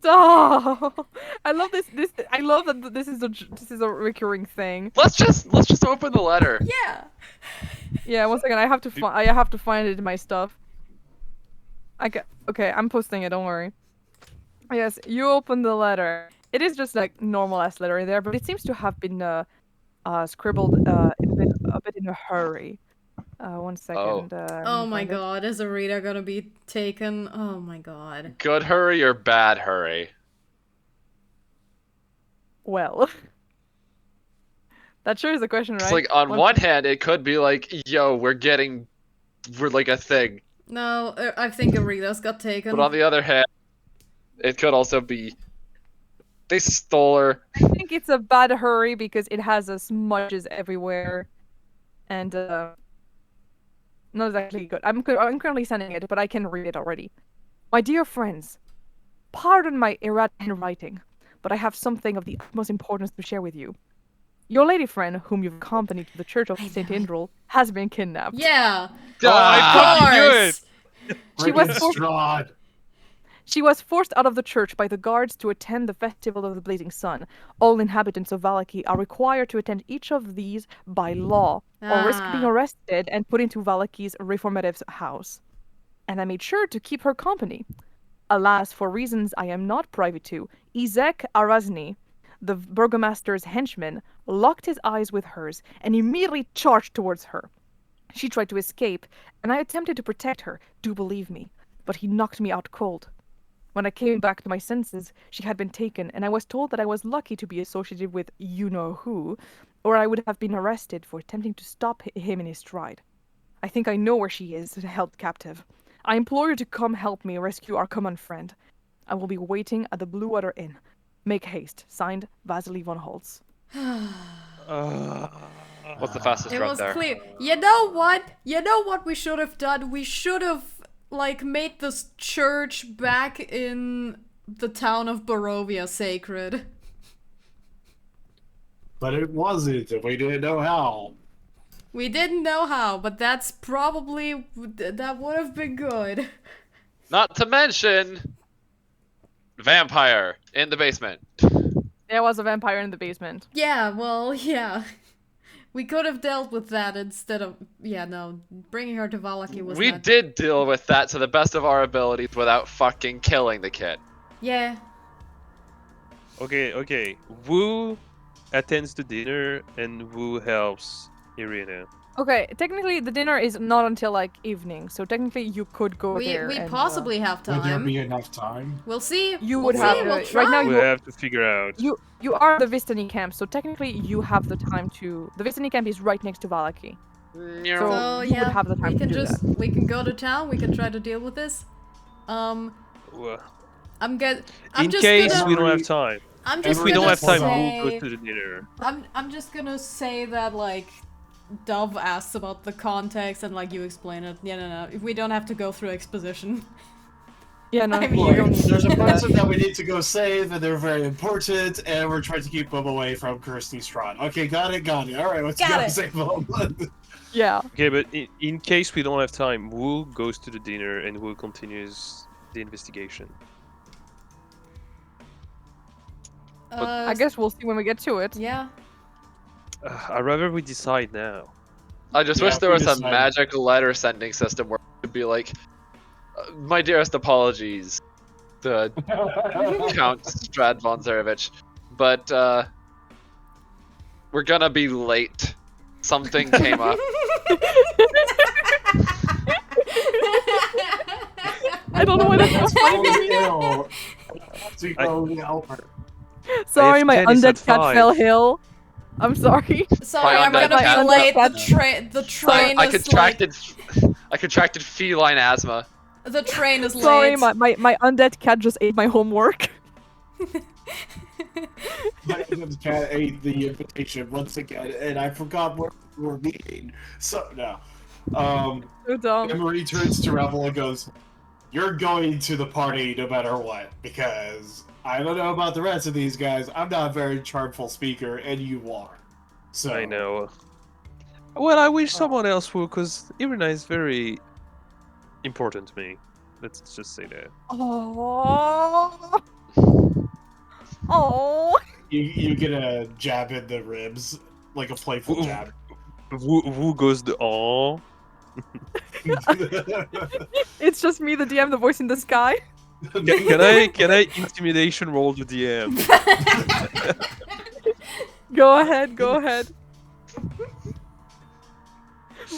Stop! I love this. I love that this is a recurring thing. Let's just open the letter. Yeah. Yeah, one second. I have to find it in my stuff. Okay, I'm posting it. Don't worry. Yes, you open the letter. It is just like normal ass letter in there, but it seems to have been scribbled a bit in a hurry. One second. Oh my god, is Amarïe gonna be taken? Oh my god. Good hurry or bad hurry? Well, that sure is a question, right? It's like on one hand, it could be like, yo, we're like a thing. No, I think Amarïe's got taken. But on the other hand, it could also be they stole her. I think it's a bad hurry because it has smudges everywhere, and not exactly good. I'm currently sending it, but I can read it already. My dear friends, pardon my erratic handwriting, but I have something of the utmost importance to share with you. Your lady friend, whom you've accompanied to the Church of St. Indrel, has been kidnapped. Yeah. Oh, I fucking knew it! She was Friggin' forced- Strahd. She was forced out of the church by the guards to attend the Festival of the Blazing Sun. All inhabitants of Vallaki are required to attend each of these by law, or risk being arrested and put into Vallaki's reformative house. And I made sure to keep her company. Alas, for reasons I am not privy to, Izek Arazni, the Burgomaster's henchman, locked his eyes with hers and immediately charged towards her. She tried to escape, and I attempted to protect her, do believe me, but he knocked me out cold. When I came back to my senses, she had been taken, and I was told that I was lucky to be associated with you-know-who, or I would have been arrested for attempting to stop him in his stride. I think I know where she is, held captive. I implore you to come help me rescue our common friend. I will be waiting at the Blue Water Inn. Make haste. Signed, Vasili von Holtz. What's the fastest It run was there? clear. You know what? You know what we should have done? We should have, like, made this church back in the town of Barovia sacred. But it wasn't, and we didn't know how. We didn't know how, but that's probably... that would have been good. Not to mention vampire in the basement. There was a vampire in the basement. Yeah, well, yeah. We could have dealt with that instead of... Yeah, no. Bringing her to Vallaki was We not... did deal with that to the best of our abilities without fucking killing the kid. Yeah. Okay. Wu attends the dinner and Wu helps Ireena. Okay, technically the dinner is not until like evening, so technically you could go We there. and, possibly have Would there time. be enough time? We'll see. You We'll would see. have We'll to- right now try. We you- have to figure out. You are the Vistani camp, so technically you have the time to. The Vistani camp is right next to Vallaki. So you would yeah, have the time we to can do just we can go to town. We can try to deal with this. Well, I'm in just case gonna, we don't have time. I'm just If we gonna don't have time, say, we'll go to the dinner. I'm just gonna say that like Dove asks about the context and like you explain it. Yeah, no. If we don't have to go through exposition. Yeah, no, I'm you here. don't need There's a to do that. person that we need to go save, and they're very important, and we're trying to keep them away from Kirsty Strahd. Okay, got it. Alright, let's Got go it. save them. Yeah. Okay, but in case we don't have time, Wu goes to the dinner and Wu continues the investigation. I guess we'll see when we get to it. Yeah. I'd rather we decide now. I just Yeah, wish there we was a decided. magic letter sending system where it could be like, my dearest apologies, the Count Strahd von Zarevich, but we're gonna be late. Something came up. I don't know why that's funny. Oh, to go help her. Sorry, my tennis at undead cat 5. fell hill. I'm sorry. Sorry, I'm undead gonna cat. be late. Cat. The train I is contracted feline asthma. like the train is late. Sorry, my undead cat just ate my homework. My cat ate the invitation once again, and I forgot where we were meeting. So, no. So dumb. Amarïe turns to Ravel and goes, "You're going to the party no matter what, because I don't know about the rest of these guys. I'm not a very charmful speaker, and you are. So I know. Well, I wish someone else would, because Ireena is very important to me. Let's just say that. Oh. Oh. You get a jab in the ribs, like a playful Ooh. jab. Wu goes the oh. It's just me, the DM, the voice in the sky. Can I intimidation roll the DM? Go ahead.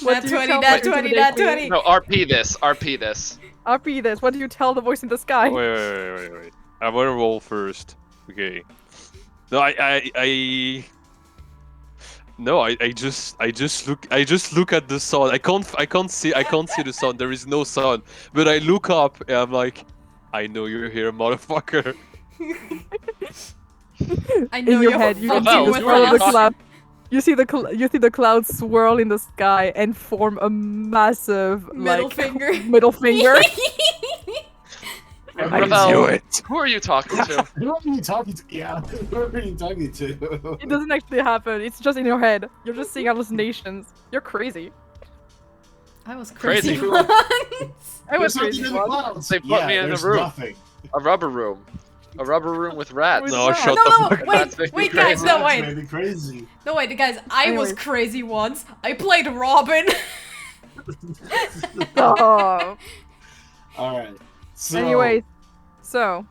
What Nat do you 20, tell nat the 20, intimidate nat queen? 20. No, RP this. RP this. What do you tell the voice in the sky? Wait. I want to roll first. Okay. No, I just look at the sun. I can't see the sun. There is no sun. But I look up and I'm like, I know you're here, motherfucker. I know In your you're head, you can fucking see the with swirl of the us. cloud. You see the clouds swirl in the sky and form a massive Middle like finger. middle finger. I Ravel, knew it. who are you talking to? Who are you talking to? Yeah, who are you talking to? It doesn't actually happen. It's just in your head. You're just seeing hallucinations. You're crazy. I was crazy, Crazy. once. I was There's crazy. nothing in the once. clouds. They put Yeah, me in the there's room. Nothing. A rubber room. A rubber room with rats. With No, rats. shut No, the no, fuck up. That's wait, making guys, crazy. no, That's wait. made me crazy. No, wait, guys, I was Anyways. crazy once. I played Robin. Oh. All right. So, Anyways, so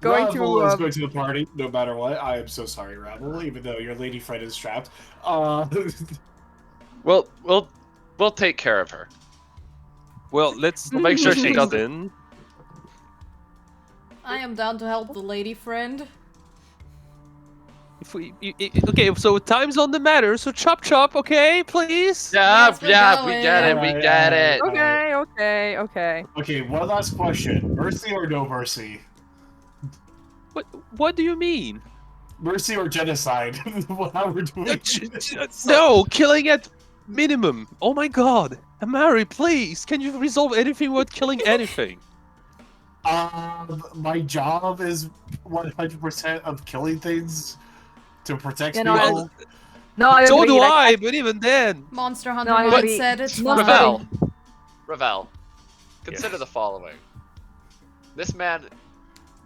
going Ravel is to going to the party no matter what. I am so sorry, Ravel, even though your lady friend is trapped. We'll take care of her. Well, let's We'll make sure she things doesn't. then. I am down to help the lady friend. Okay, so time's on the matter. So chop, okay, please. Yeah, Yes, we're yeah, we going. get it, we Alright, get it. okay. okay, one last question. Mercy or no mercy? What do you mean? Mercy or genocide? How we're doing? No, killing at minimum. Oh my god. Amarïe, please, can you resolve anything without killing anything? My job is 100% of killing things to protect You know, people. No, I So agree. do like, I, but even then. Monster Hunter No, I agree. mindset, it's Not fine. Ravel. Ravel. Consider Yes. the following. This man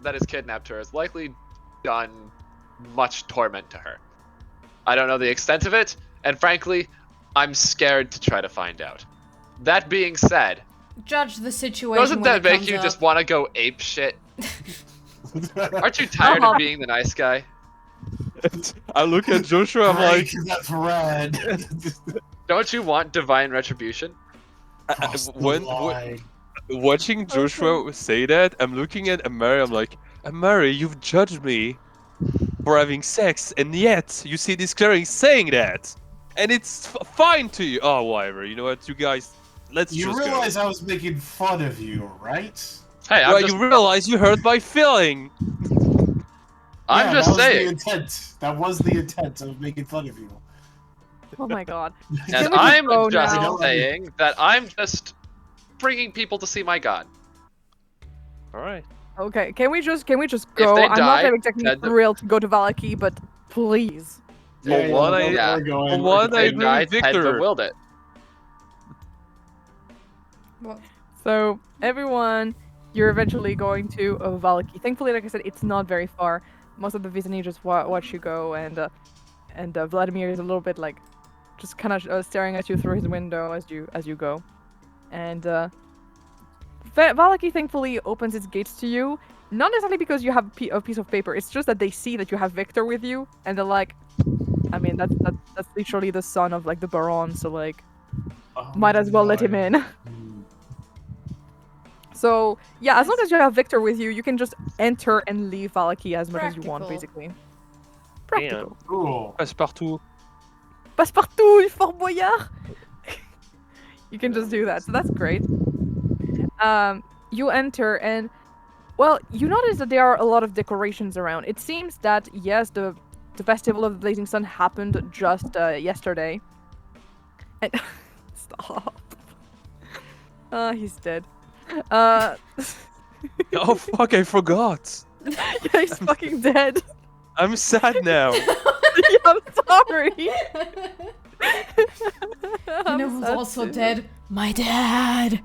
that has kidnapped her has likely done much torment to her. I don't know the extent of it, and frankly, I'm scared to try to find out. That being said, Judge the situation doesn't when that it make comes you up. just want to go ape shit? Aren't you tired of being the nice guy? I look at Joshua, I'm like, Break that thread. Don't you want divine retribution? Cross the when line. watching Joshua say that, I'm looking at Amarïe, I'm like, Amarïe, you've judged me for having sex, and yet you see this cleric saying that, and it's fine to you. Oh, whatever. You know what, you guys, let's You just realize go. I was making fun of you, right? Hey, Well, you realize you hurt my feeling. I'm Yeah, just that was saying. the intent. That was the intent of making fun of you. Oh my god. And we just I'm go just now? saying that I'm just bringing people to see my god. All right. Okay, can we just go? they I'm die, not exactly then- thrilled to go to Vallaki, but please. For one, I- Yeah. we're going. for we're one, I They going. agree died, with Ted Victor. willed it. What? So everyone, you're eventually going to Vallaki. Thankfully, like I said, it's not very far. Most of the Vistani just watch you go, and Vladimir is a little bit like, just kind of staring at you through his window as you go, and Vallaki thankfully opens its gates to you. Not necessarily because you have a piece of paper. It's just that they see that you have Victor with you, and they're like, I mean, that's literally the son of like the Baron, so like, Oh, might as well let him in. Hmm. So yeah, as long as you have Victor with you, you can just enter and leave Vallaki as much as you want, Practical. basically. Practical. Cool. Passepartout. Passepartout, Fort Boyard. You can just do that, so that's great. You enter and, well, you notice that there are a lot of decorations around. It seems that yes, the festival of the Blazing Sun happened just yesterday. And stop. He's dead. Oh fuck! I forgot. Yeah, he's fucking dead. I'm sad now. Yeah, I'm sorry. You I'm know who's sad also too. dead? My dad!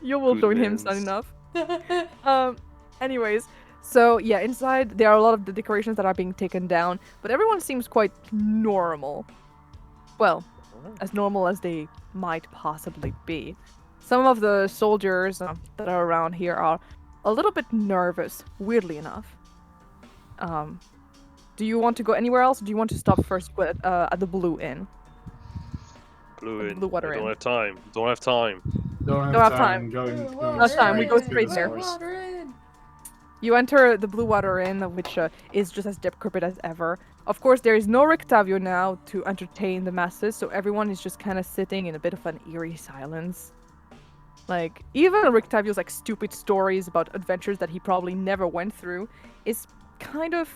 You will join him soon Goodness. enough. Anyways, so yeah, inside there are a lot of the decorations that are being taken down, but everyone seems quite normal. Well, as normal as they might possibly be. Some of the soldiers that are around here are a little bit nervous, weirdly enough. Do you want to go anywhere else? Or do you want to stop first at the Blue Inn? Blue in. Blue water I don't in. have time. Don't have time. Don't have time. Going No time, we go straight straight to there. the source. You enter the Blue Water Inn, which is just as decrepit as ever. Of course, there is no Rictavio now to entertain the masses, so everyone is just kind of sitting in a bit of an eerie silence. Like, even Rictavio's like stupid stories about adventures that he probably never went through is kind of,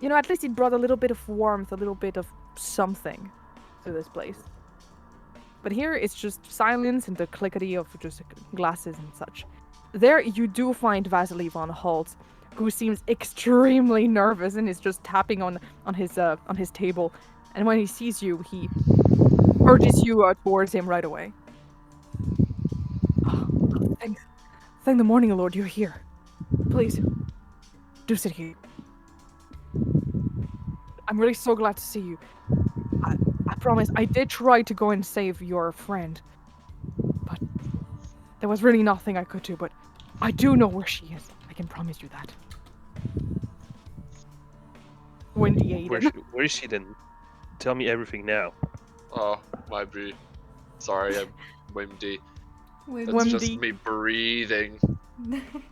you know, at least it brought a little bit of warmth, a little bit of something to this place. But here it's just silence and the clickety of just glasses and such. There you do find Vasili von Holtz, who seems extremely nervous and is just tapping on his table. And when he sees you, he urges you towards him right away. Oh, thank the morning, Lord, you're here. Please, do sit here. I'm really so glad to see you. I promise, I did try to go and save your friend, but there was really nothing I could do, but I do know where she is. I can promise you that. Windy Hayden. Where is she then? Tell me everything now. Oh, my bee. Sorry, I'm windy. It's Windy. just me breathing.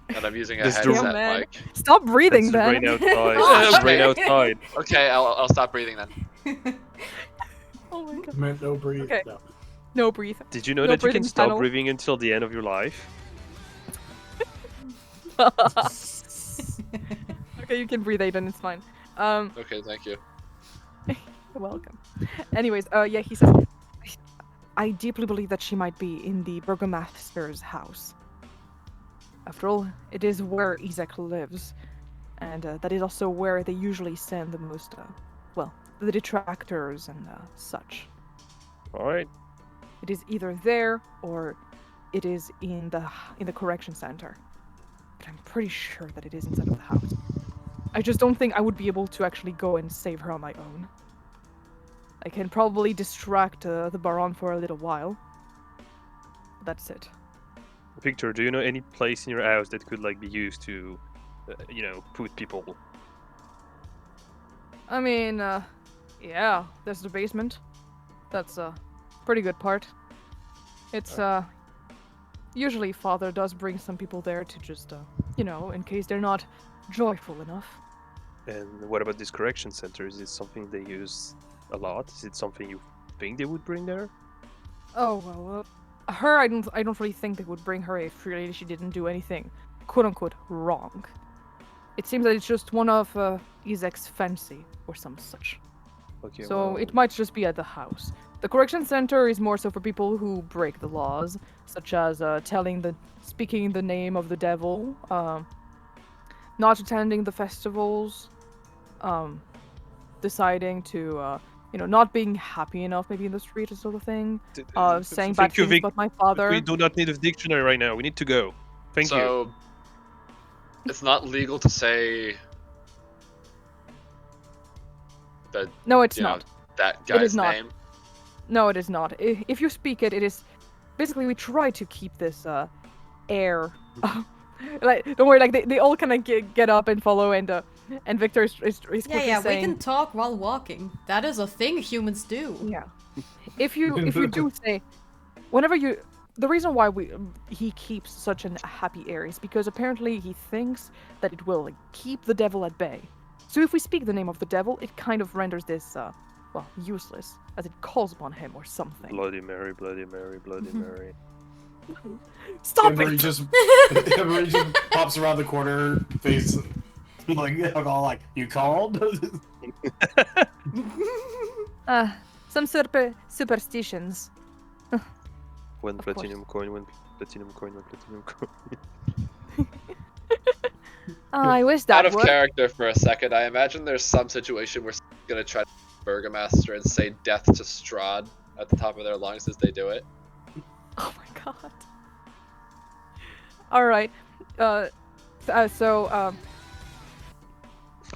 And I'm using a This is headset man. mic. Stop breathing, It's then. rain outside. Oh, It's rain okay. outside. Okay, I'll stop breathing then. Oh my god. Meant no breathe. Okay. No. No breathe. Did you know No that you breathing can stop tunnel. breathing until the end of your life? Okay, you can breathe, Hayden. It's fine. Okay, thank you. You're welcome. Anyways, yeah, he says, I deeply believe that she might be in the Burgomaster's house. After all, it is where Izek lives, and that is also where they usually send the most, well, the detractors and such. Alright. It is either there or it is in the correction center. But I'm pretty sure that it is inside of the house. I just don't think I would be able to actually go and save her on my own. I can probably distract the Baron for a little while. That's it. Victor, do you know any place in your house that could like be used to, put people? I mean, yeah, there's the basement. That's a pretty good part. It's, usually father does bring some people there to just, in case they're not joyful enough. And what about this correction center? Is it something they use a lot? Is it something you think they would bring there? Oh, well, her, I don't really think they would bring her if really she didn't do anything, quote-unquote, wrong. It seems that it's just one of Izek's fancy, or some such. Okay, So well, it might just be at the house. The correction center is more so for people who break the laws, such as speaking the name of the devil, not attending the festivals, deciding to, not being happy enough maybe in the street or sort of thing, saying bad thank you, things Vic. about my father. We do not need a dictionary right now. We need to go. Thank you. So, it's not legal to say that. No, it's you know, not. that It is guy's not. name. No, it is not. If you speak it, it is basically we try to keep this air. Like, don't worry. Like they all kind of get up and follow, and Victor is quickly Yeah, saying, we can talk while walking. That is a thing humans do. yeah. If you do say, the reason why he keeps such a happy air is because apparently he thinks that it will keep the devil at bay. So if we speak the name of the devil, it kind of renders this useless, as it calls upon him or something. Bloody Mary, Bloody Mary, Bloody Mary. Stop Everybody it! just pops around the corner, face all like, you called? Some superstitions. One Of platinum coin, one platinum coin, one platinum coin. I wish that Out of would. character for a second, I imagine there's some situation where someone's gonna try to Burgomaster and say death to Strahd at the top of their lungs as they do it. Oh my god. Alright. So,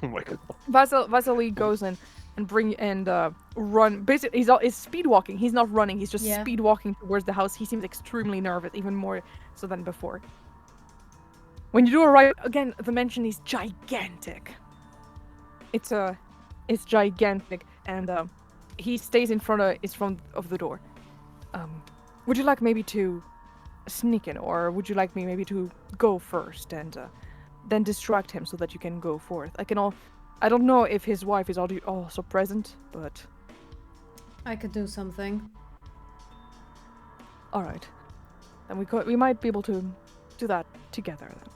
Oh my god. Vasili goes in and run. Basically, he's speed walking. He's not running. He's just Yeah. speed walking towards the house. He seems extremely nervous, even more so than before. When you do arrive, again, the mansion is gigantic. It's gigantic, and he stays in front of the door. Would you like maybe to sneak in, or would you like me maybe to go first and then distract him so that you can go forth? I don't know if his wife is also present, but I could do something. all right. Then we might be able to do that together then.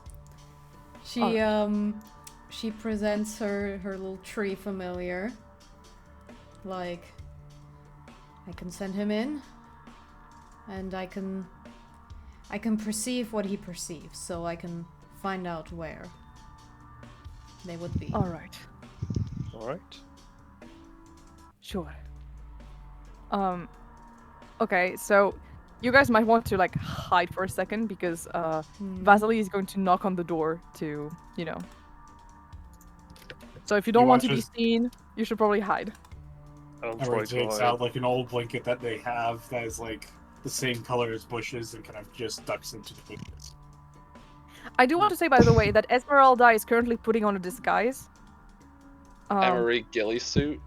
She presents her little tree familiar. Like, I can send him in, and I can perceive what he perceives, so I can find out where they would be. All right. Alright. Sure. Okay, so you guys might want to hide for a second because Vasili is going to knock on the door to, So if you don't You want want to be to- seen, you should probably hide. I'm Everybody trying to takes hide. out an old blanket that they have that is the same color as bushes and kind of just ducks into the bushes. I do want to say, by the way, that Ezmerelda is currently putting on a disguise. Amarïe ghillie suit.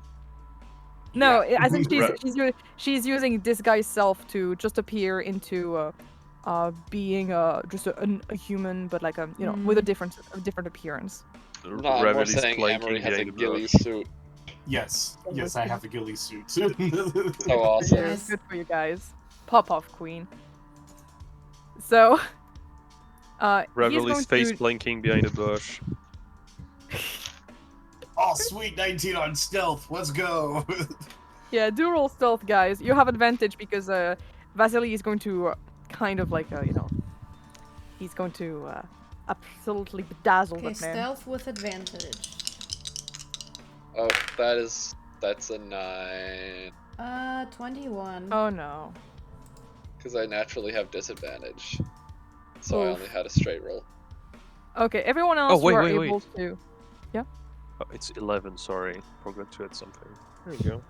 No, Yeah. I think Right. she's using disguise self to just appear into being just a human, but with a different appearance. No, I'm Ravel more is saying planking Amarïe has a behind the ghillie bush. suit. Yes, I have a ghillie suit. So Good for awesome. you. Yes. Good for you guys. Pop off, queen. So, Ravel he's is going face to... planking behind a bush. Oh, sweet 19 on stealth. Let's go. Yeah, do roll stealth, guys. You have advantage because Vasili is going to kind of like he's going to absolutely bedazzle Okay, that man. stealth with advantage. Oh, that's a 9. 21. Oh no. Because I naturally have disadvantage. So I Oof. only had a straight roll. Okay, everyone else wait, you are wait, able wait. to. Oh, it's 11. Sorry, forgot to add something. There you go.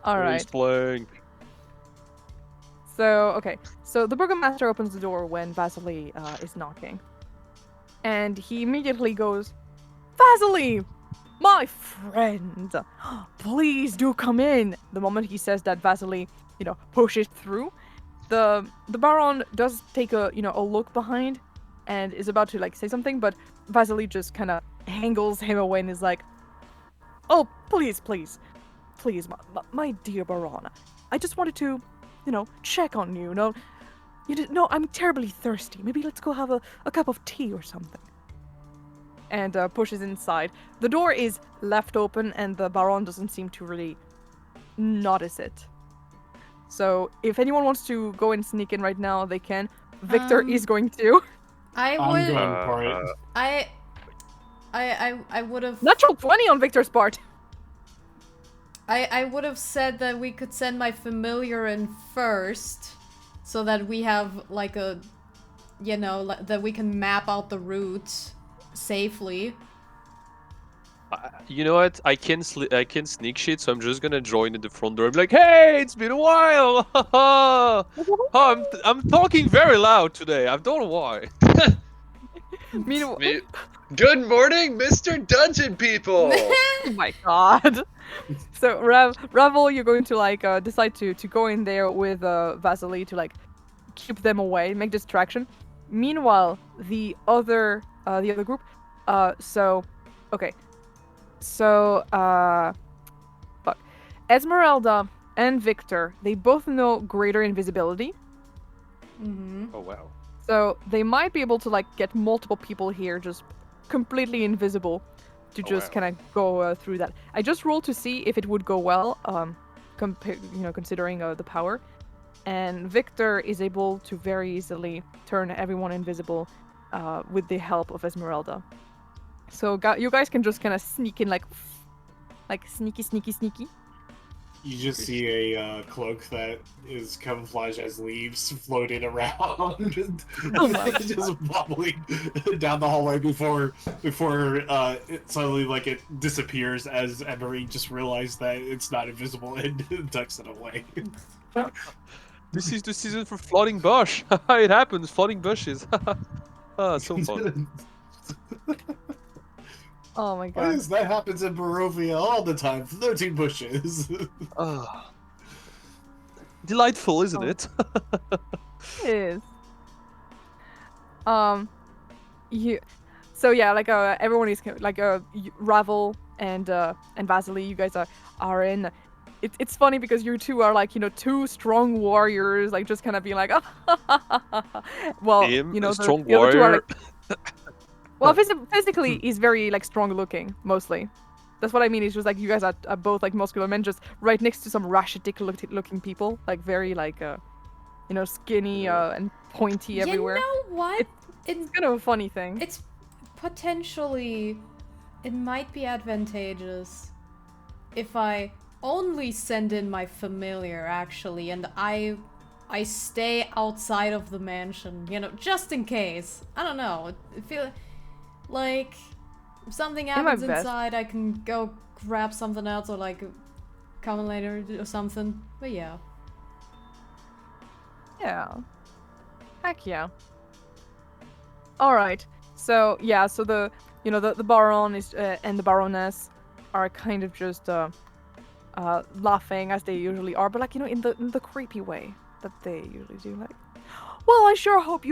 All right. Face blank. So okay, so the Burgomaster opens the door when Vasili is knocking, and he immediately goes, "Vasili, my friend, please do come in." The moment he says that, Vasili, pushes through. The Baron does take a a look behind, and is about to like say something, but Vasili just kind of angles him away and is like, "Oh, please, my dear Baron, I just wanted to, check on you. No, I'm terribly thirsty. Maybe let's go have a cup of tea or something." And pushes inside. The door is left open, and the Baron doesn't seem to really notice it. So if anyone wants to go and sneak in right now, they can. Victor is going to. I'm I going for it. I would have. Natural 20 on Victor's part. I would have said that we could send my familiar in first, so that we have like a, that we can map out the route safely. You know what? I can sneak shit, so I'm just gonna join at the front door. I'm like, hey, it's been a while. I'm talking very loud today. I don't know why. Meanwhile, Good morning, Mr. Dungeon People! oh my god. So Ravel, you're going to like decide to go in there with Vasili to like keep them away, make distraction. Meanwhile, the other group, fuck. Ezmerelda and Victor, they both know greater invisibility. Mm-hmm. Oh wow. So they might be able to like get multiple people here just completely invisible to just wow. kind of go through that. I just rolled to see if it would go well, considering the power. And Victor is able to very easily turn everyone invisible with the help of Ezmerelda. So you guys can just kind of sneak in like sneaky. You just see a cloak that is camouflaged as leaves floating around, just bubbling down the hallway before it suddenly it disappears as Amarïe just realized that it's not invisible and tucks it away. This is the season for floating bush. It happens, floating bushes. So fun. Oh my Oh, god. yes, that happens in Barovia all the time. Floating bushes. Delightful, isn't it? It is. So yeah, everyone is Ravel and Vasili, you guys are in. It's funny because you two are two strong warriors, like just kind of being like, well, A strong the other two are warrior. well, physically he's very strong looking mostly. That's what I mean. It's just you guys are both muscular men, just right next to some rachitic looking people, very skinny and pointy everywhere. You know what? It's kind of a funny thing. It's potentially, it might be advantageous if I only send in my familiar actually, and I stay outside of the mansion, just in case. I don't know. I feel like if something happens inside, I can go grab something else or come later or something. But yeah. Yeah. Heck yeah. All right. So yeah. So the the Baron is and the Baroness are kind of just laughing as they usually are, but in the creepy way that they usually do. Well, I sure hope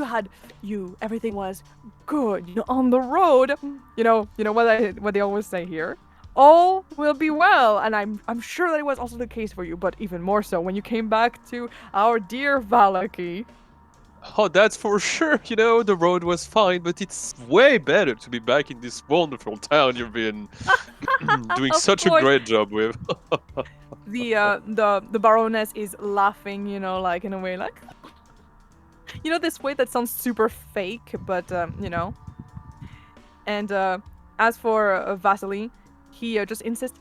everything was good on the road. You know what they always say here. All will be well, and I'm sure that it was also the case for you, but even more so when you came back to our dear Vallaki. Oh, that's for sure. You know, the road was fine, but it's way better to be back in this wonderful town you've been doing Of such a course. great job with. The Baroness is laughing, like in a way like this way that sounds super fake, but And as for Vasili, he just insists,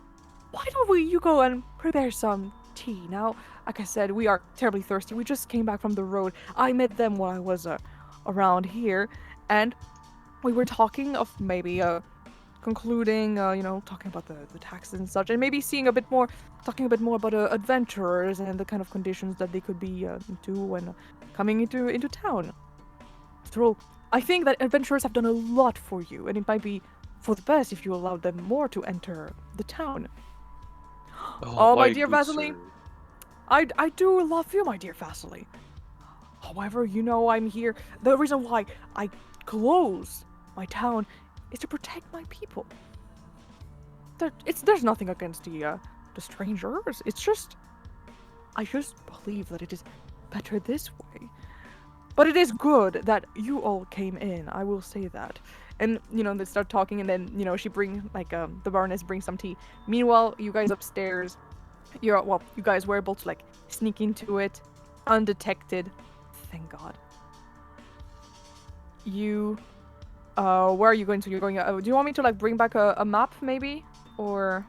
why don't you go and prepare some tea? Now, like I said, we are terribly thirsty. We just came back from the road. I met them while I was around here, and we were talking of maybe concluding, talking about the taxes and such, and maybe talking a bit more about adventurers and the kind of conditions that they could be into when coming into town. After all, I think that adventurers have done a lot for you, and it might be for the best if you allowed them more to enter the town. Oh, my dear good Vasili, sir. I do love you, my dear Vasili. However, I'm here. The reason why I close my town is to protect my people. There's nothing against the strangers. It's just, I just believe that it is better this way. But it is good that you all came in, I will say that. And, they start talking, and then, she the Baroness brings some tea. Meanwhile, you guys upstairs, you guys were able to, sneak into it, undetected. Thank God. Where are you going to? You're going, do you want me to, bring back a map, maybe? Or...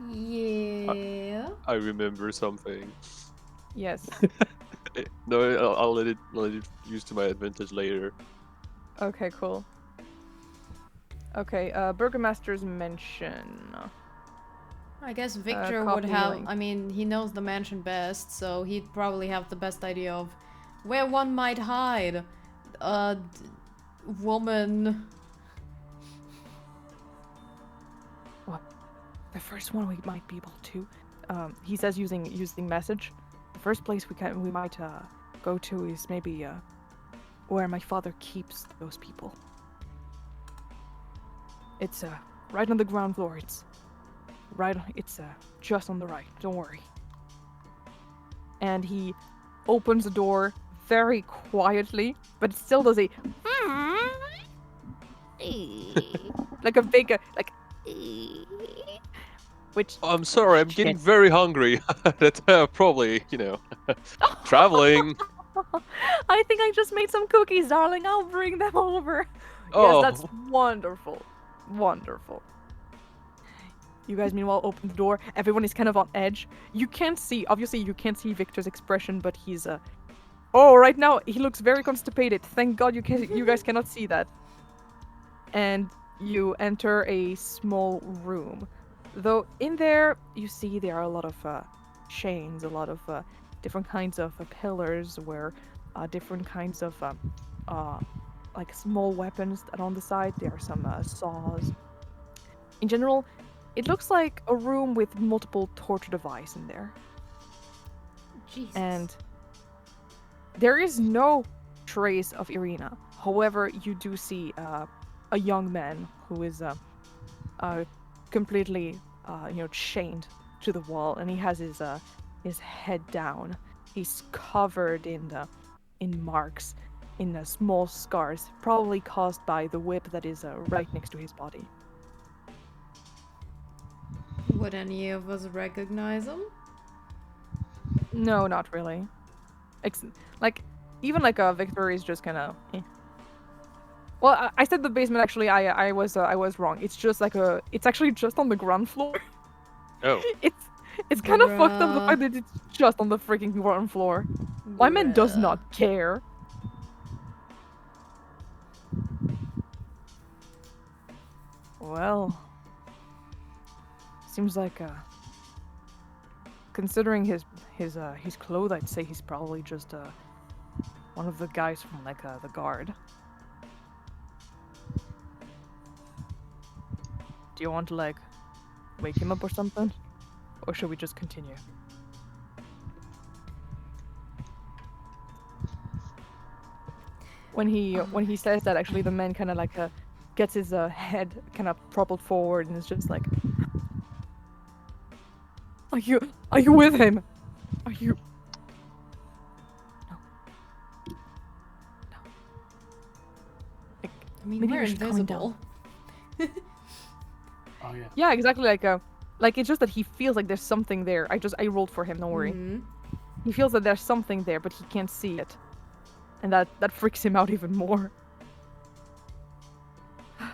Yeah. I remember something. Yes. No, I'll let it use to my advantage later. Okay, cool. Okay, Burgomaster's mention. I guess Victor would copy have. link. I mean, he knows the mansion best, so he'd probably have the best idea of where one might hide. Woman. What? The first one we might be able to. He says using message. The first place we might go to is maybe where my father keeps those people. It's right on the ground floor. It's just on the right. Don't worry. And he opens the door very quietly, but it still does a like a big which I'm sorry, I'm getting very hungry. That's probably, traveling. I think I just made some cookies, darling. I'll bring them over. Oh. Yes, that's wonderful. Wonderful. You guys meanwhile open the door. Everyone is kind of on edge. You can't see Victor's expression, but he's right now he looks very constipated. Thank God you guys cannot see that. And you enter a small room. Though in there, you see there are a lot of chains, a lot of different kinds of pillars where different kinds of small weapons that on the side. There are some saws. In general, it looks like a room with multiple torture devices in there. Jesus. And there is no trace of Ireena. However, you do see a young man who is completely chained to the wall, and he has his head down. He's covered in marks, in small scars, probably caused by the whip that is right next to his body. Would any of us recognize him? No, not really. Even Victor is just kind of. Well, I said the basement. Actually, I was wrong. It's just it's actually just on the ground floor. Oh. It's kind of fucked up the fact that it's just on the freaking ground floor. My man does not care. Well, seems like considering his clothes, I'd say he's probably just one of the guys from the guard. Do you want to wake him up or something? Or should we just continue? When he says that, actually the man kind of gets his head kind of propelled forward and is just like, Are you with him? Are you? No. I mean, Maybe we're we should calm invisible. Oh yeah. Yeah, exactly. Like it's just that he feels like there's something there. I rolled for him. Don't worry. Mhm. He feels that there's something there, but he can't see it, and that freaks him out even more. God.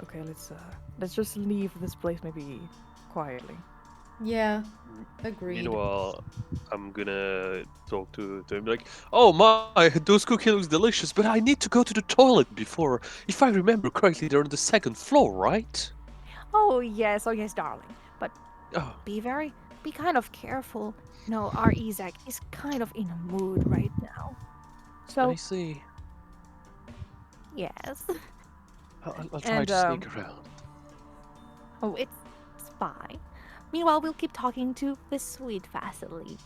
Okay, let's just leave this place maybe quietly. Yeah, agreed. Meanwhile, I'm gonna talk to him like, "Oh my, those cookies looks delicious, but I need to go to the toilet before. If I remember correctly, they're on the second floor, right?" Oh yes, darling. But Oh, be kind of careful. No, our Izek is kind of in a mood right now. So I see. yes. I'll try And, to sneak around. Oh, it's fine. Meanwhile, we'll keep talking to the sweet Vasili.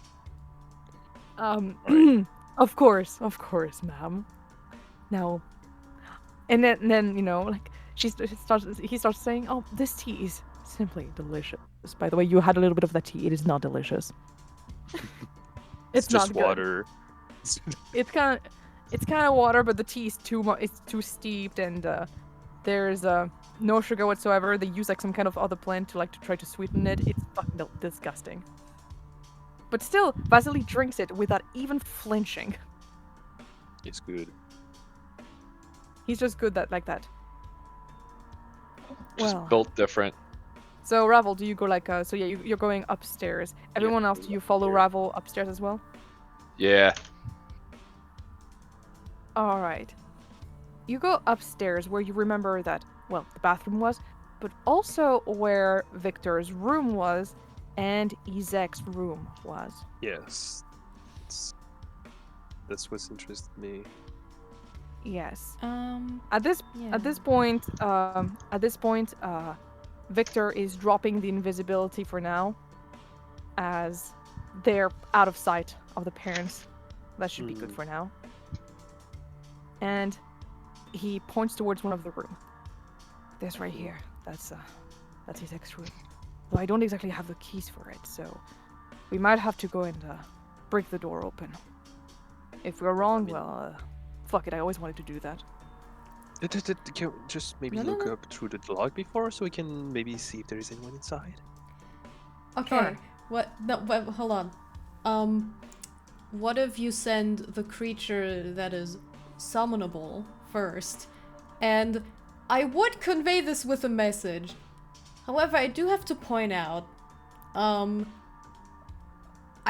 Right. Of course, ma'am. Now, and then like he starts saying, "Oh, this tea is simply delicious. By the way, you had a little bit of that tea. It is not delicious. It's not just good. water. It's kind of water, but the tea is too much. It's too steeped, and there's no sugar whatsoever. They use like some kind of other plant to try to sweeten it. It's fucking disgusting. But still, Vasili drinks it without even flinching. It's good. He's just good like that. Just Well. built different. So Ravel, do you go so yeah, you're going upstairs. Everyone else, do you follow upstairs. Ravel upstairs as well? Yeah. All right. You go upstairs where you remember that, well, the bathroom was, but also where Victor's room was and Izek's room was. Yes. That's what's interested me. Yes. Yeah. At this point, Victor is dropping the invisibility for now, as they're out of sight of the parents. That should be good for now. And he points towards one of the room. This right here. That's his ex room. Though I don't exactly have the keys for it, so we might have to go and break the door open. If we're wrong, well, fuck it. I always wanted to do that. Can you just maybe look up through the log before, so we can maybe see if there is anyone inside? Okay. Sure. What? No, wait, hold on. What if you send the creature that is summonable first? And I would convey this with a message. However, I do have to point out, I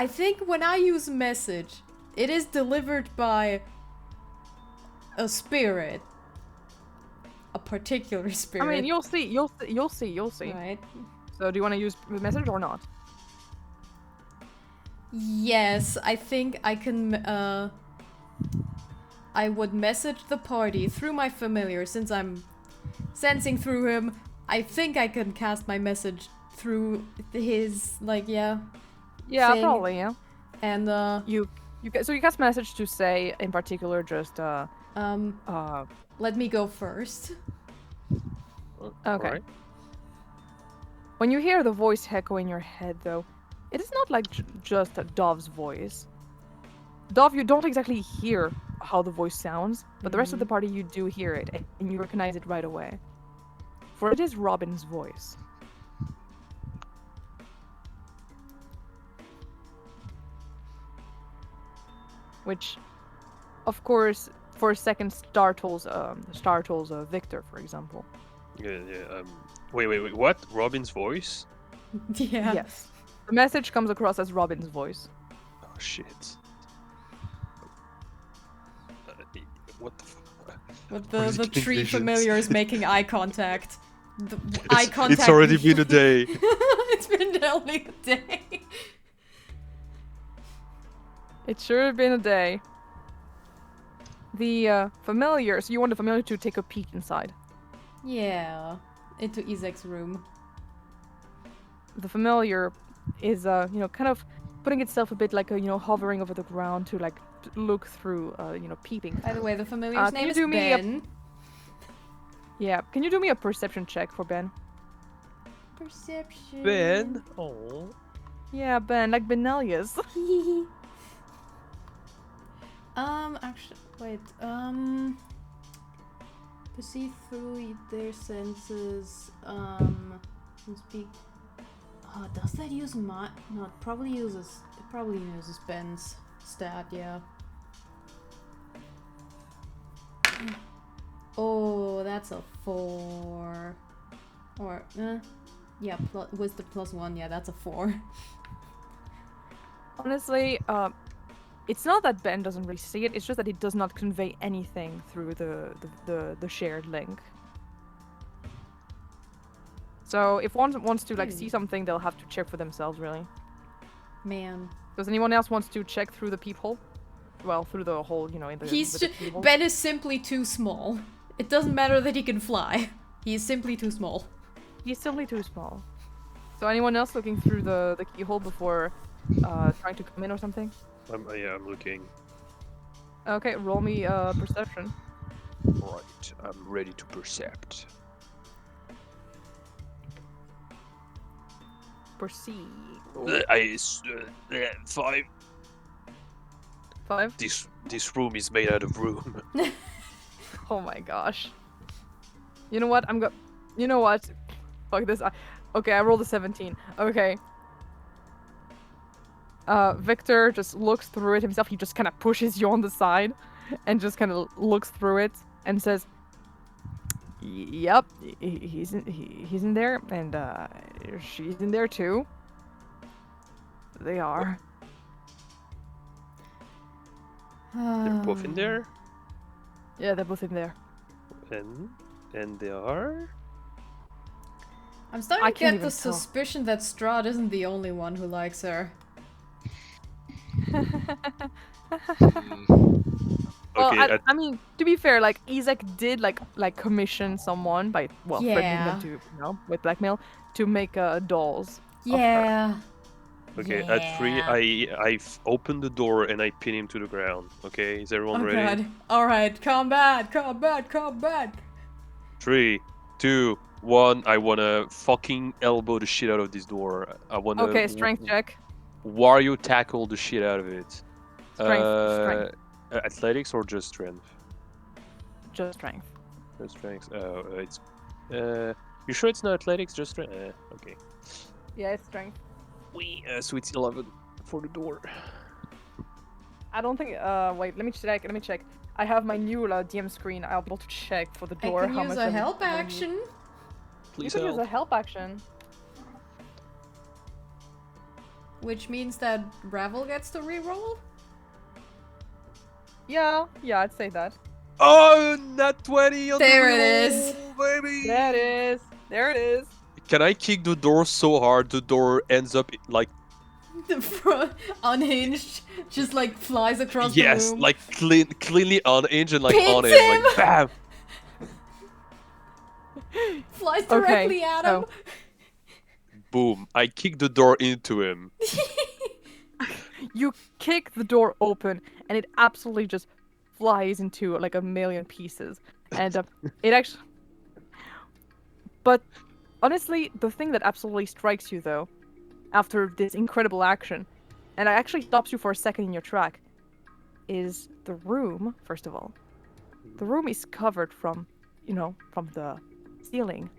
think when I use message, it is delivered by a spirit. A particular spirit. I mean, you'll see. Right. So do you want to use the message or not? Yes, I think I can, I would message the party through my familiar, since I'm sensing through him. I think I can cast my message through his, Yeah, thing. probably, yeah. And, So you cast message to say, in particular, just, let me go first. Okay. Alright. When you hear the voice echo in your head, though, it is not like just a Dove's voice. Dove, you don't exactly hear how the voice sounds, but the rest of the party, you do hear it, and you recognize it right away. For it is Robin's voice. Which, of course, for a second startles Victor, for example. Yeah. Wait. What? Robin's voice? Yeah. Yes. The message comes across as Robin's voice. Oh shit. What the fuck? With Or is the it getting tree visions? familiars making eye contact. Eye contact. It's already been a day. It's been only a day. It sure have been a day. The familiar, so you want the familiar to take a peek inside. Yeah. Into Izek's room. The familiar is, kind of putting itself a bit like, hovering over the ground to, look through, peeping. By the way, the familiar's can name you is do me a- Ben. Yeah, can you do me a perception check for Ben? Perception. Ben? Oh. Yeah, Ben, like Benellius. Actually, wait, to see through their senses, and speak. Oh, does that use my? No, it probably uses Ben's stat, yeah. Oh, that's a 4. Or, yeah, wisdom +1, yeah, that's a 4. Honestly, it's not that Ben doesn't really see it, it's just that it does not convey anything through the shared link. So if one wants to like see something, they'll have to check for themselves, really. Man. Does anyone else want to check through the peephole? Well, through the hole, you know, in the. Ben is simply too small. It doesn't matter that he can fly. He is simply too small. He's simply too small. So anyone else looking through the keyhole before trying to come in or something? Yeah, I'm looking. Okay, roll me perception. Right, I'm ready to percept. Perceive. 5. 5? This room is made out of room. Oh my gosh. You know what? You know what? Fuck this. Okay, I rolled a 17. Okay. Victor just looks through it himself. He just kind of pushes you on the side and just kind of looks through it and says, "Yep, he's in there, and she's in there too. They are." They're both in there, Yeah, they're both in there. and they are. I'm starting I to can't get the even tell. suspicion that Strahd isn't the only one who likes her. Well, Okay, I mean, to be fair, like Izek did like commission someone by threatening Yeah. them to, you know, with blackmail to make dolls. Yeah. okay. Yeah. At 3, I've opened the door and I pin him to the ground. Okay, is everyone Oh ready? god. Alright, combat! 3, 2, 1. I wanna fucking elbow the shit out of this door. I wanna. Okay, strength check. Wario tackle the shit out of it. Strength. Athletics or just strength? Just strength. Just strength. It's. You sure it's not athletics? Just strength. Okay. Yeah, it's strength. So it's 11 for the door. I don't think. Wait. Let me check. I have my new DM screen. I'll be able to check for the door. I can how use much a I'm help gonna need. action. You Please can help. use a help action. Which means that Ravel gets to reroll? Yeah, I'd say that. Oh, not 20 on There the it reroll, is. baby. There it is. Can I kick the door so hard the door ends up like The front unhinged, just like flies across yes, the room. like cleanly unhinged and like Pins on it, him! like bam. Flies directly at him. so- Boom! I kick the door into him. You kick the door open, and it absolutely just flies into like a million pieces. And it actually. But honestly, the thing that absolutely strikes you, though, after this incredible action, and it actually stops you for a second in your track, is the room. First of all, the room is covered from the ceiling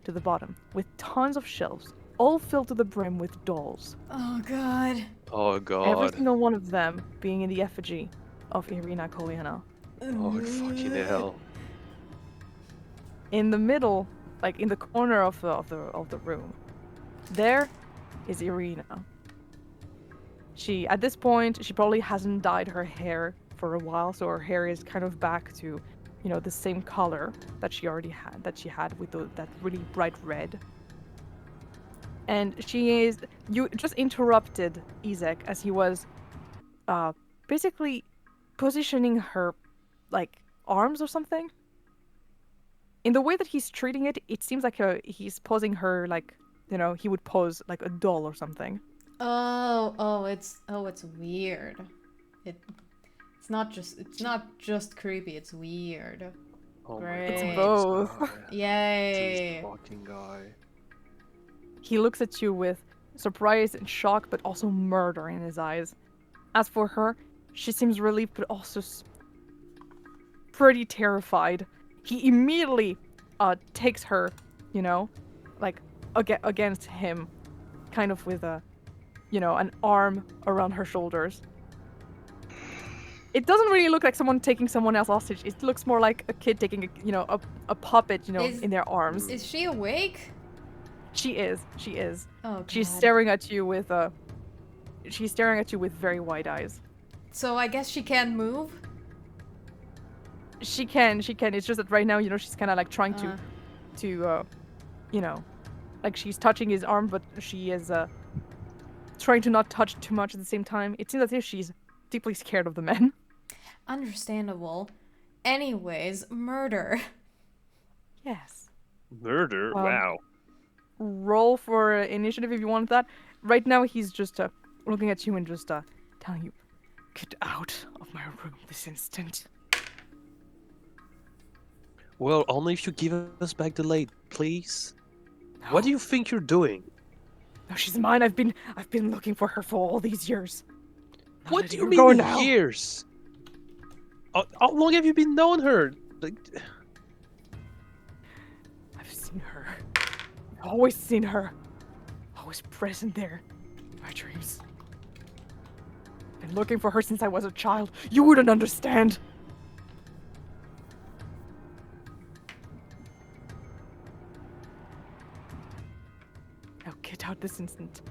to the bottom with tons of shelves, all filled to the brim with dolls. Oh god. Oh Every god. single one of them being in the effigy of Ireena Koliana. Oh fucking hell. In the middle, like in the corner of the room, there is Ireena. She, at this point, she probably hasn't dyed her hair for a while, so her hair is kind of back to, the same color that she had with that really bright red. And you just interrupted Izek as he was basically positioning her like arms or something. In the way that he's treating it, it seems like he's posing her like, he would pose like a doll or something. It's weird. It's not just creepy, it's weird. Oh Great. It's my both. god. Yay. This fucking guy. He looks at you with surprise and shock, but also murder in his eyes. As for her, She seems relieved, but also pretty terrified. He immediately takes her, you know, like against him, kind of with a, you know, an arm around her shoulders. It doesn't really look like someone taking someone else hostage. It looks more like a kid taking a puppet, you know, in their arms. Is she awake? She is. She is. Oh, God. She's staring at you with very wide eyes. So I guess she can't move? She can. It's just that right now, you know, she's kind of like trying to, you know, like she's touching his arm, but she is trying to not touch too much at the same time. It seems as if she's deeply scared of the men. Understandable. Anyways, murder. Yes. Murder? Wow. Roll for initiative if you want that. Right now, he's just looking at you and just telling you, "Get out of my room this instant." Well, only if you give us back the lady, please. What do you think you're doing? No, she's mine. I've been looking for her for all these years. What do you go mean now. years? How long have you been known her? Like, I've seen her. I've always seen her. Always present there. In my dreams. Been looking for her since I was a child. You wouldn't understand. Now get out this instant.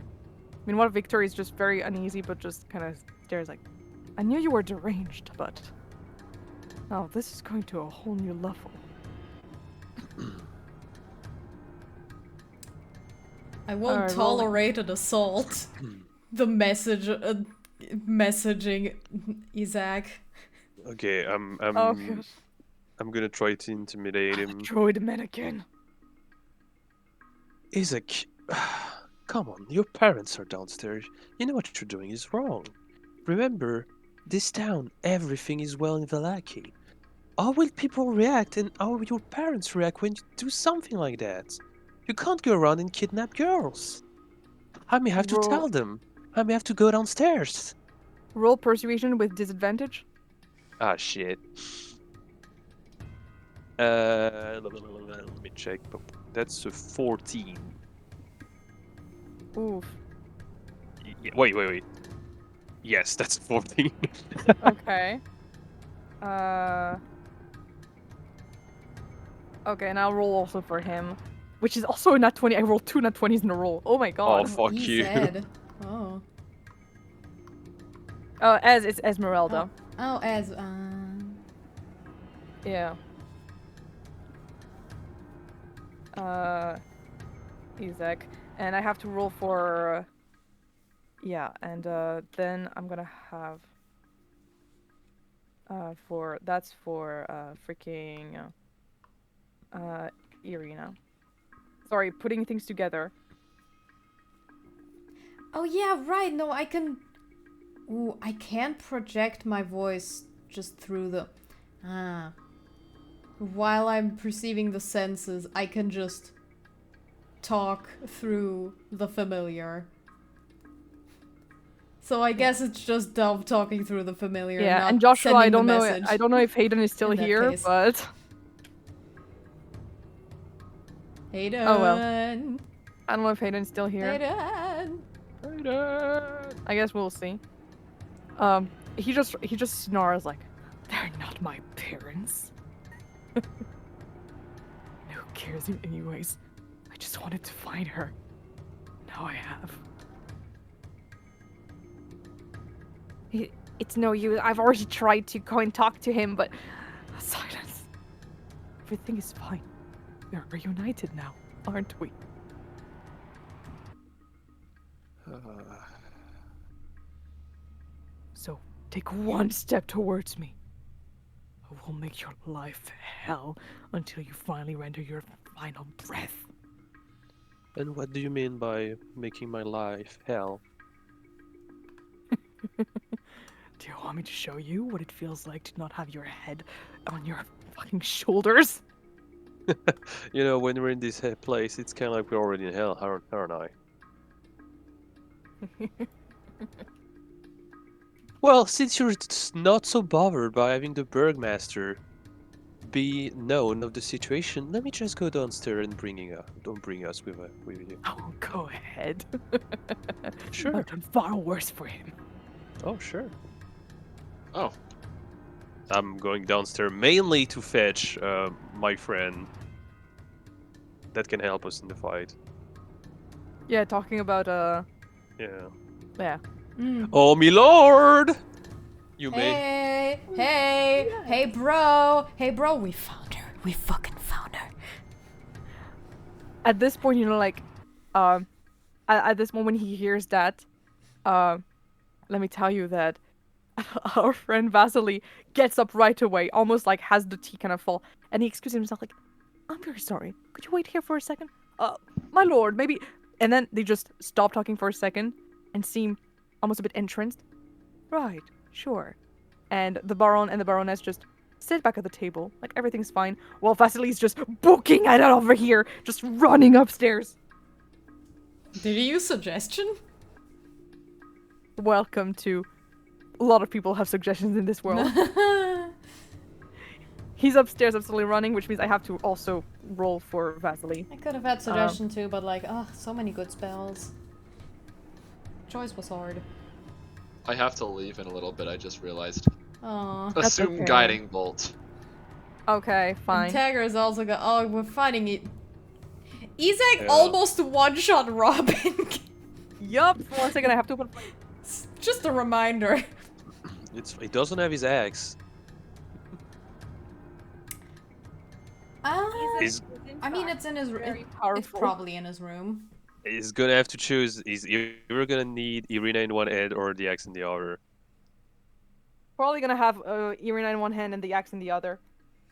Meanwhile, Victor is just very uneasy, but just kind of stares like, I knew you were deranged, but... Oh, this is going to a whole new level. I won't Alright, tolerate an assault. The messaging Izek. okay, I'm Oh, God. I'm gonna try to intimidate him. Droid men again. Izek, come on, your parents are downstairs. You know what you're doing is wrong. Remember, this town, everything is well in Vallaki. How will people react and how will your parents react when you do something like that? You can't go around and kidnap girls. I may have to Roll- tell them. I may have to go downstairs. Roll persuasion with disadvantage. Ah, shit. Let me check. That's a 14. Oof. Wait. Yes, that's 14. Okay. Okay, and I'll roll also for him. Which is also a nat 20. I rolled 2 nat 20s in a row. Oh my god. Oh, fuck He you. said. Oh. Oh, it's Ezmerelda. Oh, as Yeah. Izek. And I have to roll for... yeah, and then I'm gonna have... that's for freaking... Ireena. Sorry, putting things together. Oh yeah, right. No, I can. Ooh, I can't project my voice just through the. While I'm perceiving the senses, I can just talk through the familiar. So I guess it's just Dove talking through the familiar. Yeah, not and Joshua, sending I don't the know. message. I don't know if Hayden is still In that here, case. but Hayden. Oh, well. I don't know if Hayden's still here. Hayden. I guess we'll see. He just snarls like, "They're not my parents." Who cares anyways? I just wanted to find her. Now I have. It's no use. I've already tried to go and talk to him, but silence. Everything is fine. We're reunited now, aren't we? So take one step towards me. I will make your life hell until you finally render your final breath. And what do you mean by making my life hell? Do you want me to show you what it feels like to not have your head on your fucking shoulders? You know, when we're in this place, it's kind of like we're already in hell, aren't I? Well, since you're not so bothered by having the Burgomaster be known of the situation, let me just go downstairs and don't bring us with you. Oh, go ahead. Sure. I've done far worse for him. Oh, sure. Oh, I'm going downstairs mainly to fetch my friend that can help us in the fight. Yeah, talking about Yeah. yeah. Oh, me lord! You may. Hey, bro! Hey, bro, we found her. We fucking found her. At this point, you know, like, at this moment he hears that, let me tell you that our friend Vasili gets up right away, almost like has the tea kind of fall, and he excuses himself like, I'm very sorry. Could you wait here for a second? My lord, maybe. And then they just stop talking for a second and seem almost a bit entranced. Right, sure. And the Baron and the Baroness just sit back at the table, like everything's fine, while Vasili's just booking it over here, just running upstairs. Did he use suggestion? Welcome to. A lot of people have suggestions in this world. He's upstairs absolutely running, which means I have to also roll for Vasili. I could have had suggestion too, but like, so many good spells. Choice was hard. I have to leave in a little bit, I just realized. Aw. Assume okay. guiding bolt. Okay, fine. Tagger is also got. Oh, we're fighting it. Izek Yeah. almost one-shot Robin. Yup, for 1 second I have to put. Just a reminder. He doesn't have his axe. He's I mean, it's in his. Very It's powerful. probably in his room. he's gonna have to choose. He's either gonna need Ireena in one hand or the axe in the other. Probably gonna have Ireena in one hand and the axe in the other.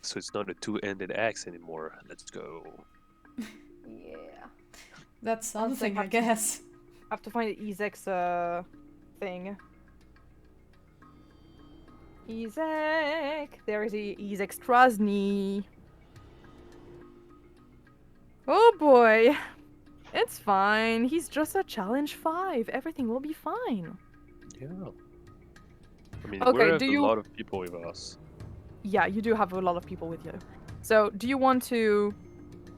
So it's not a two-handed axe anymore. Let's go. Yeah. That's I'll just, like, something, I have to- guess. I have to find Izek's thing. Izek! There is Izek Strasny. Oh boy. It's fine. He's just a challenge 5. Everything will be fine. Yeah. I mean, Okay, we have do a you- lot of people with us. Yeah, you do have a lot of people with you. So, do you want to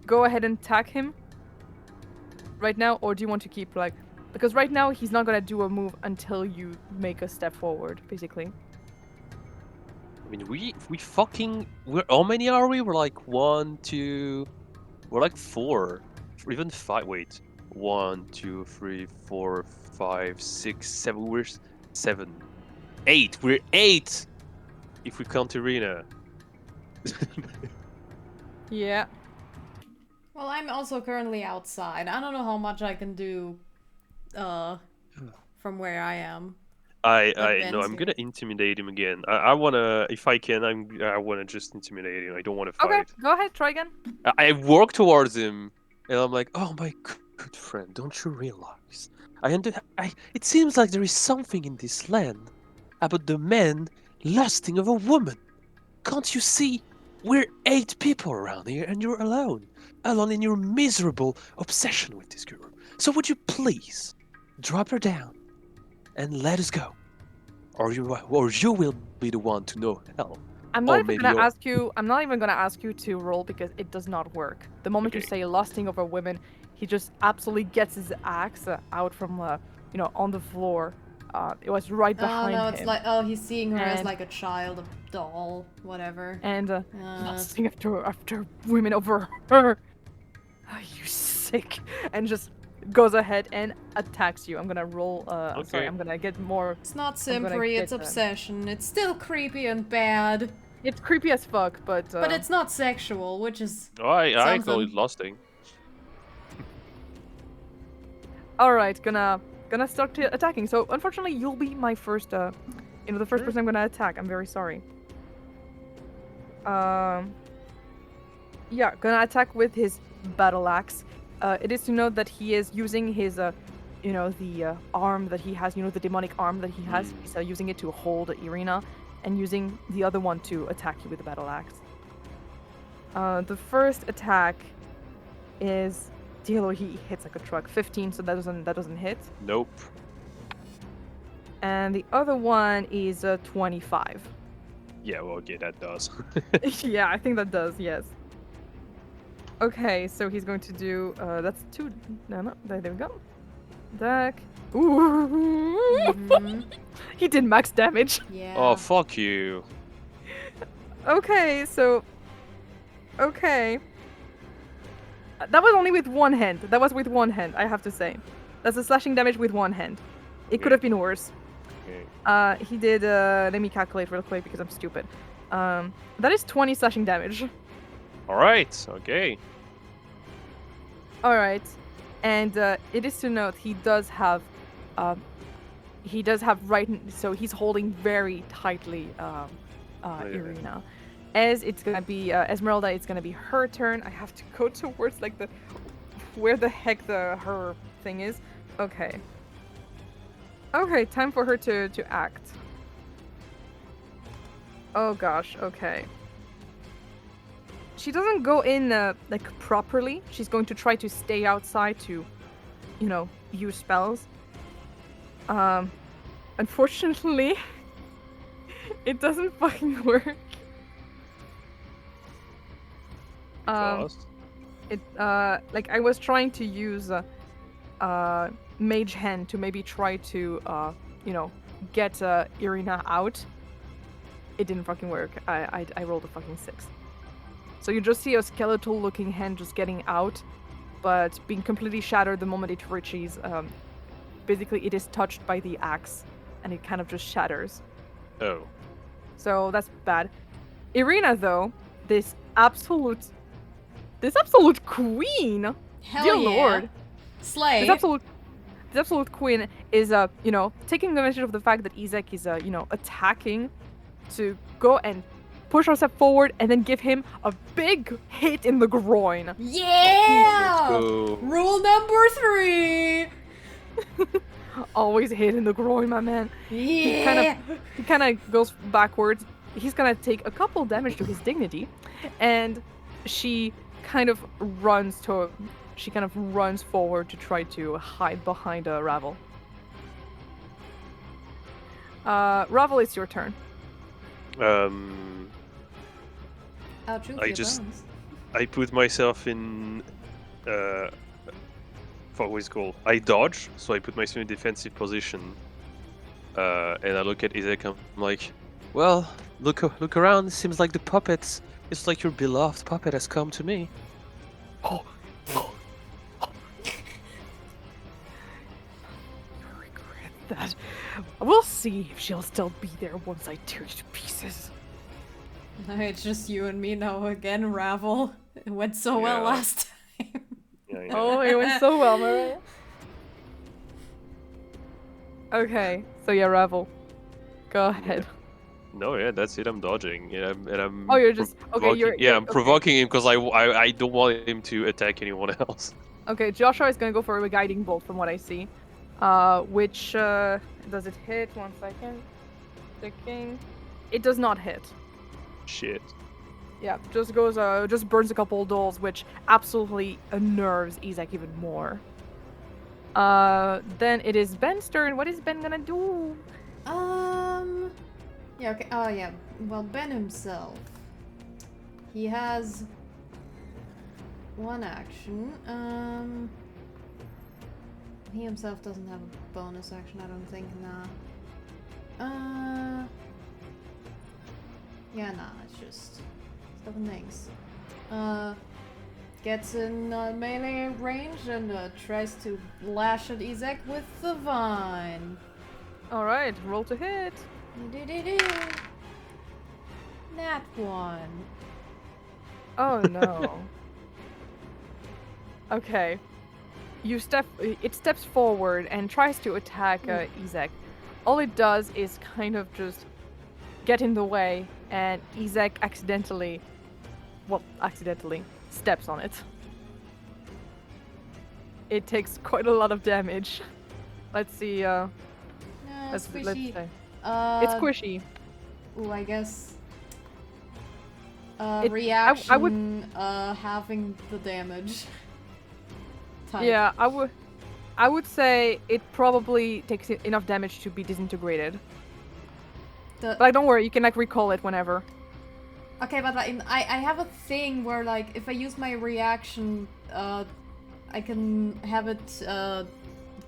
go ahead and attack him right now, or do you want to keep like? Because right now he's not gonna do a move until you make a step forward, basically. I mean, we're how many are we? We're like 1, 2. We're like 4, or even 5. Wait, 1, 2, 3, 4, 5, 6, 7. We're 7, 8. We're 8. If we count Ireena. Yeah. Well, I'm also currently outside. I don't know how much I can do, from where I am. I Ben's no, I'm here. gonna intimidate him again. I wanna, if I can, I wanna just intimidate him. I don't wanna fight. Okay, go ahead, try again. I walk towards him, and I'm like, "Oh my good friend, don't you realize? It seems like there is something in this land about the man lusting of a woman. Can't you see? We're 8 people around here, and you're alone in your miserable obsession with this girl. So would you please drop her down and let us go, or you will be the one to know hell." I'm not even gonna ask you. I'm not even gonna ask you to roll because it does not work. The moment you Okay. say lusting over women, he just absolutely gets his axe out from on the floor. It was right Oh behind no, him. it's like, he's seeing her as And- like a child, a doll, whatever. And lusting after women over her. Oh, you sick. And just goes ahead and attacks you. I'm gonna roll. Sorry, Okay. I'm gonna get more. It's not I'm gonna simpry, it's get them. obsession. It's still creepy and bad, It's creepy as fuck, but. but it's not sexual, which is Oh, I call something. it lusting. Alright, gonna start attacking. So unfortunately, you'll be my first. The first person I'm gonna attack. I'm very sorry. Yeah, gonna attack with his battle axe. It is to note that he is using his, the arm that he has. The demonic arm that he has. He's using it to hold Ireena, and using the other one to attack you with the battle axe. The first attack is. He hits like a truck. 15, so that doesn't hit. Nope. And the other one is 25. Yeah, well, okay, that does. Yeah, I think that does, yes. Okay, so he's going to do, that's 2, no, there we go. Attack. Ooh. He did max damage. Yeah. Oh, fuck you. Okay, so, okay. That was only with one hand. That was with one hand, I have to say. That's a slashing damage with one hand. It could have been worse. Okay. He did, let me calculate real quick because I'm stupid. That is 20 slashing damage. Alright, okay. Alright. And it is to note he does have right, so he's holding very tightly Ireena. As it's gonna be Ezmerelda, it's gonna be her turn. I have to go towards like the where the heck her thing is. Okay. Okay, time for her to act. Oh gosh, okay. She doesn't go in like properly. She's going to try to stay outside to, you know, use spells. Unfortunately, it doesn't fucking work. Like I was trying to use Mage Hand to maybe try to you know, get Ireena out. It didn't fucking work. I rolled a fucking 6. So you just see a skeletal looking hand just getting out, but being completely shattered the moment it reaches. Basically it is touched by the axe and it kind of just shatters. Oh. So that's bad. Ireena though, this absolute queen. Hell Dear yeah. Lord. Slay. This absolute queen is you know, taking advantage of the fact that Izek is you know, attacking to go and push herself forward and then give him a big hit in the groin. Yeah! Let's go. Rule number 3! Always hit in the groin, my man. Yeah! He kind of goes backwards. He's gonna take a couple damage to his dignity, and she kind of runs forward to try to hide behind Ravel. Ravel, it's your turn. I'll choose I your just- bones. I put myself in. For who is called? I dodge, so I put myself in defensive position. And I look at Izek. I'm like, well, look around. It seems like the puppets. It's like your beloved puppet has come to me. Regret that. We'll see if she'll still be there once I tear you to pieces. No, it's just you and me now again, Ravel. It went so well Yeah. last time. Yeah, I know. Oh, it went so well, Mariah. Okay, so yeah, Ravel. Go ahead. No, yeah, that's it. I'm dodging, and I'm. Oh, you're just okay. provoking- You're Yeah, I'm okay. provoking him because I don't want him to attack anyone else. Okay, Joshua is gonna go for a guiding bolt from what I see. Which does it hit? 1 second. Checking. It does not hit. Shit. Yeah, just goes just burns a couple of dolls, which absolutely unnerves Izek even more. Then it is Ben's turn. What is Ben gonna do? Yeah, okay. Oh, yeah. Well, Ben himself. He has one action. He himself doesn't have a bonus action, I don't think, nah. Yeah, nah, it's just 7 things. Gets in melee range and tries to lash at Izek with the vine. Alright, roll to hit. Nat 1. Oh no. Okay. It steps forward and tries to attack Izek. All it does is kind of just get in the way, and Izek accidentally steps on it. It takes quite a lot of damage. Let's see, let's Squishy. say. It's squishy. Ooh, I guess. I Reaction, would- having the damage. Type. Yeah, I would I would say it probably takes enough damage to be disintegrated. But like, don't worry, you can like recall it whenever. Okay, but like, I have a thing where like if I use my reaction, I can have it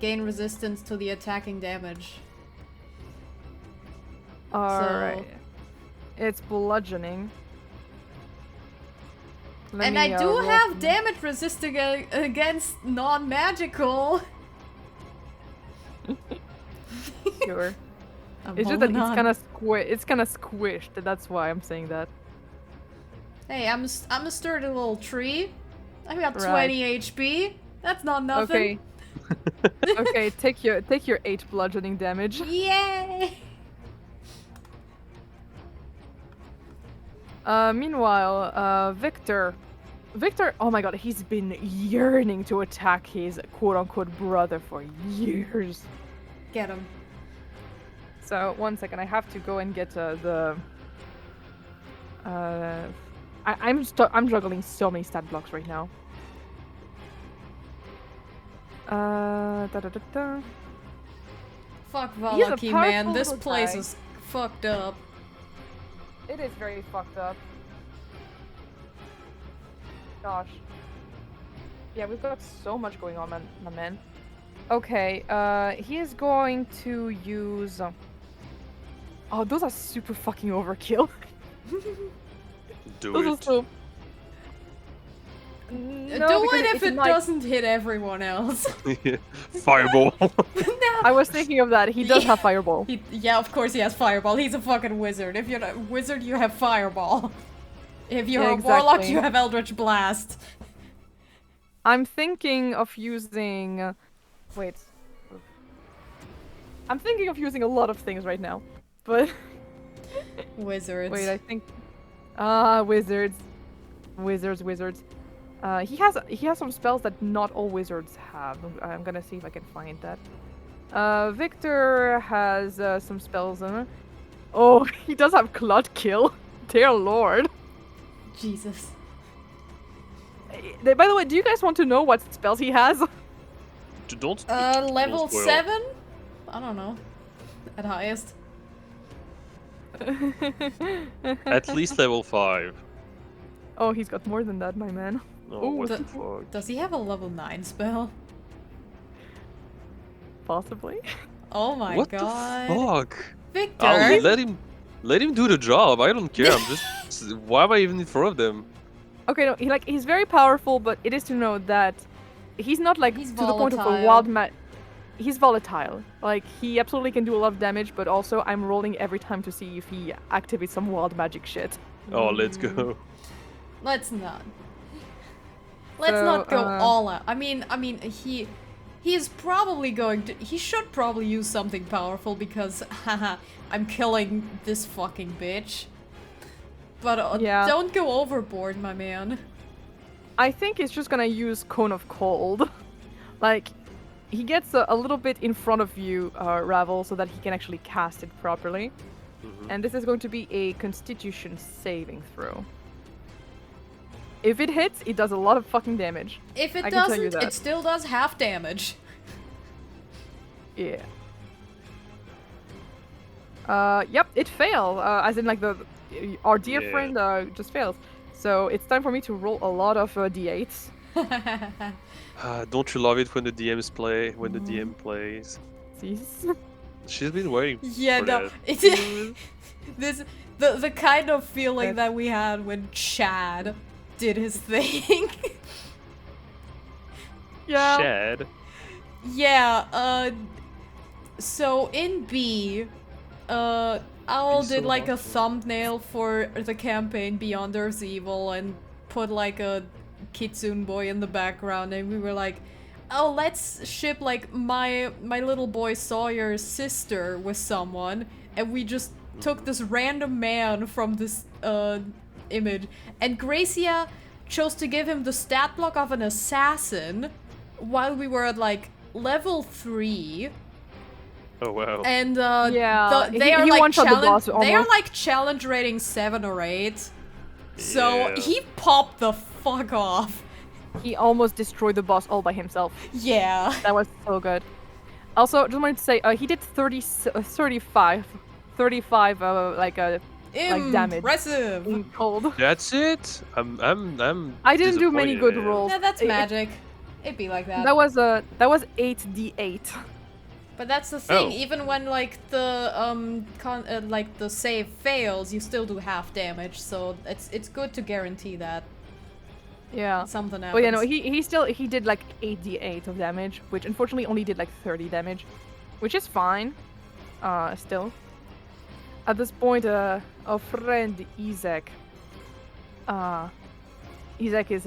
gain resistance to the attacking damage. Alright. It's bludgeoning. And I do have damage resisting against non-magical. Sure. It's just that it's kind of squished. That's why I'm saying that. Hey, I'm a sturdy little tree. I got Right. 20 HP. That's not nothing. Okay. Okay, take your 8 bludgeoning damage. Yay! Meanwhile, Victor, oh my god, he's been yearning to attack his quote-unquote brother for years. Get him. So, 1 second, I have to go and get I'm juggling so many stat blocks right now. Da-da-da-da. Fuck He's a Vallaki, man. powerful This little place guy. is fucked up. It is very fucked up. Gosh. Yeah, we've got so much going on, my man. Okay, he is going to use... Oh, those are super fucking overkill. Do Those are it. so... Do No, because it if it might- doesn't hit everyone else. Fireball. No. I was thinking of that. He does have fireball. Yeah, of course he has fireball. He's a fucking wizard. If you're a wizard, you have fireball. If you're Yeah, a warlock, exactly. you have Eldritch Blast. I'm thinking of using... Wait. I'm thinking of using a lot of things right now. But... Wizards. Wait, I think... wizards. Wizards. He has some spells that not all wizards have. I'm gonna see if I can find that. Victor has some spells. Oh, he does have Clod Kill. Dear Lord. Jesus. By the way, do you guys want to know what spells he has? Don't. Level spoil. 7? I don't know. At highest. At least level 5. Oh, he's got more than that, my man. Oh, Ooh. what The- the fuck? Does he have a level 9 spell? Possibly. Oh my What god. the fuck? Victor! I'll let him do the job. I don't care. I'm just. Why am I even in front of them? Okay, no, he's very powerful, but it is to know that he's not like He's to the point of a volatile. wild He's volatile. Like he absolutely can do a lot of damage, but also I'm rolling every time to see if he activates some wild magic shit. Oh, let's go. Let's not. Let's So, not go all out. I mean, he is probably going to. He should probably use something powerful because, haha, I'm killing this fucking bitch. But Yeah. don't go overboard, my man. I think he's just gonna use Cone of Cold. Like, he gets a little bit in front of you, Ravel, so that he can actually cast it properly. Mhm. And this is going to be a Constitution saving throw. If it hits, it does a lot of fucking damage. If it I can tell you doesn't, that. it still does half damage. Yeah. Yep, it failed. As in, like, our dear Yeah. friend just fails. So it's time for me to roll a lot of d8s. Don't you love it when the DMs play? When the DM plays, Jeez. she's been waiting. Yeah, for no, that. it's this the kind of feeling Yes. that we had when Chad did his thing. Yeah. Shad. Yeah, so in B, Owl Be did so like a awesome. thumbnail for the campaign Beyond Earth's Evil and put like a Kitsune boy in the background, and we were like, oh, let's ship like my little boy Sawyer's sister with someone, and we just took this random man from this image, and Gracia chose to give him the stat block of an assassin while we were at like level 3. Oh wow. And Yeah, they are he like one-shot the boss they are almost. like challenge rating 7 or 8. So Yeah. he popped the fuck off. He almost destroyed the boss all by himself. Yeah. That was so good. Also, just wanted to say, he did 35 like damage Impressive. in cold. That's it. I'm. I didn't do many good disappointed. rolls. Yeah, that's It- magic. It'd be like that. That was 8d8. But that's the thing. Oh. Even when like the like the save fails, you still do half damage. So it's good to guarantee that Yeah. something happens. But yeah, no, he did like 8d8 of damage, which unfortunately only did like 30 damage, which is fine. Still. At this point, our friend Izek. Izek is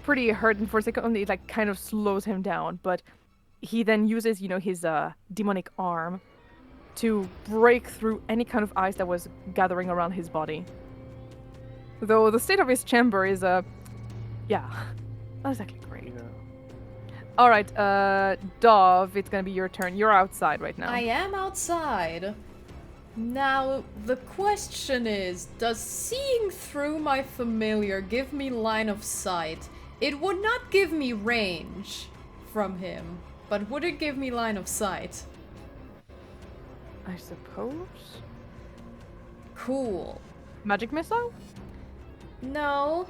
pretty hurt, and for a second it like kind of slows him down, but he then uses, his demonic arm to break through any kind of ice that was gathering around his body. Though the state of his chamber is yeah, not exactly great. All right, Dov, it's gonna be your turn. You're outside right now. I am outside. Now, the question is, does seeing through my familiar give me line of sight? It would not give me range from him, but would it give me line of sight? I suppose. Cool. Magic missile? No.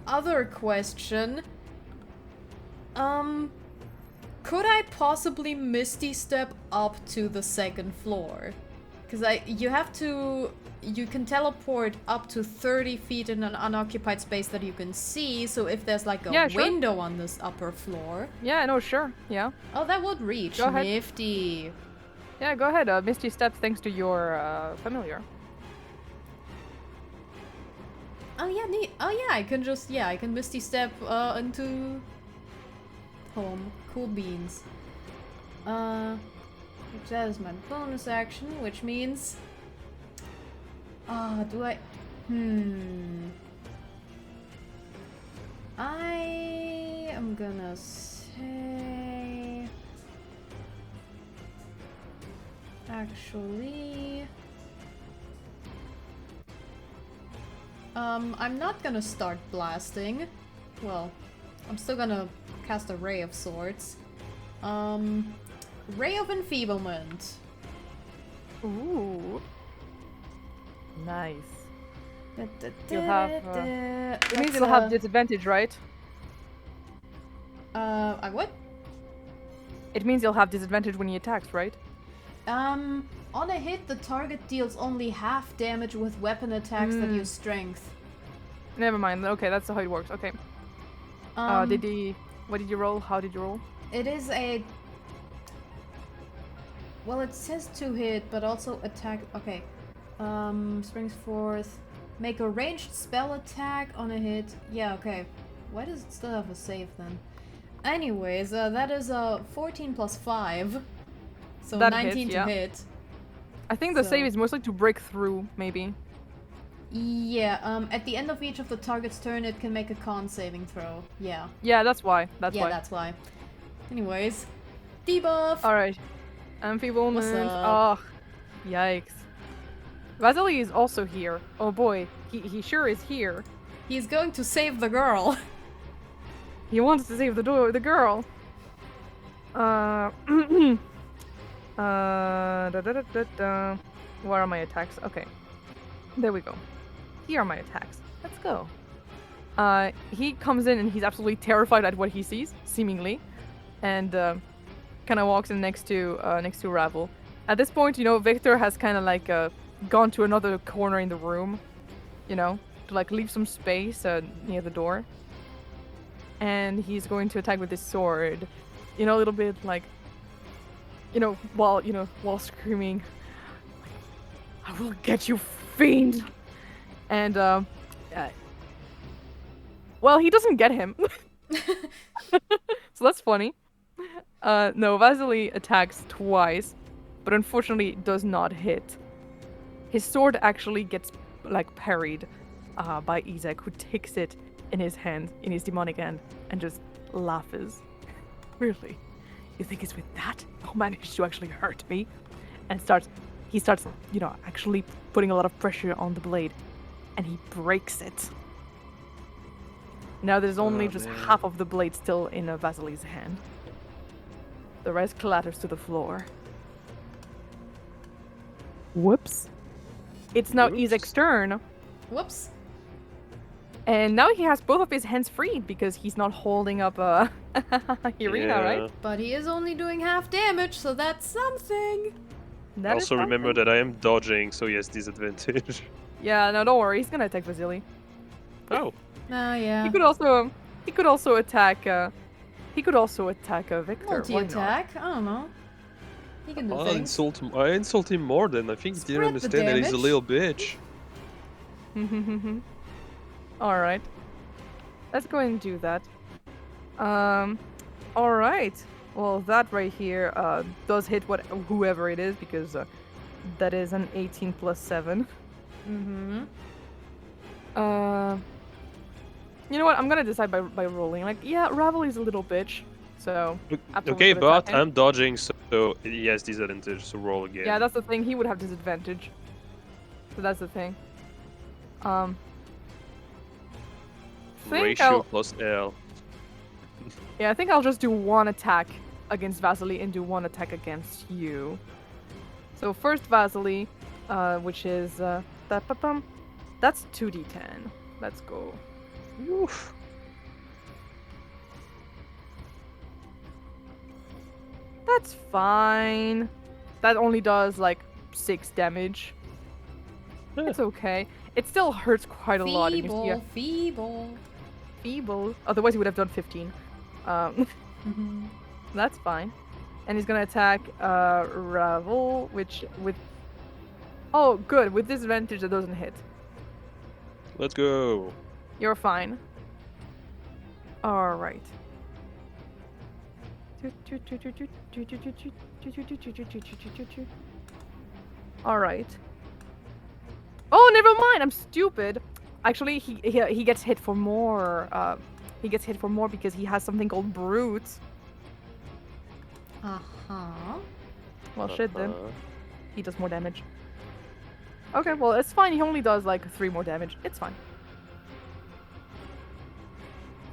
Other question. Could I possibly Misty Step up to the second floor? Because you can teleport up to 30 feet in an unoccupied space that you can see, so if there's like a Yeah, sure. window on this upper floor... Yeah, no, sure. Yeah. Oh, that would reach. Go ahead. Nifty. Yeah, go ahead. Misty Step thanks to your familiar. Oh yeah, neat. Oh yeah, I can Misty Step into home. Cool beans. That is my bonus action, which means do I I am gonna say actually I'm not gonna start blasting. Well, I'm still gonna cast a Ray of Sorts. Ray of Enfeeblement. Ooh. Nice. You'll have. It means you'll have disadvantage, right? I what? It means you'll have disadvantage when he attacks, right? On a hit, the target deals only half damage with weapon attacks that use strength. Never mind. Okay, that's how it works. Okay. What did you roll? How did you roll? It is a... Well, it says to hit, but also attack... Okay. Springs forth. Make a ranged spell attack on a hit. Yeah, okay. Why does it still have a save then? Anyways, that is a 14 plus 5. So That 19 hits, to yeah. hit. I think the So- save is mostly to break through, maybe. Yeah, at the end of each of the target's turn, it can make a con saving throw. Yeah. Yeah, that's why. That's Yeah, why. that's why. Anyways, debuff! Alright. Enfeeblement. What's Oh, yikes. Vasili is also here. Oh boy, he sure is here. He's going to save the girl. He wants to save the girl. Where are my attacks? Okay. There we go. Here are my attacks. Let's go. He comes in and he's absolutely terrified at what he sees, seemingly, and kind of walks in next to Ravel. At this point, Victor has kind of like gone to another corner in the room, to like leave some space near the door. And he's going to attack with his sword, a little bit like, while screaming, "I will get you, fiend!" And well, he doesn't get him, so that's funny. No, Vasili attacks twice, but unfortunately does not hit. His sword actually gets like parried by Izek, who takes it in his hand, in his demonic hand, and just laughs. Really? You think it's with that you'll manage to actually hurt me? And he starts, actually putting a lot of pressure on the blade. and he breaks it. Now there's only just half of the blade still in Vasili's hand. The rest clatters to the floor. Whoops. It's now Izek's turn. Whoops. And now he has both of his hands freed because he's not holding up a Ireena, right? But he is only doing half damage, so that's something. That is Also remember something. that I am dodging, so he has disadvantage. Yeah, no, don't worry. He's gonna attack Vasili. Oh. Oh yeah. He could also attack. He could also attack Victor. Why not? Multi-attack? I don't know. He can do I'll things. I insult him more then. I think he Spread didn't the understand that he's a damage. little bitch. All right. Let's go and do that. All right. Well, that right here does hit whoever it is because that is an 18 plus 7. Mm-hmm. You know what? I'm gonna decide by rolling. Like, yeah, Ravel is a little bitch, so. absolutely Okay, gonna but attack him. I'm dodging, so he has disadvantage, so roll again. Yeah, that's the thing. He would have disadvantage. So that's the thing. Ratio plus L. Yeah, I think I'll just do one attack against Vasili and do one attack against you. So first Vasili, which is that's 2d10. Let's go. Oof. That's fine. That only does like 6 damage. It's okay. It still hurts quite a lot. And you see Feeble. feeble. Otherwise, he would have done 15. Mm-hmm. That's fine. And he's gonna attack Ravel, which with. Oh, good. With disadvantage, that doesn't hit. Let's go. You're fine. All right. All right. Oh, never mind. I'm stupid. Actually, he gets hit for more. He gets hit for more because he has something called brute. Uh-huh. Well, shit then. He does more damage. Okay, well, it's fine. He only does like 3 more damage. It's fine.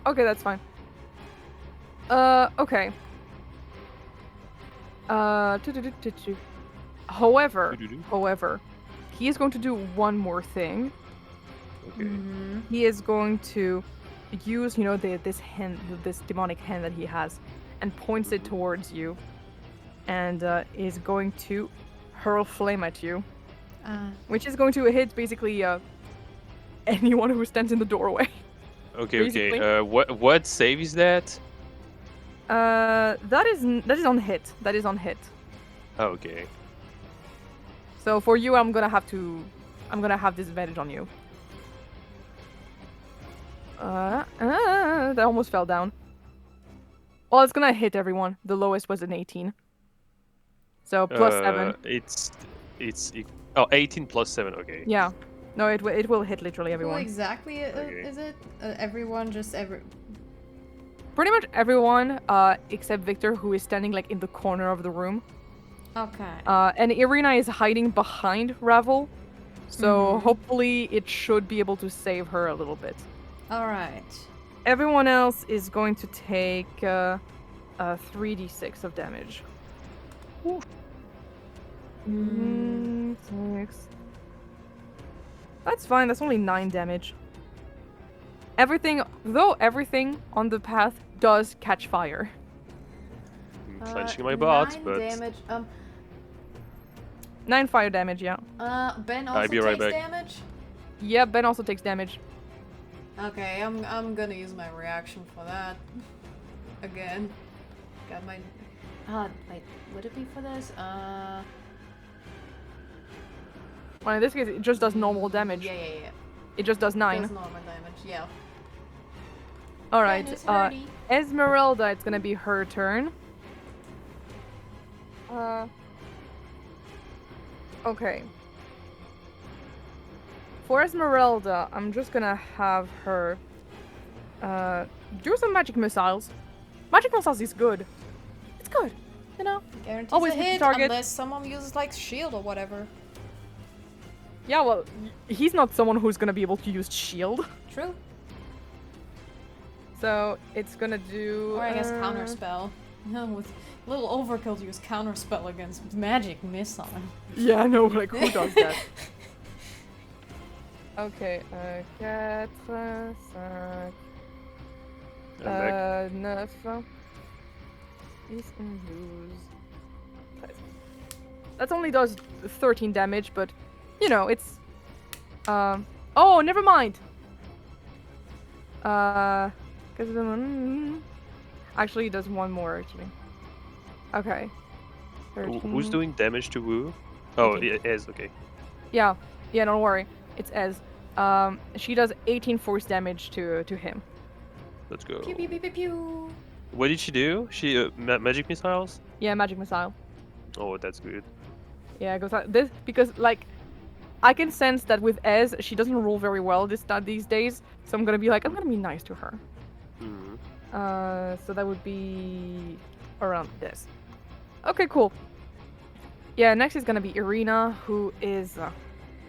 Okay, that's fine. Okay. However, he is going to do one more thing. Okay. Mm-hmm. He is going to use, you know, this hand, this demonic hand that he has, and points it towards you, and is going to hurl flame at you, which is going to hit basically anyone who stands in the doorway. Okay, basically. okay. What save is that? That is on hit. That is on hit. Oh, okay. So for you, I'm gonna have disadvantage on you. That almost fell down. Well, it's gonna hit everyone. The lowest was an 18. So plus 7. It's 18 plus 7. Okay. Yeah. No, it will hit literally Who everyone. exactly is it? Everyone, just Pretty much everyone, except Victor, who is standing like in the corner of the room. Okay. And Ireena is hiding behind Ravel, so hopefully it should be able to save her a little bit. All right. Everyone else is going to take 3d6 of damage. 6. That's fine. That's only 9 damage. Everything on the path does catch fire. I'm clenching my butt, 9 but damage. 9 fire damage, yeah. Ben also I'll be right takes back. damage. Yeah, Ben also takes damage. Okay, I'm gonna use my reaction for that. Again. Got my. Wait, would it be for this? Well, in this case, it just does normal damage. Yeah. It just does 9. Does normal damage, yeah. Alright, Ben is hurry. Ezmerelda, it's gonna be her turn. Okay. For Ezmerelda, I'm just gonna have her do some magic missiles. Magic missiles is good. It's good, you know? Guarantees Always a hit the hit target. unless someone uses like shield or whatever. Yeah, well, he's not someone who's gonna be able to use shield. True. So it's gonna do. Or I guess counterspell. No, with little overkill to use counterspell against magic missile. Yeah, I know. Like, who does that? Okay. 4, 5. I'm back. 9. Is in use. That only does 13 damage, but you know it's. Oh, never mind. Actually, it does one more actually. Okay. 13. Who's doing damage to Wu? Oh, 18. it is okay. Yeah, don't worry. It's Ez. She does 18 force damage to him. Let's go. Pew pew pew pew pew. What did she do? She magic missiles? Yeah, magic missile. Oh, that's good. Yeah, it goes out. This because like I can sense that with Ez, she doesn't roll very well these days. So I'm gonna be nice to her. Mm. So that would be around this. Okay, cool. Yeah, next is gonna be Ireena, who is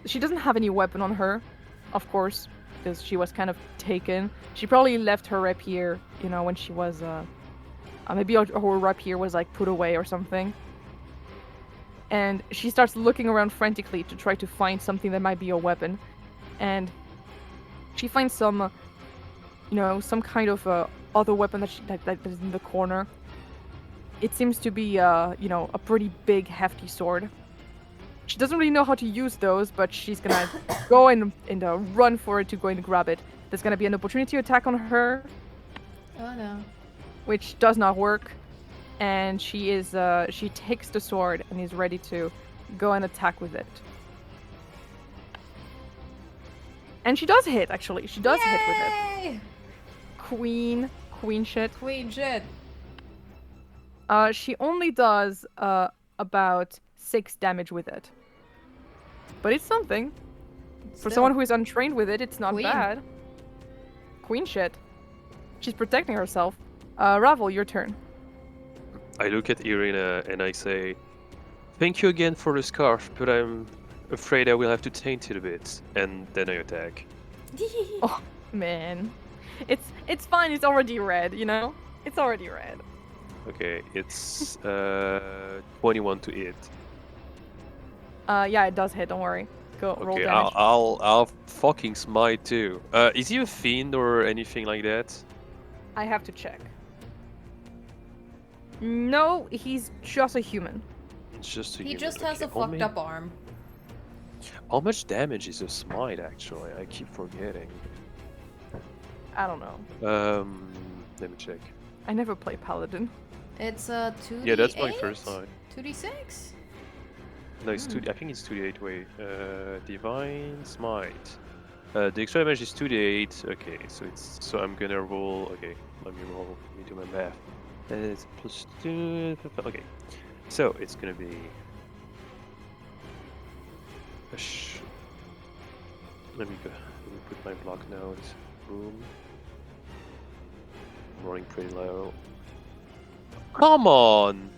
she doesn't have any weapon on her, of course, because she was kind of taken. She probably left her rapier, you know, when she was maybe her rapier was like put away or something. And she starts looking around frantically to try to find something that might be a weapon. And she finds some, you know, some kind of other weapon that is in the corner. It seems to be, you know, a pretty big, hefty sword. She doesn't really know how to use those, but she's gonna go and run for it to go and grab it. There's gonna be an opportunity attack on her, Oh no. which does not work. And she takes the sword and is ready to go and attack with it. And she does hit, actually. She does hit with it. Yay! Queen shit. Queen shit. She only does about 6 damage with it. But it's something. For someone who is untrained with it, it's not Queen. bad. Queen shit. She's protecting herself. Ravel, your turn. I look at Ireena and I say, "Thank you again for the scarf, but I'm afraid I will have to taint it a bit." And then I attack. Oh man, it's fine. It's already red. You know, it's already red. Okay, it's 21 to hit. Yeah, it does hit. Don't worry. Go roll Okay, damage. I'll fucking smite too. Is he a fiend or anything like that? I have to check. No, he's just a human. It's just a He human. just has Okay, a fucked up arm. How much damage is a smite actually? I keep forgetting. I don't know. Let me check. I never play paladin. It's 2d8? Yeah, that's my first time. 2d6? No, it's 2. I think it's 2d8. Wait, divine smite. The extra damage is 2d8. Okay, so I'm gonna roll. Okay, let me roll. Let me do my math. It's plus 2. Okay, so it's gonna be. Let me put my block note. Boom. I'm rolling pretty low. Come on!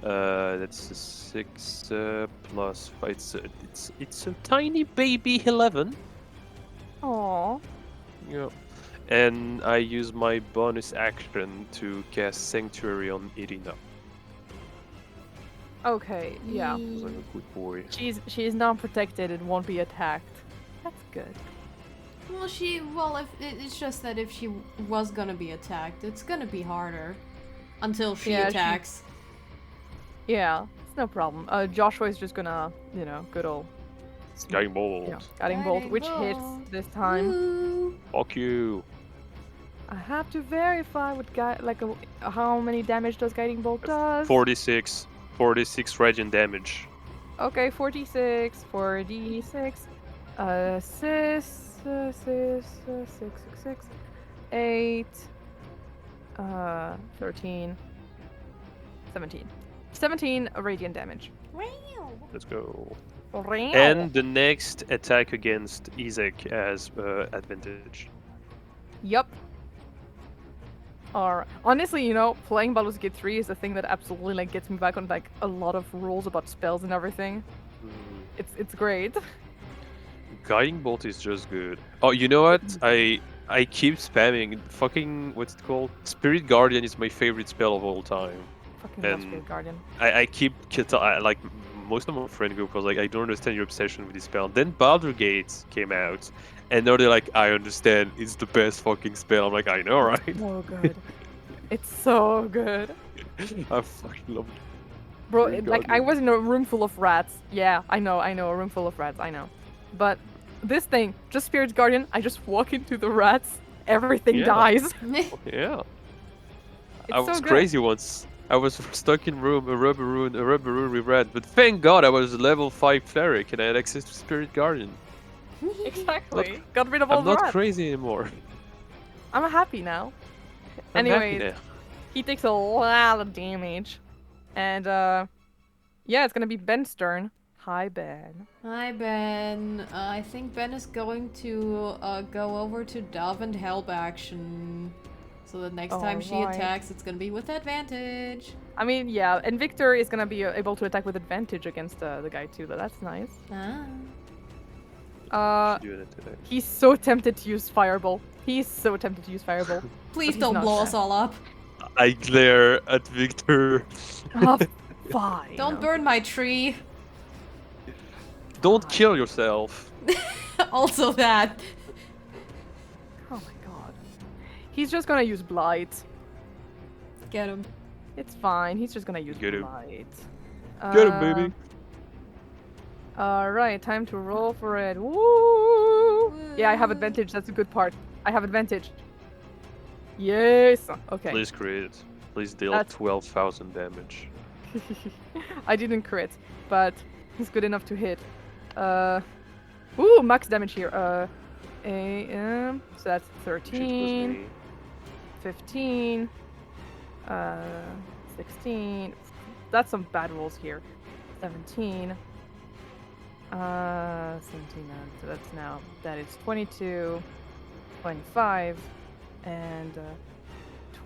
That's a 6 plus 5. It's a tiny baby 11. Aww. Yeah. And I use my bonus action to cast Sanctuary on Ireena. Okay, yeah. Because I'm a good boy. She's not protected and won't be attacked. That's good. Well, it's just that if she was gonna be attacked, it's gonna be harder. Until she Yeah, attacks. Yeah, it's no problem. Joshua is just gonna, you know, good old Guiding bolt. yeah, guiding bolt, Guiding which hits bolt. this time. Woo. Fuck you. I have to verify what how many damage does guiding bolt does. 46 radiant damage. Okay, 46, 46. 6, 8, 13, 17. 17 radiant damage. Let's go. Wow. And the next attack against Izek has advantage. Yup. Alright. Honestly, you know, playing Baldur's Gate 3 is the thing that absolutely like gets me back on like a lot of rules about spells and everything. It's great. Guiding bolt is just good. Oh, you know what? I keep spamming fucking what's it called? Spirit Guardian is my favorite spell of all time. Fucking love And Spirit Guardian. I keep like most of my friend group was like, I don't understand your obsession with this spell. Then Baldur's Gate came out, and now they're like, I understand. It's the best fucking spell. I'm like, I know, right? So good. It's so good. I fucking love it. Bro, Spirit like I Guardian. was in a room full of rats. Yeah, I know, a room full of rats, I know. But this thing, just Spirit Guardian, I just walk into the rats, everything Yeah. dies. Yeah. It's I was so good. crazy once. I was stuck in a rubber room with red, but thank God I was a level 5 cleric and I had access to Spirit Guardian. Exactly. Got rid of all I'm the not rats. crazy anymore. I'm happy now. I'm happy Anyways, now. he takes a lot of damage. And yeah, it's gonna be Ben's turn. Hi, Ben. Hi, Ben. I think Ben is going to go over to Dove and help action. So the next time she Alright. attacks, it's gonna be with advantage. I mean, yeah, and Victor is gonna be able to attack with advantage against the guy too, but that's nice. Ah. Should do that today. He's so tempted to use Fireball. He's so tempted to use Fireball. Please he's don't not blow there. us all up. I glare at Victor. Oh, fine. Don't burn my tree. Don't kill yourself. Also that. Oh my god. He's just gonna use Blight. Get him. It's fine. He's just gonna use Get him. Blight. Get him, baby. Alright, time to roll for it. Woo! Yeah, I have advantage. That's a good part. I have advantage. Yes. Okay. Please crit. Please deal That's- 12,000 damage. I didn't crit, but he's good enough to hit. Ooh, max damage here. So that's Shit was 13, me. 15, 16. That's some bad rolls here. 17. 17, so that's now, that is 22, 25, and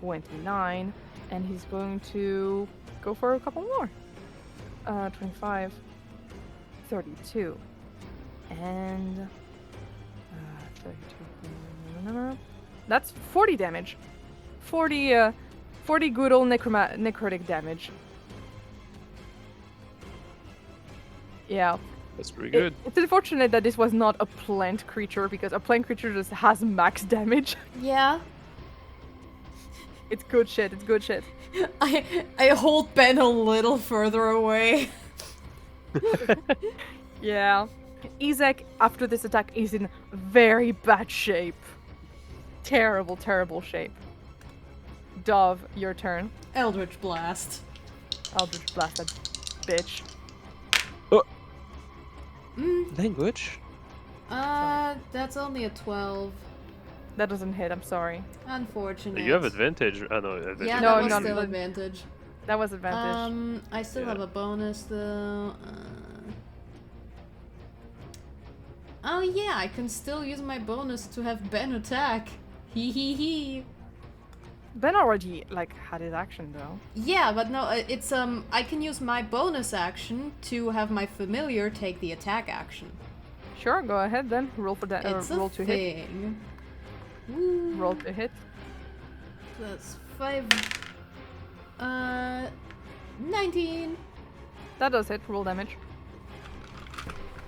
29. And he's going to go for a couple more. 25, 32, and 32. That's 40 damage. 40 good old necrotic damage. Yeah. That's pretty good. It's unfortunate that this was not a plant creature, because a plant creature just has max damage. Yeah. It's good shit, it's good shit. I hold Ben a little further away. Yeah. Izek, after this attack, is in very bad shape. Terrible, terrible shape. Dove, your turn. Eldritch Blast. Eldritch Blast that bitch. Language? That's only a 12. That doesn't hit, I'm sorry. Unfortunate. You have advantage. I know. Advantage. Yeah, No, that was no, still no. advantage. That was advantage. I still Yeah. have a bonus though. Oh yeah, I can still use my bonus to have Ben attack. Hee hee hee. Ben already, like, had his action, though. Yeah, but no, it's I can use my bonus action to have my familiar take the attack action. Sure, go ahead then. Roll for that. It's Roll a to hit. thing. Woo. Roll to hit. That's 5. 19. That does hit. Roll damage.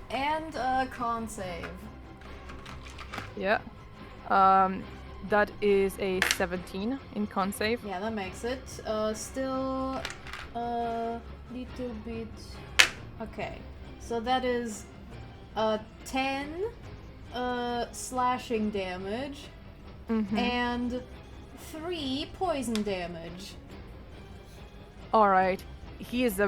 And con save. Yeah. That is a 17 in con save. Yeah, that makes it. Still a little bit. Okay, so that is 10 slashing damage Mm-hmm. and 3 poison damage. Alright. He is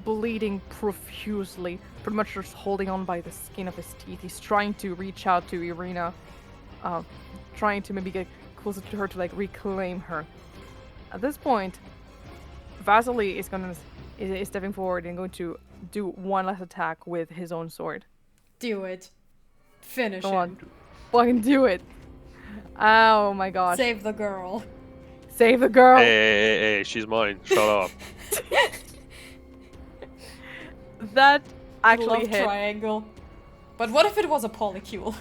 bleeding profusely, pretty much just holding on by the skin of his teeth. He's trying to reach out to Ireena, trying to maybe get closer to her to like reclaim her. At this point, Vasili is stepping forward and going to do one last attack with his own sword. Do it. Finish Go him. on, fucking do it! Oh my gosh! Save the girl. Save the girl! Hey, she's mine. Shut up. That actually love hit. triangle. But what if it was a polycule?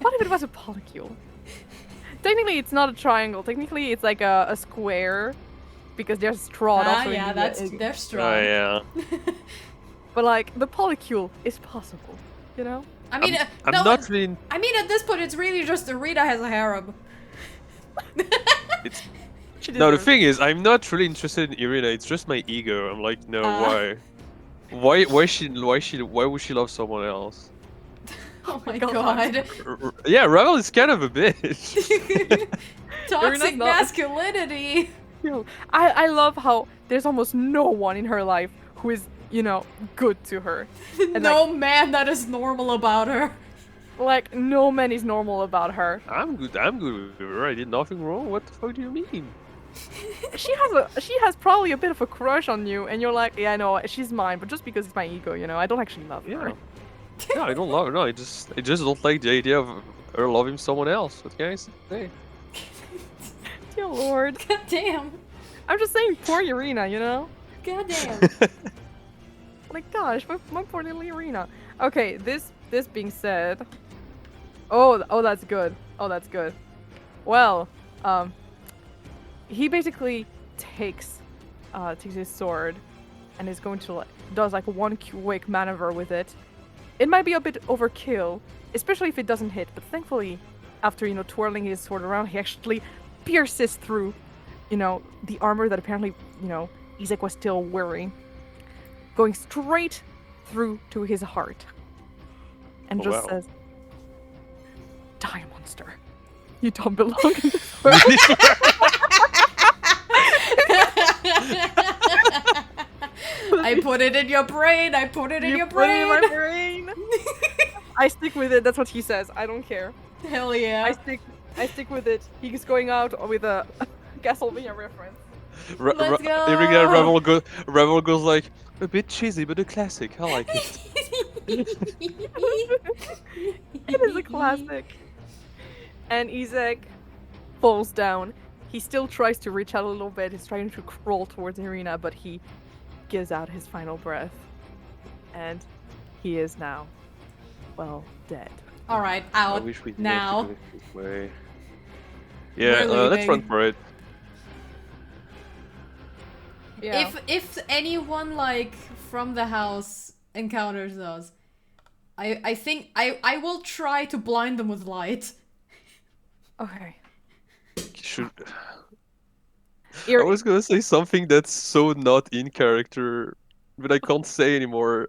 What if it was a polycule? Technically, it's not a triangle. Technically, it's like a square, because there's Strahd also in yeah, the- they're Oh strong. yeah. But like the polycule is possible, you know? I mean, I'm no, not really. I mean, at this point, it's really just Ireena has a harem. It's She no. The deserves thing is, I'm not really interested in Ireena. It's just my ego. I'm like, no, Ah. why? Why would she love someone else? Oh my God. god. Yeah, Ravel is kind of a bitch. Toxic not- masculinity. Yo, I love how there's almost no one in her life who is, you know, good to her. And No man that is normal about her. like no man is normal about her. I'm good. I'm good with her. I did nothing wrong. What the fuck do you mean? She has probably a bit of a crush on you, and you're like, yeah, no, she's mine, but just because it's my ego, you know, I don't actually love her. Yeah. No, I don't love her. No, I just don't like the idea of her loving someone else. What can I say? Dear Lord. God damn. I'm just saying, poor Ireena, you know? God damn. My gosh, my poor little Ireena. Okay, this being said, oh, that's good. Oh, that's good. Well, he basically takes his sword and is going to does like one quick maneuver with it. It might be a bit overkill, especially if it doesn't hit. But thankfully, after twirling his sword around, he actually pierces through, the armor that apparently Izek was still wearing, going straight through to his heart, and Oh, just wow. says, "Die, monster! You don't belong in this world." I put it in your brain. I put it in your put it in brain. my brain. I stick with it. That's what he says. I don't care. Hell yeah. I stick with it. He's going out with a Castlevania reference. Let's go. Ireena Ravel goes like a bit cheesy, but a classic. I like it. It is a classic. And Izek falls down. He still tries to reach out a little bit. He's trying to crawl towards Ireena, but he gives out his final breath. And he is now, well, dead. All right, I out wish we didn't now. have to go this way. Yeah, We're let's run leaving. for it. Yeah. If anyone like from the house encounters us, I think I will try to blind them with light. Okay. Should I Ir- was gonna say something that's so not in character, but I can't say anymore.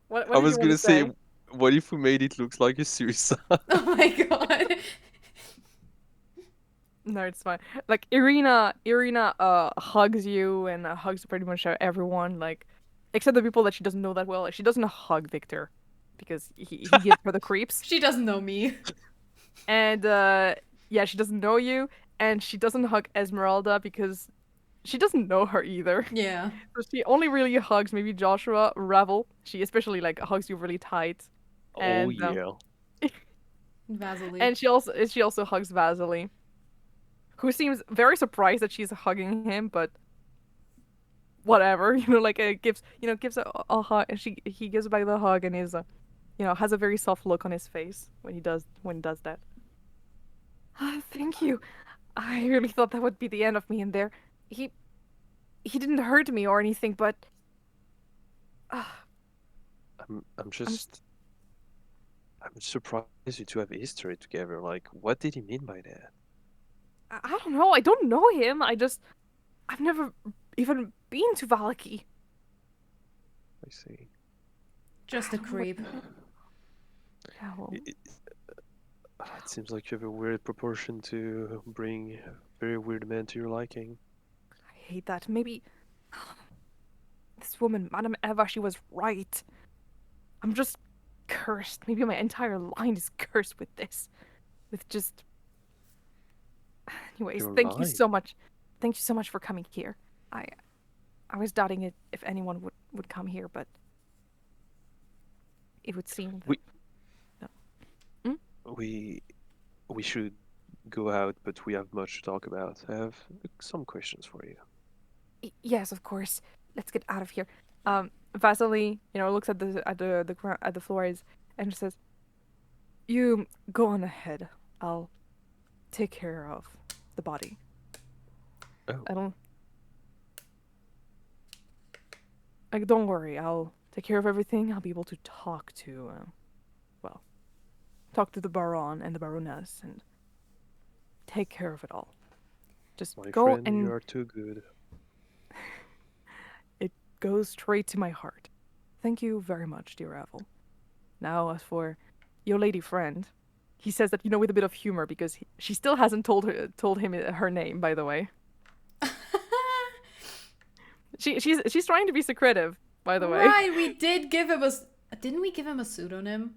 what I did was you gonna want to say? what if we made it look like a suicide? Oh my god. No, it's fine. Like Ireena hugs you and hugs pretty much everyone, like except the people that she doesn't know that well. Like, she doesn't hug Victor because he gives her the creeps. She doesn't know me. And yeah, she doesn't know you, and she doesn't hug Ezmerelda because she doesn't know her either. Yeah. So she only really hugs maybe Joshua, Ravel. She especially like hugs you really tight. Oh And, yeah. Vasili. And she also hugs Vasili, who seems very surprised that she's hugging him, but whatever, like it gives a hug, and he gives back the hug, and is has a very soft look on his face when he does that. Thank you. I really thought that would be the end of me in there. He didn't hurt me or anything, but I'm surprised you two have a history together. Like, what did he mean by that? I don't know. I don't know him. I've never even been to Vallaki. I see. Just a creep. Yeah, well, It seems like you have a weird proportion to bring a very weird man to your liking. I hate that. Maybe this woman, Madame Eva, she was right. I'm just cursed. Maybe my entire line is cursed with this. With just. Anyways, Your thank you line? so much. Thank you so much for coming here. I was doubting if anyone would come here, but it would seem that We should go out, but we have much to talk about. I have some questions for you. Yes, of course. Let's get out of here. Vasili, looks at the floors and says, "You go on ahead. I'll take care of the body. Oh. Don't worry. I'll take care of everything. I'll be able to talk to, talk to the Baron and the Baroness and take care of it all. Just My go friend, and you are too good. it goes straight to my heart. Thank you very much, dear Ravel. Now, as for your lady friend, he says that with a bit of humor because she still hasn't told him her name. By the way, she's trying to be secretive. By the way, Right, we did give him a. Didn't we give him a pseudonym?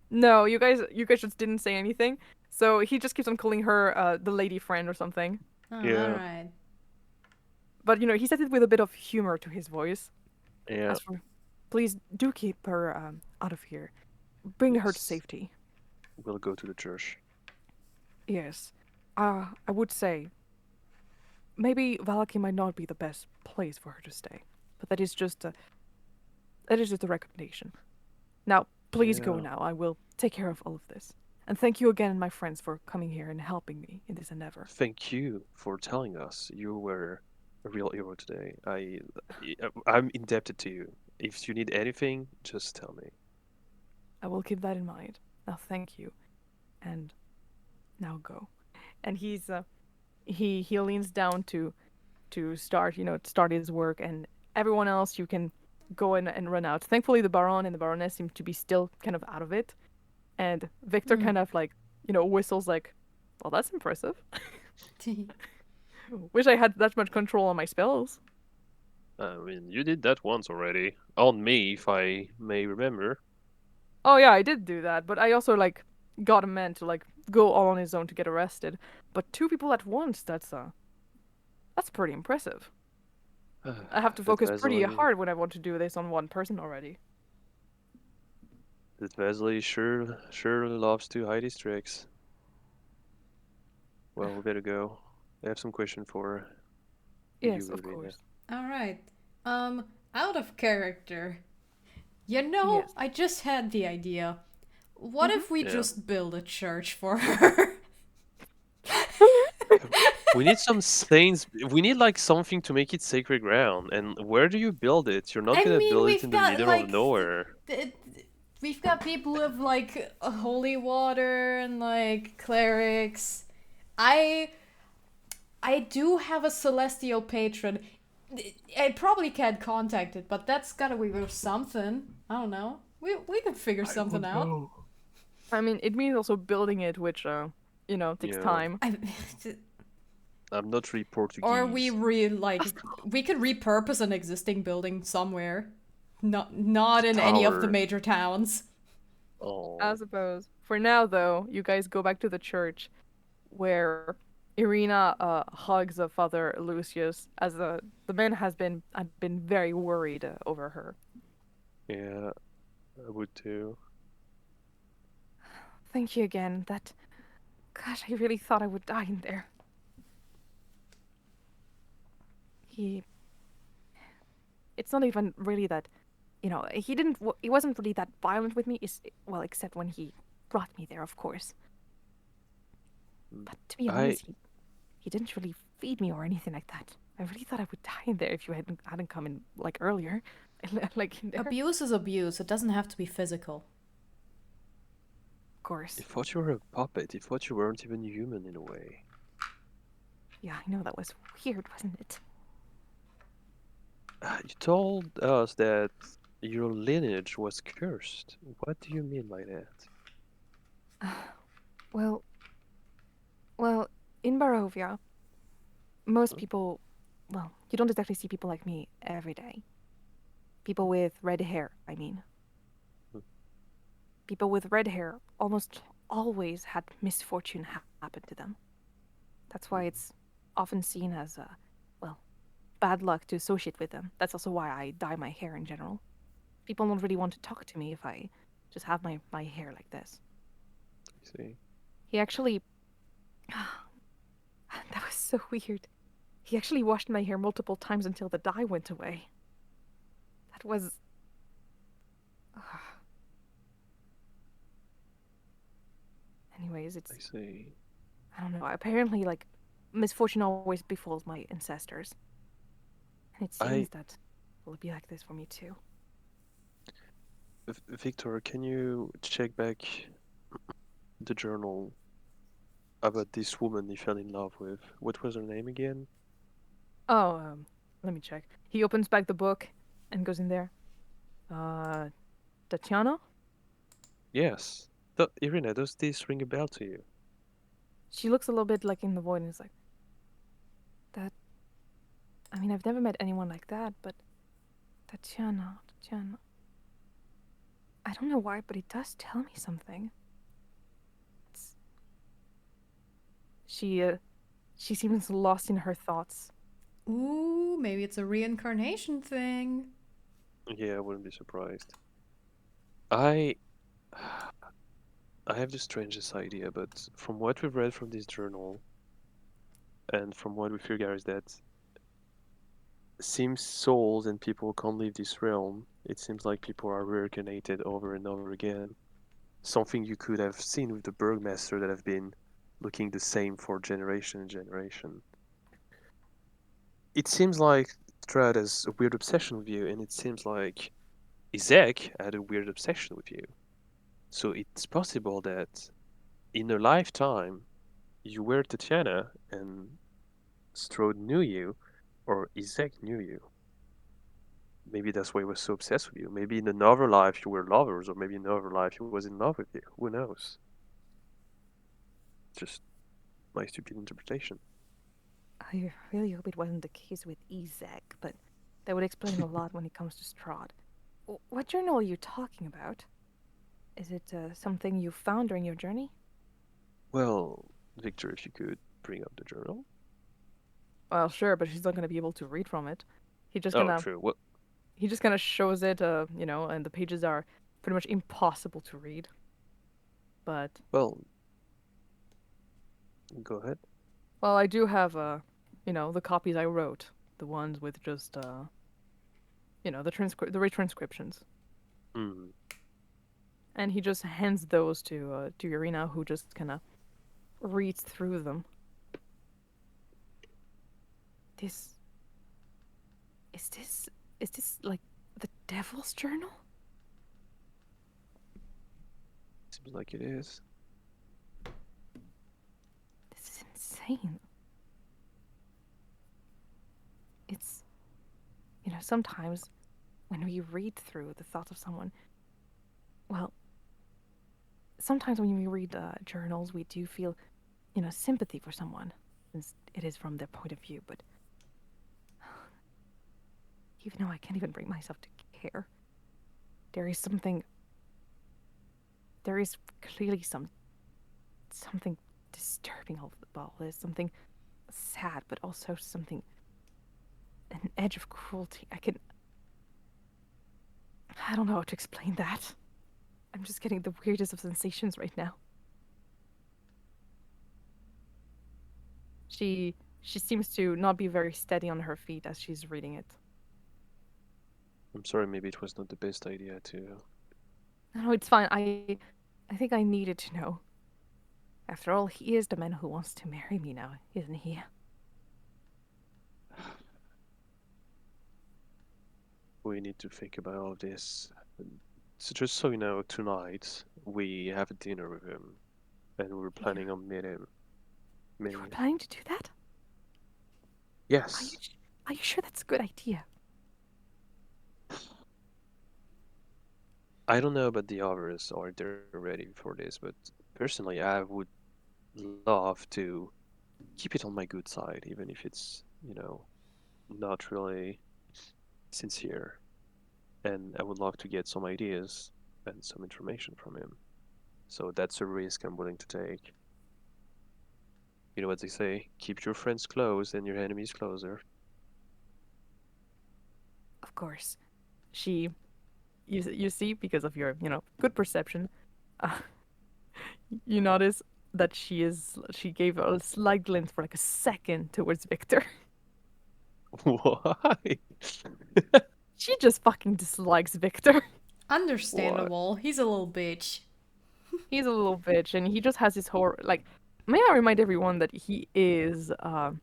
no, you guys just didn't say anything. So he just keeps on calling her the lady friend or something. Oh, Yeah. alright. But he says it with a bit of humor to his voice. Yeah. As for, please do keep her out of here. Bring her to Yes. safety. We'll go to the church. Yes. I would say maybe Vallaki might not be the best place for her to stay, but that is just a recommendation. Now, please go Yeah. now. I will take care of all of this. And thank you again, my friends, for coming here and helping me in this endeavor. Thank you for telling us. You were a real hero today. I'm indebted to you. If you need anything, just tell me. I will keep that in mind. Now, thank you. And now go. And he leans down to start his work, and everyone else, you can go and run out. Thankfully, the Baron and the Baroness seem to be still kind of out of it, and Victor kind of whistles like, well, that's impressive. Wish I had that much control on my spells. I mean, you did that once already. On me, if I may remember. Oh yeah, I did do that, but I also got a man to go all on his own to get arrested. But 2 people at once, that's pretty impressive. I have to That focus pretty Vasily- hard when I want to do this on one person already. That Vasily sure loves to hide his tricks. Well, we better go. I have some question for Yes, you, of Ireena. course. Alright. Out of character. You know, Yes. I just had the idea. What if we Yeah. just build a church for her? We need some saints. We need something to make it sacred ground. And where do you build it? You're not I gonna mean, build it we've in the got, middle of nowhere. We've got people with holy water and clerics. I do have a celestial patron. I probably can't contact it, but that's gotta be worth something. I don't know. We can figure something out. I mean, it means also building it, which takes Yeah. time. I'm not really Portuguese. Or we we could repurpose an existing building somewhere. Not in any of the Tower. major towns. Oh. I suppose. For now, though, you guys go back to the church, where Ireena hugs Father Lucius, as the man has been very worried over her. Yeah, I would too. Thank you again. Gosh, I really thought I would die in there. It's not even really that, he wasn't really that violent with me, except when he brought me there, of course. But to be honest, he didn't really feed me or anything like that. I really thought I would die in there if you hadn't come in, earlier. In there. Abuse is abuse. It doesn't have to be physical. Of course. He thought you were a puppet. He thought you weren't even human in a way. Yeah, I know, that was weird, wasn't it? You told us that your lineage was cursed. What do you mean by that? Well, in Barovia, most people, you don't exactly see people like me every day. People with red hair, I mean. People with red hair almost always had misfortune happen to them. That's why it's often seen as, bad luck to associate with them. That's also why I dye my hair in general. People don't really want to talk to me if I just have my hair like this. I see. He actually... That was so weird. He actually washed my hair multiple times until the dye went away. That was Anyways, I see. I don't know. Apparently, like, misfortune always befalls my ancestors. And it seems that it will be like this for me too. Victor, can you check back the journal about this woman he fell in love with? What was her name again? Oh, let me check. He opens back the book and goes in there. Tatiana? Yes. Ireena, does this ring a bell to you? She looks a little bit like in the void and is like, that. I mean, I've never met anyone like that, but Tatiana. I don't know why, but it does tell me something. It's... She seems lost in her thoughts. Ooh, maybe it's a reincarnation thing. Yeah, I wouldn't be surprised. I have the strangest idea, but from what we've read from this journal, and from what we figure is that seems souls and people can't leave this realm. It seems like people are reincarnated over and over again. Something you could have seen with the Burgomaster that have been looking the same for generation and generation. It seems like Strahd has a weird obsession with you, and it seems like Izek had a weird obsession with you. So it's possible that in a lifetime you were Tatiana and Strahd knew you, or Izek knew you. Maybe that's why he was so obsessed with you. Maybe in another life you were lovers, or maybe in another life he was in love with you. Who knows? Just my stupid interpretation. I really hope it wasn't the case with Izek, but that would explain a lot when it comes to Strahd. What journal are you talking about? Is it something you found during your journey? Well, Victor, if you could bring up the journal. Well, sure, but she's not gonna be able to read from it. He just Oh, gonna true. What? he just kind of shows it, and the pages are pretty much impossible to read. But Well, go ahead. well, I do have the copies I wrote, the ones with just the retranscriptions. Hmm. And he just hands those to Ireena, who just kind of reads through them. This is this like the Devil's Journal? Seems like it is. This is insane. It's sometimes when we read through the thoughts of someone, well, sometimes when we read journals, we do feel, sympathy for someone, since it is from their point of view, but even though I can't even bring myself to care, there is clearly something disturbing about this, something sad, but also an edge of cruelty. I don't know how to explain that. I'm just getting the weirdest of sensations right now. She seems to not be very steady on her feet as she's reading it. I'm sorry, maybe it was not the best idea to. No, it's fine. I think I needed to know. After all, he is the man who wants to marry me now, isn't he? We need to think about all of this. So just so you know, tonight we have a dinner with him, and we're planning on meeting him. You were planning to do that? Yes. Are you sure that's a good idea? I don't know about the others or they're ready for this, but personally, I would love to keep it on my good side, even if it's, not really sincere. And I would love to get some ideas and some information from him. So that's a risk I'm willing to take. You know what they say? Keep your friends close and your enemies closer. Of course. You see, because of your, good perception, you notice that she gave a slight glance for like a second towards Victor. Why? She just fucking dislikes Victor. Understandable. He's a little bitch. He's a little bitch, and he just has his whole like. May I remind everyone that he is a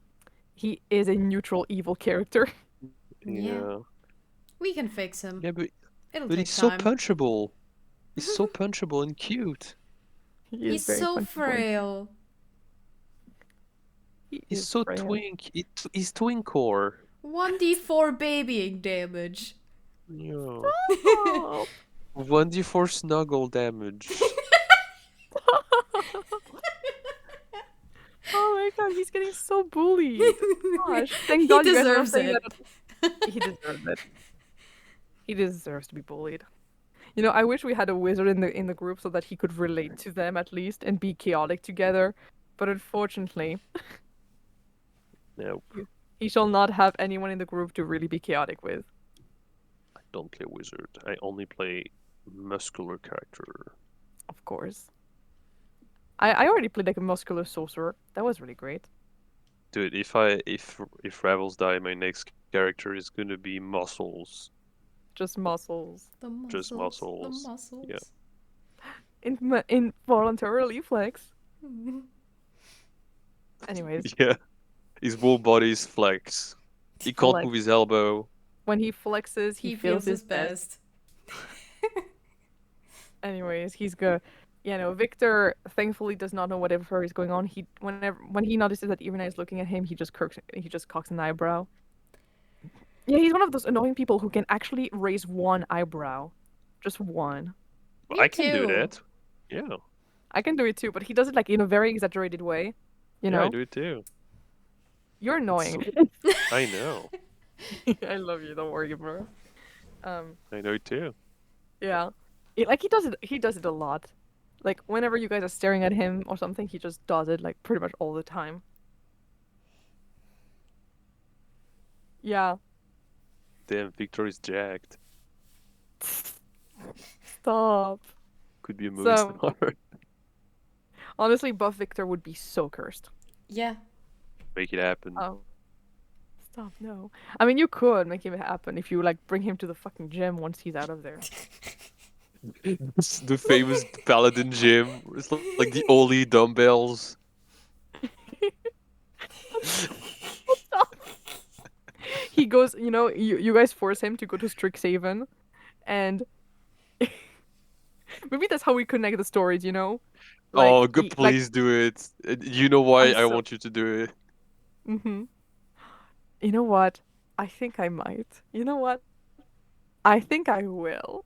neutral evil character. Yeah. We can fix him. Yeah, It'll but take he's so time. punchable. He's so punchable and cute. He He's is very so punchable. frail. He He's is so frail. twink. He's twinkor. 1d4 babying damage. Yeah. Oh. 1d4 snuggle damage. Oh my god, he's getting so bullied. Gosh, thank He God you guys are not deserves saying it. that. He deserves it. He deserves to be bullied. You know, I wish we had a wizard in the group so that he could relate to them at least and be chaotic together. But unfortunately, Nope. he shall not have anyone in the group to really be chaotic with. I don't play wizard. I only play muscular character. Of course. I already played like a muscular sorcerer. That was really great. Dude, if Ravels die, my next character is gonna be muscles. Just muscles. The muscles. Just muscles. The muscles. Yeah. Involuntarily flex. Anyways, Yeah. His whole body's flex. He can't Flex. move his elbow. when he flexes, he feels his best. Anyways, he's good. Yeah, no, Victor thankfully does not know whatever is going on. When he notices that Ireena is looking at him, he just cocks an eyebrow. Yeah, he's one of those annoying people who can actually raise one eyebrow. Just one. Me I can do too. that. Yeah. I can do it too, but he does it like in a very exaggerated way. You Yeah, know? I do it too. You're annoying. I know. I love you, don't worry, bro. I know it too. Yeah. He does it a lot. Like whenever you guys are staring at him or something, he just does it like pretty much all the time. Yeah. Damn, Victor is jacked. Stop. Could be a movie So- star. Honestly, buff Victor would be so cursed. Yeah. Make it happen. Oh. Stop, no. I mean, you could make it happen if you like bring him to the fucking gym once he's out of there. It's the famous paladin gym. It's like the only dumbbells. He goes, you know, you guys force him to go to Strixhaven, and maybe that's how we connect the stories, you know? Oh, good! Please do it. You know why I'm I so- want you to do it. Mm-hmm. You know what? I think I might. You know what? I think I will.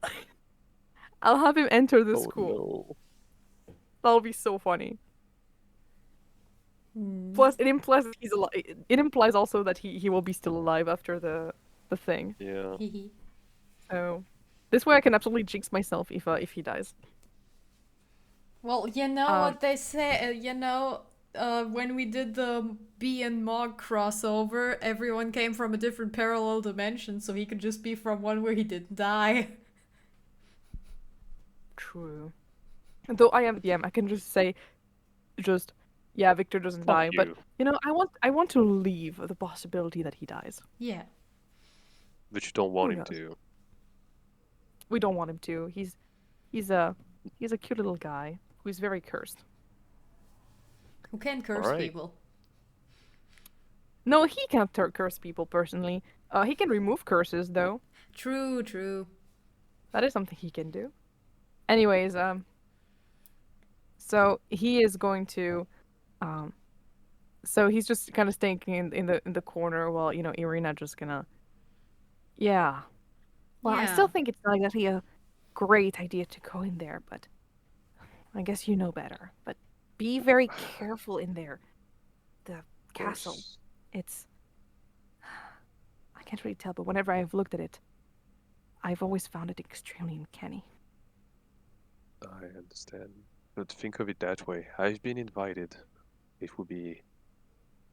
I'll have him enter the Oh school. no. That'll be so funny. Hmm. Plus, it implies that he's alive. It implies also that he will be still alive after the thing. Yeah. So, this way I can absolutely jinx myself if he dies. Well, you know Um, what they say, when we did the Bee and Mog crossover, everyone came from a different parallel dimension, so he could just be from one where he didn't die. True. Though I am DM, I can just say, yeah, Victor doesn't Fuck die, but you. you know, I want to leave the possibility that he dies. Yeah. But you don't want Who him knows? to. We don't want him to. He's a cute little guy who's very cursed. Who can curse Alright. people? No, he can't curse people personally. He can remove curses though. True, true. That is something he can do. Anyways, so he is going to, so he's just kind of staying in the corner while you know Ireena just gonna, yeah. Well, I still Yeah. think it's not exactly a great idea to go in there, but I guess you know better. But be very careful in there. The castle. Course. It's, I can't really tell, but whenever I've looked at it, I've always found it extremely uncanny. I understand. But think of it that way. I've been invited. It would be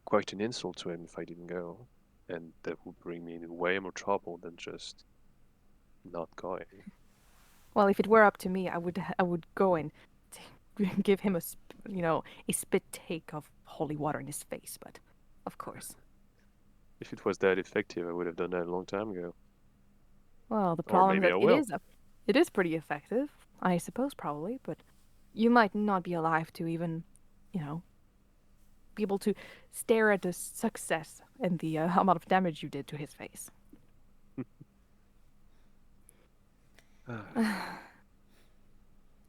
quite an insult to him if I didn't go. And that would bring me in way more trouble than just not going. Well, if it were up to me, I would go and give him a spit take of holy water in his face. But of course, If it was that effective, I would have done that a long time ago. well, the Or problem is maybe that I will. it is pretty effective, I suppose, probably. But you might not be alive to even, be able to stare at the success and the amount of damage you did to his face.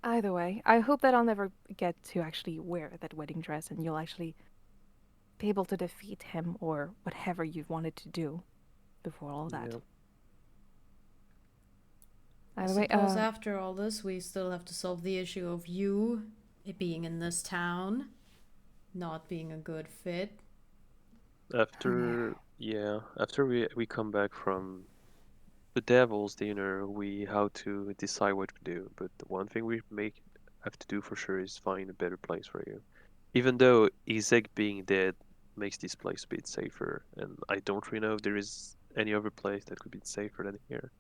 Either way, I hope that I'll never get to actually wear that wedding dress and you'll actually be able to defeat him or whatever you wanted to do before all that. Yeah. I Either way, suppose after all this, we still have to solve the issue of you being in this town, not being a good fit. After we come back from the devil's dinner, we how to decide what to do. But the one thing we have to do for sure is find a better place for you. Even though Izek being dead makes this place a bit safer, and I don't really know if there is any other place that could be safer than here.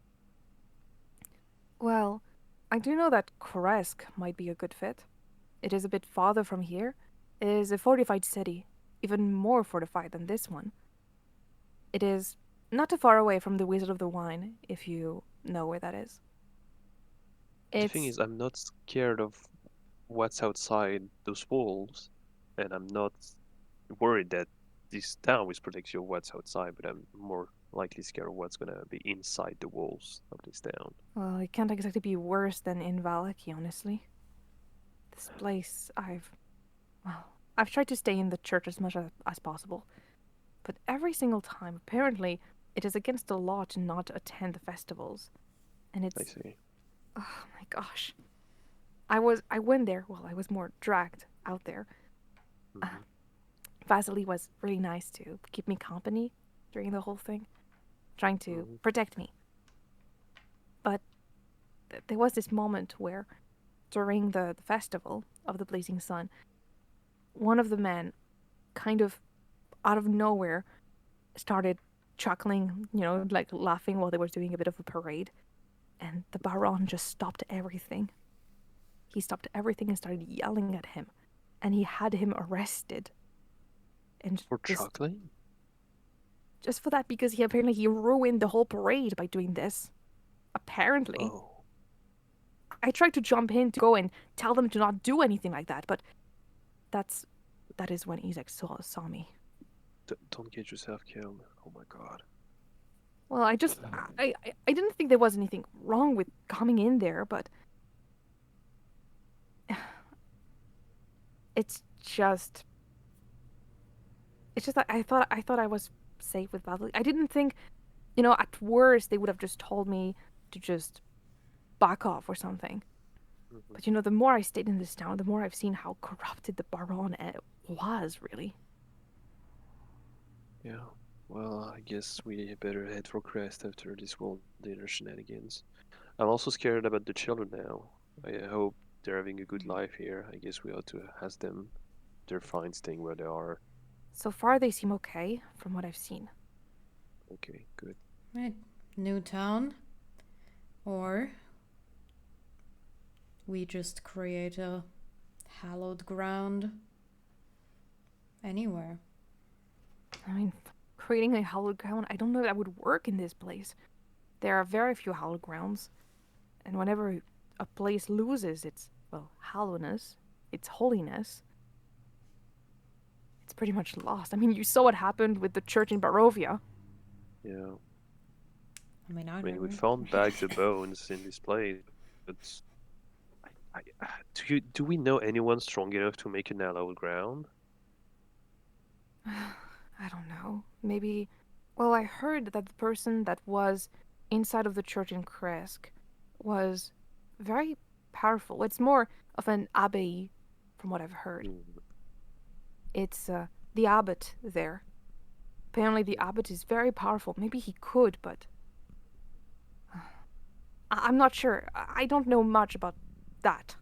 well, I do know that Kresk might be a good fit. It is a bit farther from here. It is a fortified city, even more fortified than this one. It is not too far away from the Wizard of the Wine, if you know where that is. The thing is, I'm not scared of what's outside those walls, and I'm not worried that this town will protect you of what's outside, but I'm more likely scared of what's gonna be inside the walls of this town. Well, it can't exactly be worse than in Vallaki, honestly. This place, I've tried to stay in the church as much as possible, but every single time, apparently, it is against the law to not attend the festivals. And I it's, see. oh my gosh. I went there, well, I was more dragged out there. Mhm. Vasili was really nice to keep me company during the whole thing, trying to protect me. But there was this moment where, during the festival of the Blazing Sun, one of the men, kind of out of nowhere, started chuckling, like laughing while they were doing a bit of a parade. And the Baron just stopped everything. He stopped everything and started yelling at him. And he had him arrested. And For chuckling? just for that, because he ruined the whole parade by doing this. Apparently. Oh. I tried to jump in to go and tell them to not do anything like that, but that is when Izek saw me. Don't get yourself killed. Oh my god. Well, I didn't think there was anything wrong with coming in there, but it's just that I thought I was safe with Vallaki. I didn't think, at worst they would have just told me to just back off or something. But the more I stayed in this town, the more I've seen how corrupted the Baron was, really. Yeah. Well, I guess we better head for Crest after this whole dinner shenanigans. I'm also scared about the children now. I hope they're having a good life here. I guess we ought to ask them. They're fine staying where they are. So far, they seem okay, from what I've seen. Okay, good. Right. New town. Or we just create a hallowed ground anywhere. I mean, creating a hallowed ground, I don't know if that would work in this place. There are very few hallowed grounds, and whenever a place loses its, hallowness, its holiness, it's pretty much lost. I mean, you saw what happened with the church in Barovia. Yeah. I mean, We found bags of bones in this place, but do we know anyone strong enough to make an hallowed ground? I don't know. Maybe. Well, I heard that the person that was inside of the church in Kresk was very powerful. It's more of an abbey, from what I've heard. It's the abbot there. Apparently, the abbot is very powerful. Maybe he could, but I'm not sure. I don't know much about that.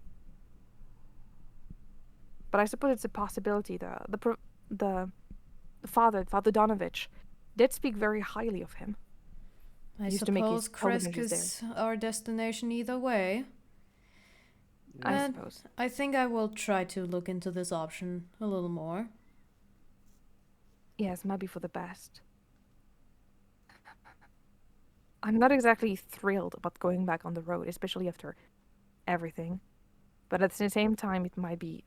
But I suppose it's a possibility. The Father Donovich, did speak very highly of him. I Used to make his suppose Kresk pilgrimages is our destination either way. I suppose. I think I will try to look into this option a little more. Yes, maybe for the best. I'm not exactly thrilled about going back on the road, especially after everything. but at the same time, it might be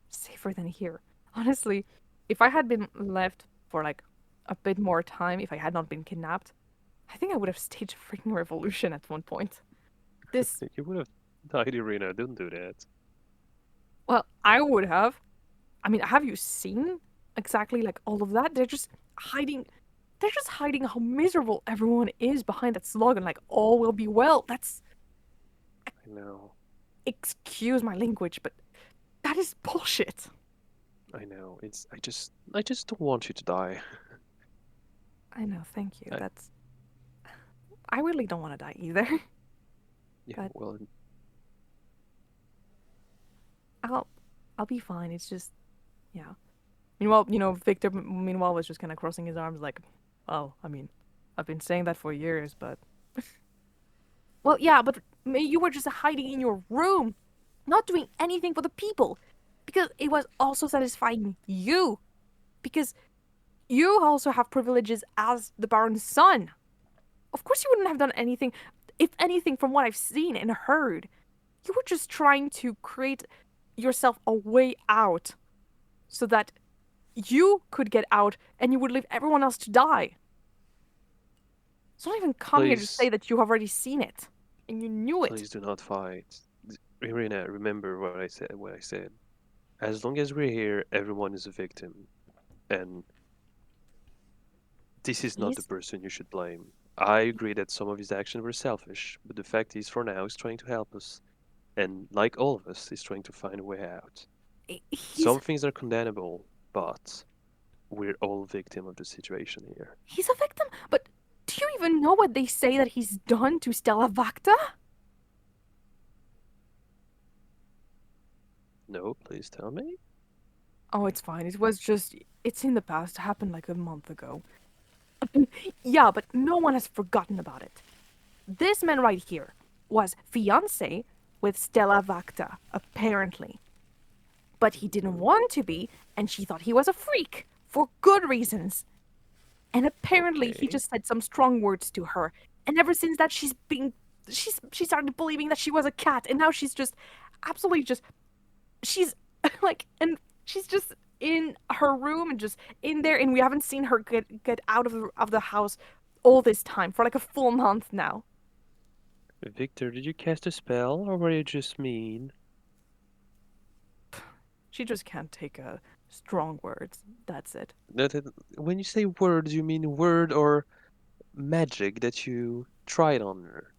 safer than here. Honestly, if I had been left for like a bit more time, if I had not been kidnapped, I think I would have staged a freaking revolution at one point. This, You would have died, Ireena. Don't do that. well, I would have. I mean, have you seen exactly like all of that? Hiding. They're just hiding how miserable everyone is behind that slogan. Like, all will be well. That's, I know. excuse my language, but that is bullshit. I know. I just don't want you to die. I know. Thank you. I- That's. I really don't want to die either. Yeah, But- well, I'll be fine. It's just, yeah. Meanwhile, Victor meanwhile was just kind of crossing his arms like, well, I mean, I've been saying that for years, but well, yeah, but you were just hiding in your room, not doing anything for the people, because it was also satisfying you, because you also have privileges as the Baron's son. Of course, you wouldn't have done anything. If anything, from what I've seen and heard, you were just trying to create yourself a way out so that you could get out and you would leave everyone else to die. So don't even come here to Please. say that you have already seen it and you knew it. please do not fight. Ireena, remember what I said. What I said. As long as we're here, everyone is a victim, and this is not the He's- person you should blame. I agree that some of his actions were selfish, but the fact is, for now, he's trying to help us, and like all of us, he's trying to find a way out. He's Some things are condemnable, but we're all victim of the situation here. he's a victim, but do you even know what they say that he's done to Stella Vacta? No, please tell me. Oh, it's fine. It's in the past. It happened like a month ago. Yeah, but no one has forgotten about it. This man right here was fiancé with Stella Vacta, apparently. But he didn't want to be, and she thought he was a freak, for good reasons. And apparently he Okay. just said some strong words to her. And ever since that she started believing that she was a cat, and now she's just absolutely just she's like, and she's just in her room and just in there, and we haven't seen her get out of the house all this time for like a full month now. Victor, did you cast a spell, or were you just mean? She just can't take strong words. That's it. When you say words, you mean word or magic that you tried on her?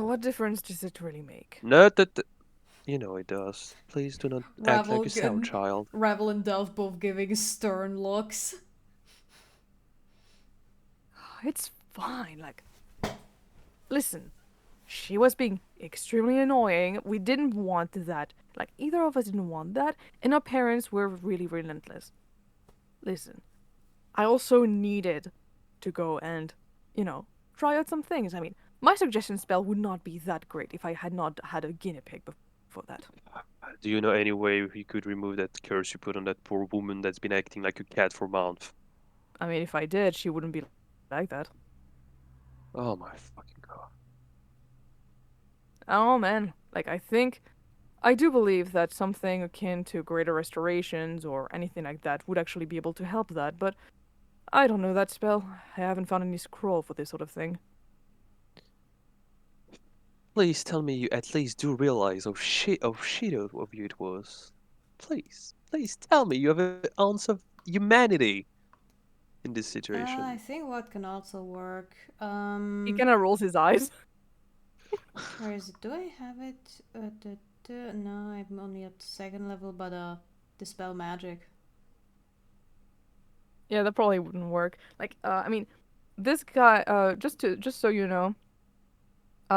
What difference does it really make? Not that. You know it does. Please do not act Ravel like a sound child. Ravel and Delph both giving stern looks. It's fine. Like, listen, she was being extremely annoying. We didn't want that. Like, either of us didn't want that, and our parents were really relentless. Listen, I also needed to go and, try out some things. I mean, my suggestion spell would not be that great if I had not had a guinea pig before that. Do you know any way we could remove that curse you put on that poor woman that's been acting like a cat for months? I mean, if I did, she wouldn't be like that. Oh my fucking god. Oh man, like I do believe that something akin to greater restorations or anything like that would actually be able to help that, but I don't know that spell. I haven't found any scroll for this sort of thing. Please tell me you at least do realize how shit of you it was. Please tell me you have an ounce of humanity in this situation. I think what can also work. He kind of rolls his eyes. Where is it? Do I have it? No, I'm only at second level, but dispel magic. Yeah, that probably wouldn't work. Like, I mean, this guy, just so you know,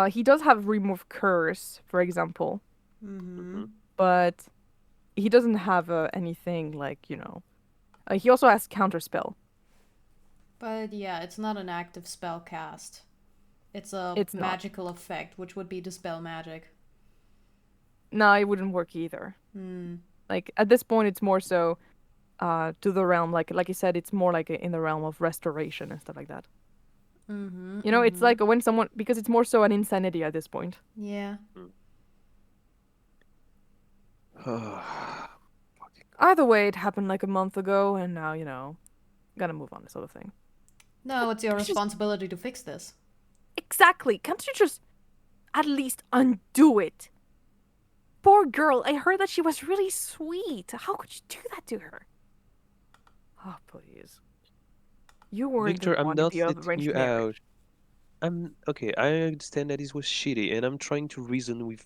he does have remove curse, for example, Mm-hmm. but he doesn't have anything like, he also has counterspell. But yeah, it's not an active spell cast. It's a It's not. magical effect, which would be dispel magic. No, it wouldn't work either. Hmm. Like at this point, it's more so, to the realm, like you said, it's more like in the realm of restoration and stuff like that. Mm-hmm. It's like when someone, because it's more so an insanity at this point. Yeah. Either way, it happened like a month ago, and now, gotta move on, sort of thing. No, it's your It's just- responsibility to fix this. Exactly. Can't you just at least undo it? Poor girl. I heard that she was really sweet. How could you do that to her? Oh, please. You weren't Victor, the I'm one not in the letting arranged you marriage. out. Okay. I understand that this was shitty, and I'm trying to reason with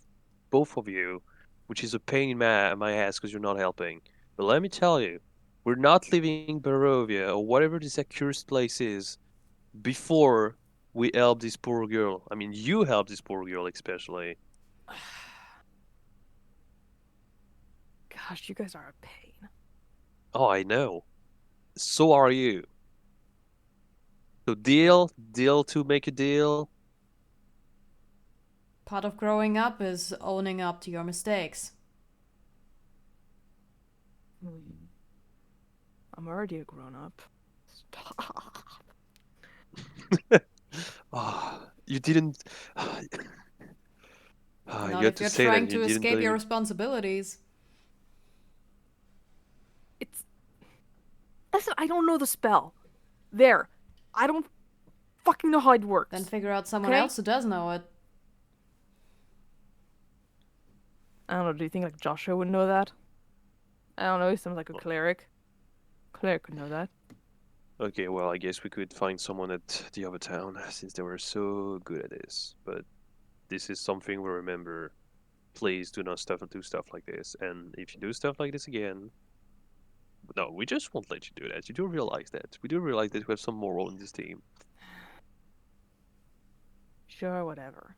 both of you, which is a pain in my ass because you're not helping. But let me tell you, we're not leaving Barovia or whatever this accursed place is before we help this poor girl. I mean, you help this poor girl especially. Gosh, you guys are a pain. Oh, I know. So are you. So deal to make a deal. Part of growing up is owning up to your mistakes. I'm already a grown-up. Stop. You didn't. Not You had if to you're say trying that. You to didn't escape your even. responsibilities. Listen, I don't know the spell. There. I don't fucking know how it works. Then figure out someone Okay. else who does know it. I don't know, do you think like Joshua would know that? I don't know, he sounds like a cleric. Cleric would know that. Okay, well, I guess we could find someone at the other town since they were so good at this. But this is something we remember. Please do not do stuff like this. And if you do stuff like this again, no, we just won't let you do that. You do realize that. We do realize that we have some moral in this team. Sure, whatever.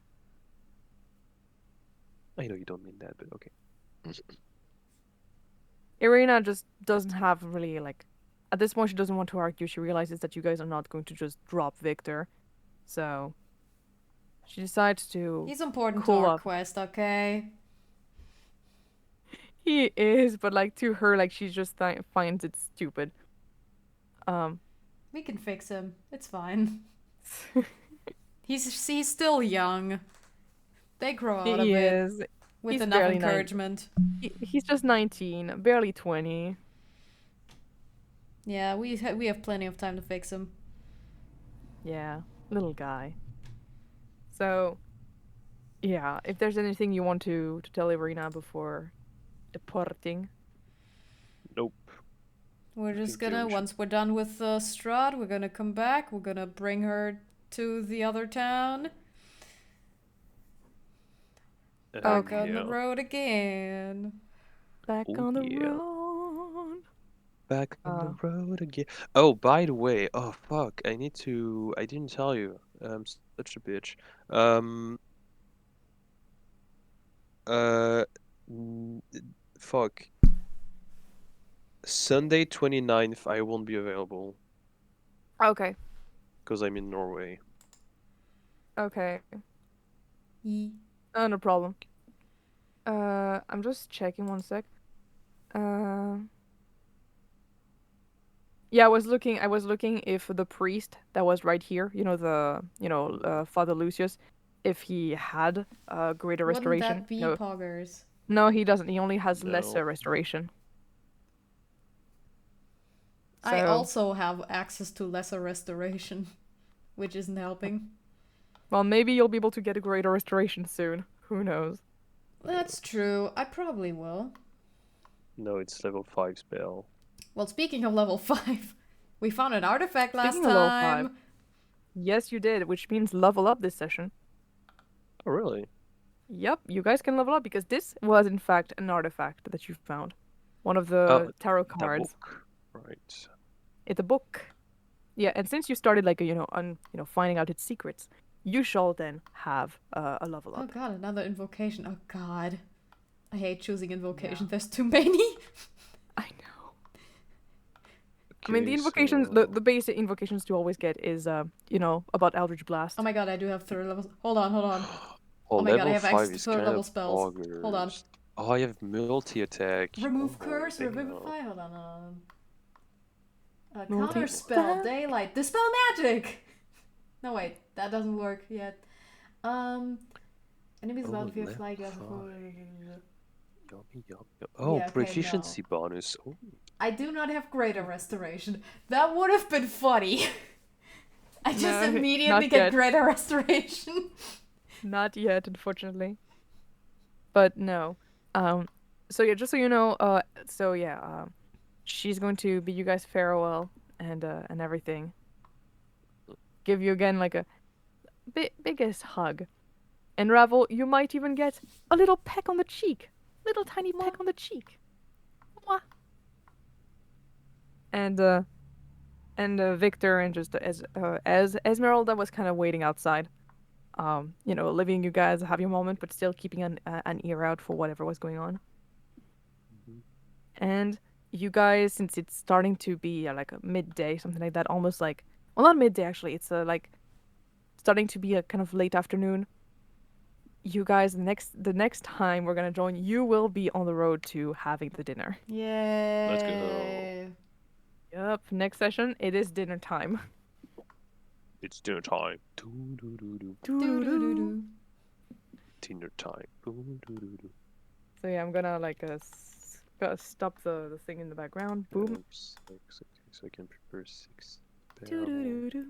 I know you don't mean that, but okay. Ireena just doesn't have really like at this point she doesn't want to argue. She realizes that you guys are not going to just drop Victor. So she decides to He's important cool to our off. quest, okay? He is, but like to her, like she just finds it stupid. We can fix him. It's fine. He's still young. They grow out of He it is. with He's enough barely encouragement. He's just 19, barely 20. Yeah, we have plenty of time to fix him. Yeah, little guy. So, yeah, if there's anything you want to tell Ireena before departing. Nope. We're just think gonna, we should- once we're done with Strahd, we're gonna come back. We're gonna bring her to the other town. Back on the road again. Back Oh, on the yeah. road. Back on the road again. Oh, by the way, oh fuck, I didn't tell you. I'm such a bitch. Uh, n- fuck. Sunday 29th, I won't be available Okay. because I'm in Norway. Okay. Yee. No problem. I'm just checking one sec. Yeah, I was looking if the priest that was right here, Father Lucius, if he had greater Wouldn't restoration. that be No. poggers? No, he doesn't. He only has No. lesser restoration. I So- also have access to lesser restoration, which isn't helping. Well, maybe you'll be able to get a greater restoration soon. Who knows? That's true. I probably will. No, it's level 5 spell. Well, speaking of level 5, we found an artifact last Speaking of level time. 5. Yes, you did, which means level up this session. Oh, really? Yep, you guys can level up because this was in fact an artifact that you found. One of the tarot That cards. book. Right. It's a book. Yeah, and since you started like finding out its secrets, you shall then have a level Oh up. god, another invocation. Oh god. I hate choosing invocations. There's too many. I know. I mean, the Okay, invocations, so- the basic invocations you always get is, about Eldritch Blast. Oh my god, I do have 3rd levels. Hold on. Oh, my god, I level have 5 access to is third kind level of spells. Hold on. boggers. Oh, I have multi-attack. Remove Oh, curse, damn. revivify. Hold on. Multi- Counter spell, daylight, dispel magic. No wait, that doesn't work yet. Enemies Oh, about fear level fly. Yummy, yum, yum. Oh, Yeah, okay, proficiency bonus. Oh. I do not have greater restoration. That would have been funny. I just No, immediately not get yet. greater restoration. Not yet, unfortunately. But no. So yeah, just so you know, she's going to bid you guys farewell and everything. Give you again like a biggest hug. And Ravel, you might even get a little peck on the cheek. Little tiny peck on the cheek. Mwah. And Victor and just as Ezmerelda was kind of waiting outside. Letting you guys have your moment, but still keeping an ear out for whatever was going on. And you guys, since it's starting to be like a midday, something like that, almost like, well, not midday actually, it's like starting to be a kind of late afternoon. You guys, the next time we're gonna join, you will be on the road to having the dinner. Yay. Let's go. Yep, next session, it is dinner time. It's dinner time. Doo-doo-doo-doo. Doo-doo-doo-doo. Dinner time. Doo-doo-doo-doo. So yeah, I'm gonna like stop the thing in the background. Boom. 6, okay, so I can prepare 6 Doo-doo-doo-doo.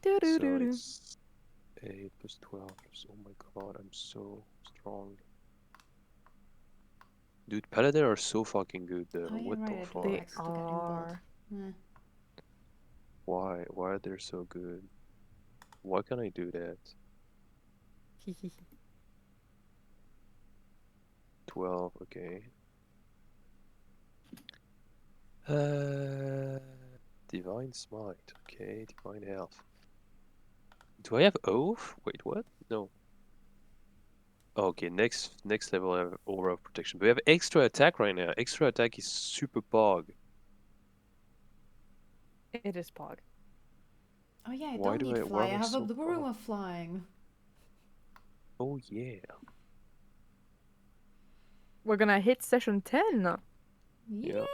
So Doo-doo-doo-doo. it's 8 plus 12. Oh my god, I'm so strong. Dude, Paladin are so fucking good though. Oh, yeah, What right, the I do fuck? They X to getting bold. are. Eh. Why? Why are they so good? Why can't I do that? 12, okay. Divine Smite, okay, Divine Health. Do I have Oath? Wait, what? No. Okay, next level I have Aura of Protection. But we have extra attack right now. Extra attack is super pog. It is Pog. Oh yeah, I Why don't do need I- fly. why am I I have so a burrow pog? of flying. Oh yeah. We're gonna hit session 10. Yeah.